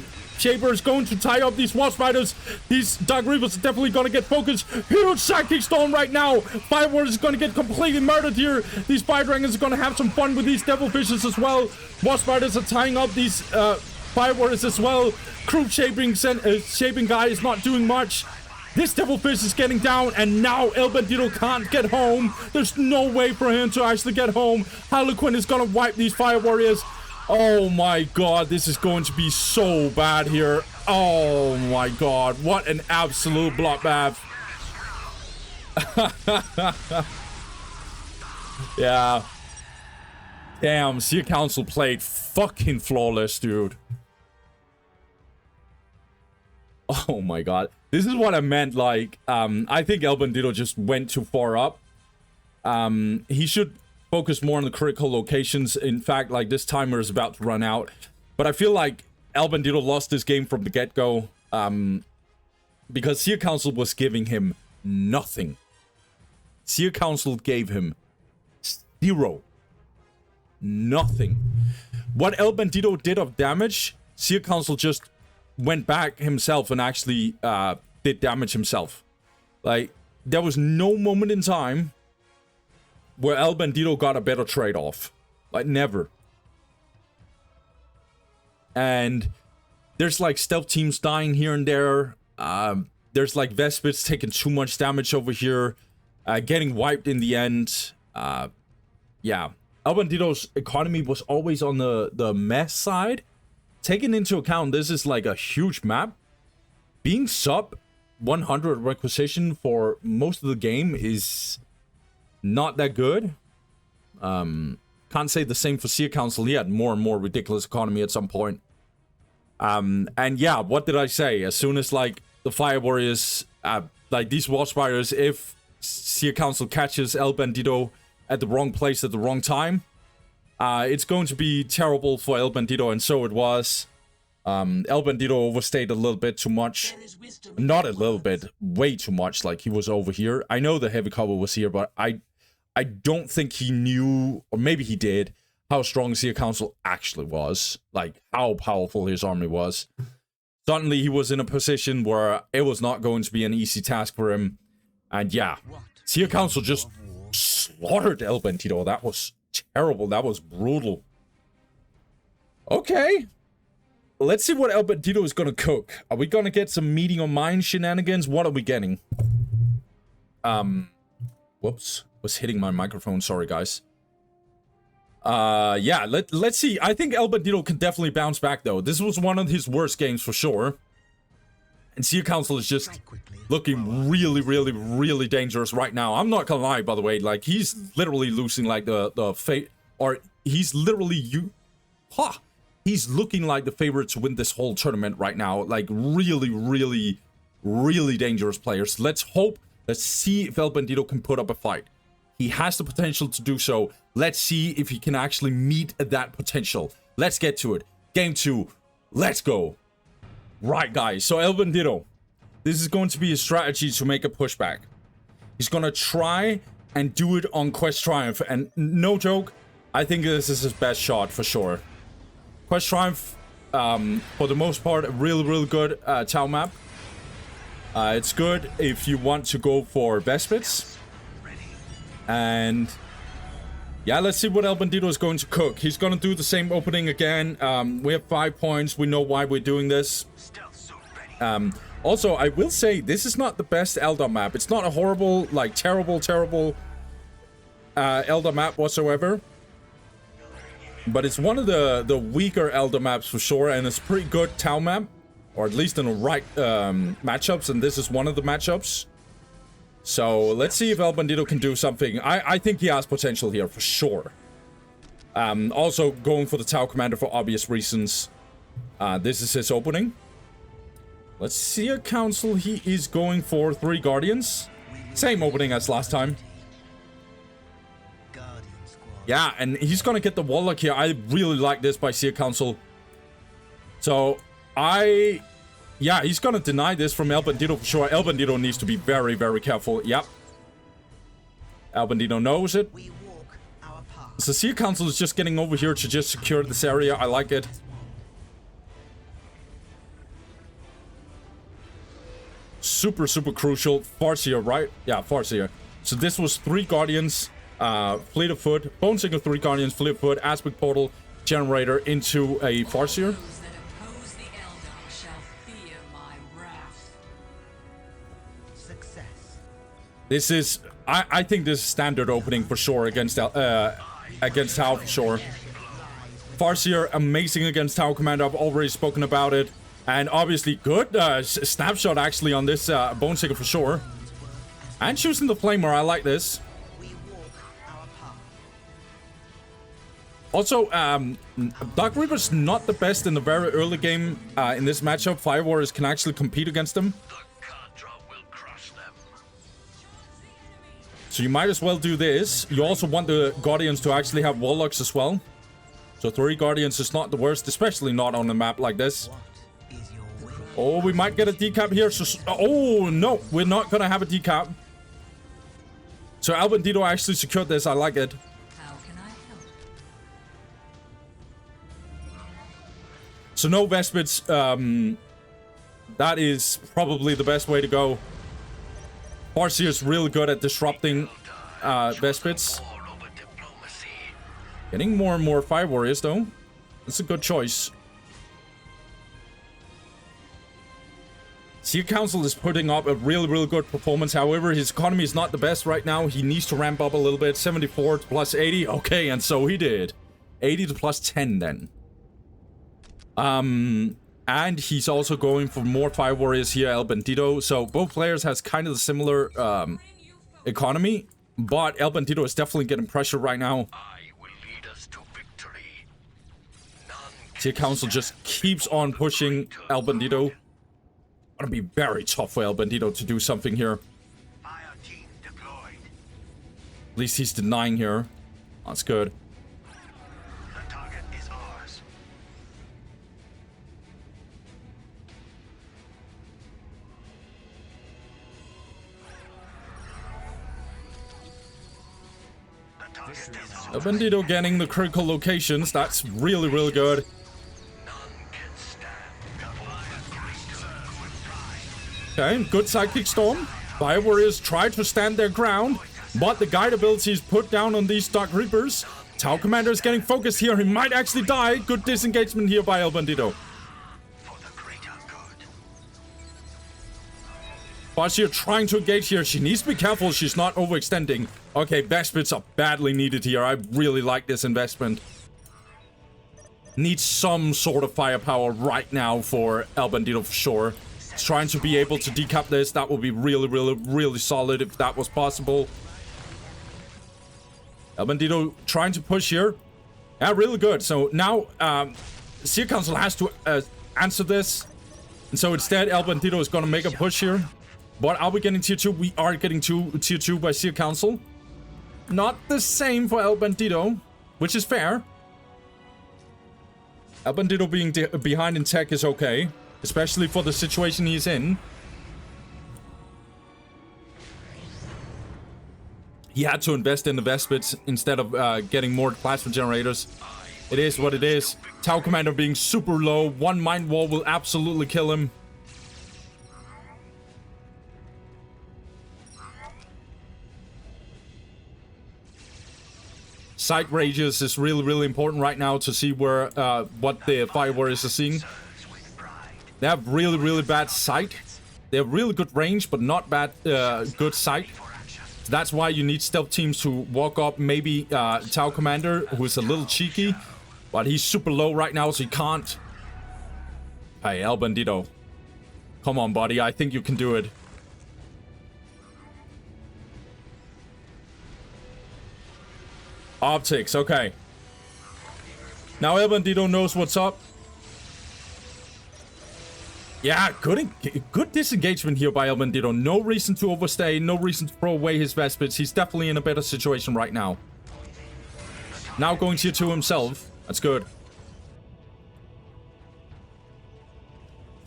is going to tie up these Warp Spiders. These Dark Reapers are definitely gonna get focused. Huge Psychic Storm right now. Fire Warriors is gonna get completely murdered here. These Fire Dragons are gonna have some fun with these Devil Fishes as well. Warp Spiders are tying up these Fire Warriors as well. Crew shaping guy is not doing much. This Devilfish is getting down, and now El Bandido can't get home. There's no way for him to actually get home. Harlequin is gonna wipe these Fire Warriors. Oh my god, this is going to be so bad here. Oh my god, what an absolute bloodbath. Yeah. Damn, Sea Council played fucking flawless, dude. Oh my god. This is what I meant, like, I think El Bandido just went too far up. He should focus more on the critical locations. In fact, like, this timer is about to run out. But I feel like El Bandido lost this game from the get-go. Because Sea Council was giving him nothing. Sea Council gave him 0. Nothing. What El Bandido did of damage, Sea Council just went back himself and actually did damage himself. Like, there was no moment in time where El Bandido got a better trade-off. Like, never. And there's, like, stealth teams dying here and there. There's, like, Vespids taking too much damage over here. Getting wiped in the end. Yeah. El Bandido's economy was always on the mess side. Taking into account this is, like, a huge map. Being sub 100 requisition for most of the game is not that good. Can't say the same for Sea Council. He had more and more ridiculous economy at some point. And yeah, what did I say? As soon as, like, the Fire Warriors, like these Warp Spiders, if Sea Council catches El Bandido at the wrong place at the wrong time, it's going to be terrible for El Bandido, and so it was. El Bandido overstayed a little bit too much. Not a little bit, way too much. Like, he was over here. I know the heavy cover was here, but I don't think he knew, or maybe he did, how strong Sea Council actually was. Like, how powerful his army was. Suddenly, he was in a position where it was not going to be an easy task for him. And yeah, Sea Council just slaughtered El Bandido. That was terrible. That was brutal. Okay. Let's see what El Bandido is gonna cook. Are we gonna get some meeting on mind shenanigans? What are we getting? Whoops. Was hitting my microphone. Sorry, guys. Yeah, let's see. I think El Bandido can definitely bounce back, though. This was one of his worst games for sure. And Seer Council is just looking really, really, really dangerous right now. I'm not gonna lie, by the way. Like, he's literally losing, like, the fate... Or, he's literally... He's looking like the favorite to win this whole tournament right now. Like, really, really, really dangerous players. Let's hope. Let's see if El Bandido can put up a fight. He has the potential to do so. Let's see if he can actually meet that potential. Let's get to it. Game 2. Let's go. Right, guys. So, El Bandido. This is going to be a strategy to make a pushback. He's going to try and do it on Quest Triumph. And no joke, I think this is his best shot for sure. Quest Triumph, for the most part, a really, really good Tau map. It's good if you want to go for Vespits. And yeah, let's see what El Bandido is going to cook. He's going to do the same opening again. We have 5 points. We know why we're doing this. Also, I will say, this is not the best Eldar map. It's not a horrible, like, terrible Eldar map whatsoever. But it's one of the weaker Eldar maps for sure, and it's a pretty good Tau map. Or at least in the right matchups, and this is one of the matchups. So, let's see if El Bandido can do something. I think he has potential here, for sure. Also, going for the Tau Commander for obvious reasons. This is his opening. Let's see a council. He is going for 3 Guardians. Same opening as last time. Yeah, and he's gonna get the Warlock here. I really like this by Seer Council. So, yeah, he's gonna deny this from El Bandido for sure. El Bandido needs to be very, very careful. Yep. El Bandido knows it. So Seer Council is just getting over here to just secure this area. I like it. Super, super crucial. Farseer, right? Yeah, Farseer. So this was 3 Guardians, Fleet of Foot, Bone Singer 3 Guardians, Fleet of Foot, Aspect Portal, Generator into a Farseer. This is, I think this is standard opening for sure against Tau for sure. Farseer, amazing against Tau Commander. I've already spoken about it. And obviously good snapshot actually on this Bone Singer for sure. And choosing the Flamer, I like this. Also, Dark Reaper's not the best in the very early game in this matchup. Fire Warriors can actually compete against them. So you might as well do this. You also want the Guardians to actually have Warlocks as well. So 3 Guardians is not the worst, especially not on a map like this. Oh, we might get a decap here. So, oh, no, we're not going to have a decap. So El Bandido actually secured this. I like it. How can I help? So no Vespits. That is probably the best way to go. Farseer is really good at disrupting Vespits. Getting more and more Fire Warriors, though. That's a good choice. Seer Council is putting up a really, really good performance. However, his economy is not the best right now. He needs to ramp up a little bit. 74 to plus 80. Okay, and so he did. 80 to plus 10 then. And he's also going for more Fire Warriors here, El Bandido. So both players has kind of the similar economy. But El Bandido is definitely getting pressure right now. Seer Council just keeps on pushing El Bandido. Gonna be very tough for El Bandido to do something here. At least he's denying here. That's good. The target is ours. El Bandido getting the critical locations. That's really, really good. Okay, good Psychic Storm. Fire Warriors try to stand their ground, but the guide ability is put down on these Dark Reapers. Tau Commander is getting focused here. He might actually die. Good disengagement here by El Bandido. Farseer trying to engage here. She needs to be careful she's not overextending. Okay, Vespits are badly needed here. I really like this investment. Needs some sort of firepower right now for El Bandido for sure. trying to be able to decap this. That would be really, really, really solid if that was possible. El Bandido trying to push here. Yeah, really good. So now, Sea Council has to answer this. And so instead, El Bandido is going to make a push here. But are we getting tier 2? We are getting tier 2 by Sea Council. Not the same for El Bandido, which is fair. El Bandido being behind in tech is okay, especially for the situation he's in. He had to invest in the Vespits instead of getting more plasma generators. It is what it is. Tau Commander being super low. One Mind Wall will absolutely kill him. Sight Rages is really, really important right now to see where what the Fire Warriors are seeing. They have really, really bad sight. They have really good range, but not bad good sight. So that's why you need stealth teams to walk up. Maybe Tau Commander, who is a little cheeky, but he's super low right now, so he can't. Hey, El Bandido. Come on, buddy. I think you can do it. Optics, okay. Now El Bandido knows what's up. Yeah, good disengagement here by El Bandido. No reason to overstay, no reason to throw away his Vespits. He's definitely in a better situation right now. Now going tier 2 himself. That's good.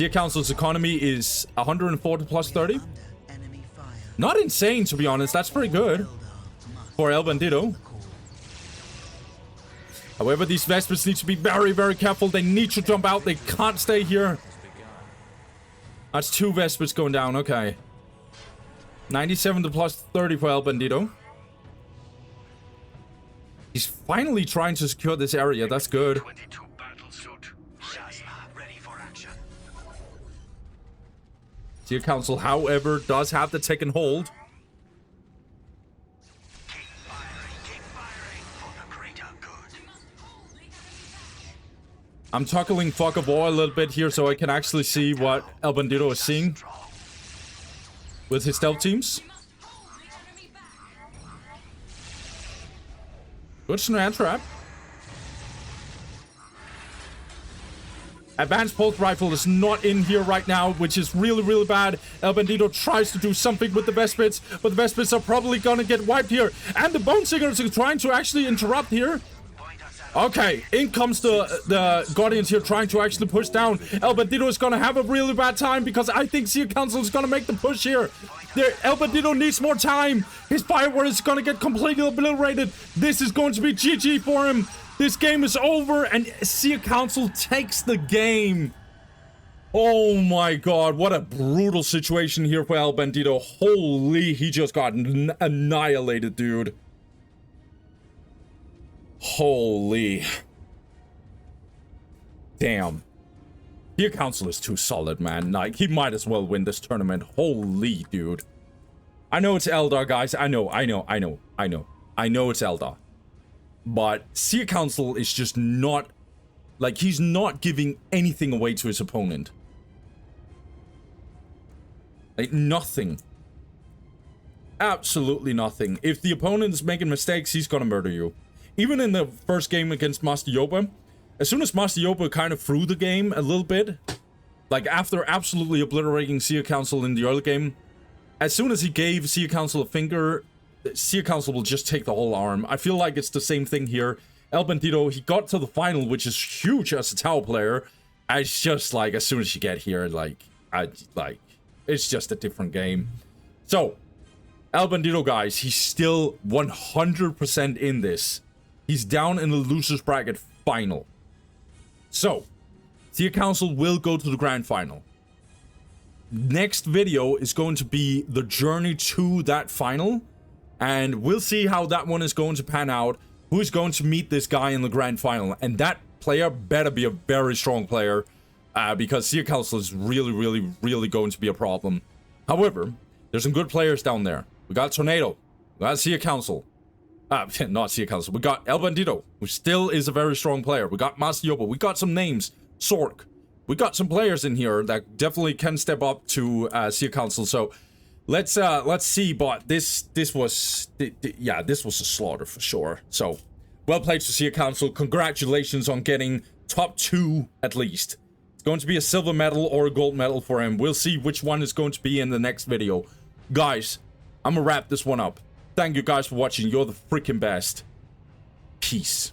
Tier Council's economy is 140 plus 30. Not insane, to be honest. That's pretty good for El Bandido. However, these Vespits need to be very, very careful. They need to jump out. They can't stay here. That's 2 Vespits going down. Okay. 97 to plus 30 for El Bandido. He's finally trying to secure this area. That's good. Tier Council, however, does have the taken hold. I'm toggling Fog of War a little bit here so I can actually see what El Bandido is seeing with his stealth teams. Good snare trap. Advanced Pulse Rifle is not in here right now, which is really, really bad. El Bandido tries to do something with the Vespits, but the Vespits are probably gonna get wiped here. And the Bone Singers are trying to actually interrupt here. Okay, in comes the Guardians here trying to actually push down. El Bandido is gonna have a really bad time because I think Sea Council is gonna make the push here. El Bandido needs more time. His Fire Warrior is gonna get completely obliterated. This is going to be GG for him. This game is over and Sea Council takes the game. Oh my god, what a brutal situation here for El Bandido. Holy, he just got annihilated, dude. Holy. Damn. Your Council is too solid, man. Like, he might as well win this tournament. Holy, dude. I know it's Eldar, guys. I know it's Eldar. But Sea Council is just not... Like, he's not giving anything away to his opponent. Like, nothing. Absolutely nothing. If the opponent's making mistakes, he's gonna murder you. Even in the first game against Master Yoba, as soon as Master Yoba kind of threw the game a little bit, like after absolutely obliterating Sea Council in the early game, as soon as he gave Sea Council a finger, Sea Council will just take the whole arm. I feel like it's the same thing here. El Bandido, he got to the final, which is huge as a Tau player. It's just like, as soon as you get here, it's just a different game. So, El Bandido, guys, he's still 100% in this. He's down in the loser's bracket final. So, Tier Council will go to the grand final. Next video is going to be the journey to that final. And we'll see how that one is going to pan out. Who's going to meet this guy in the grand final. And that player better be a very strong player. Because Tier Council is really, really, really going to be a problem. However, there's some good players down there. We got Tornado. We got Sea Council. Not Sea Council. We got El Bandido, who still is a very strong player. We got Master Yoba. We got some names. Sork. we got some players in here that definitely can step up to Seer Council. So let's see. But this was this was a slaughter for sure. So well played to Seer Council. Congratulations on getting top 2 at least. It's going to be a silver medal or a gold medal for him. We'll see which one is going to be in the next video. Guys, I'm gonna wrap this one up. Thank you guys for watching. You're the freaking best. Peace.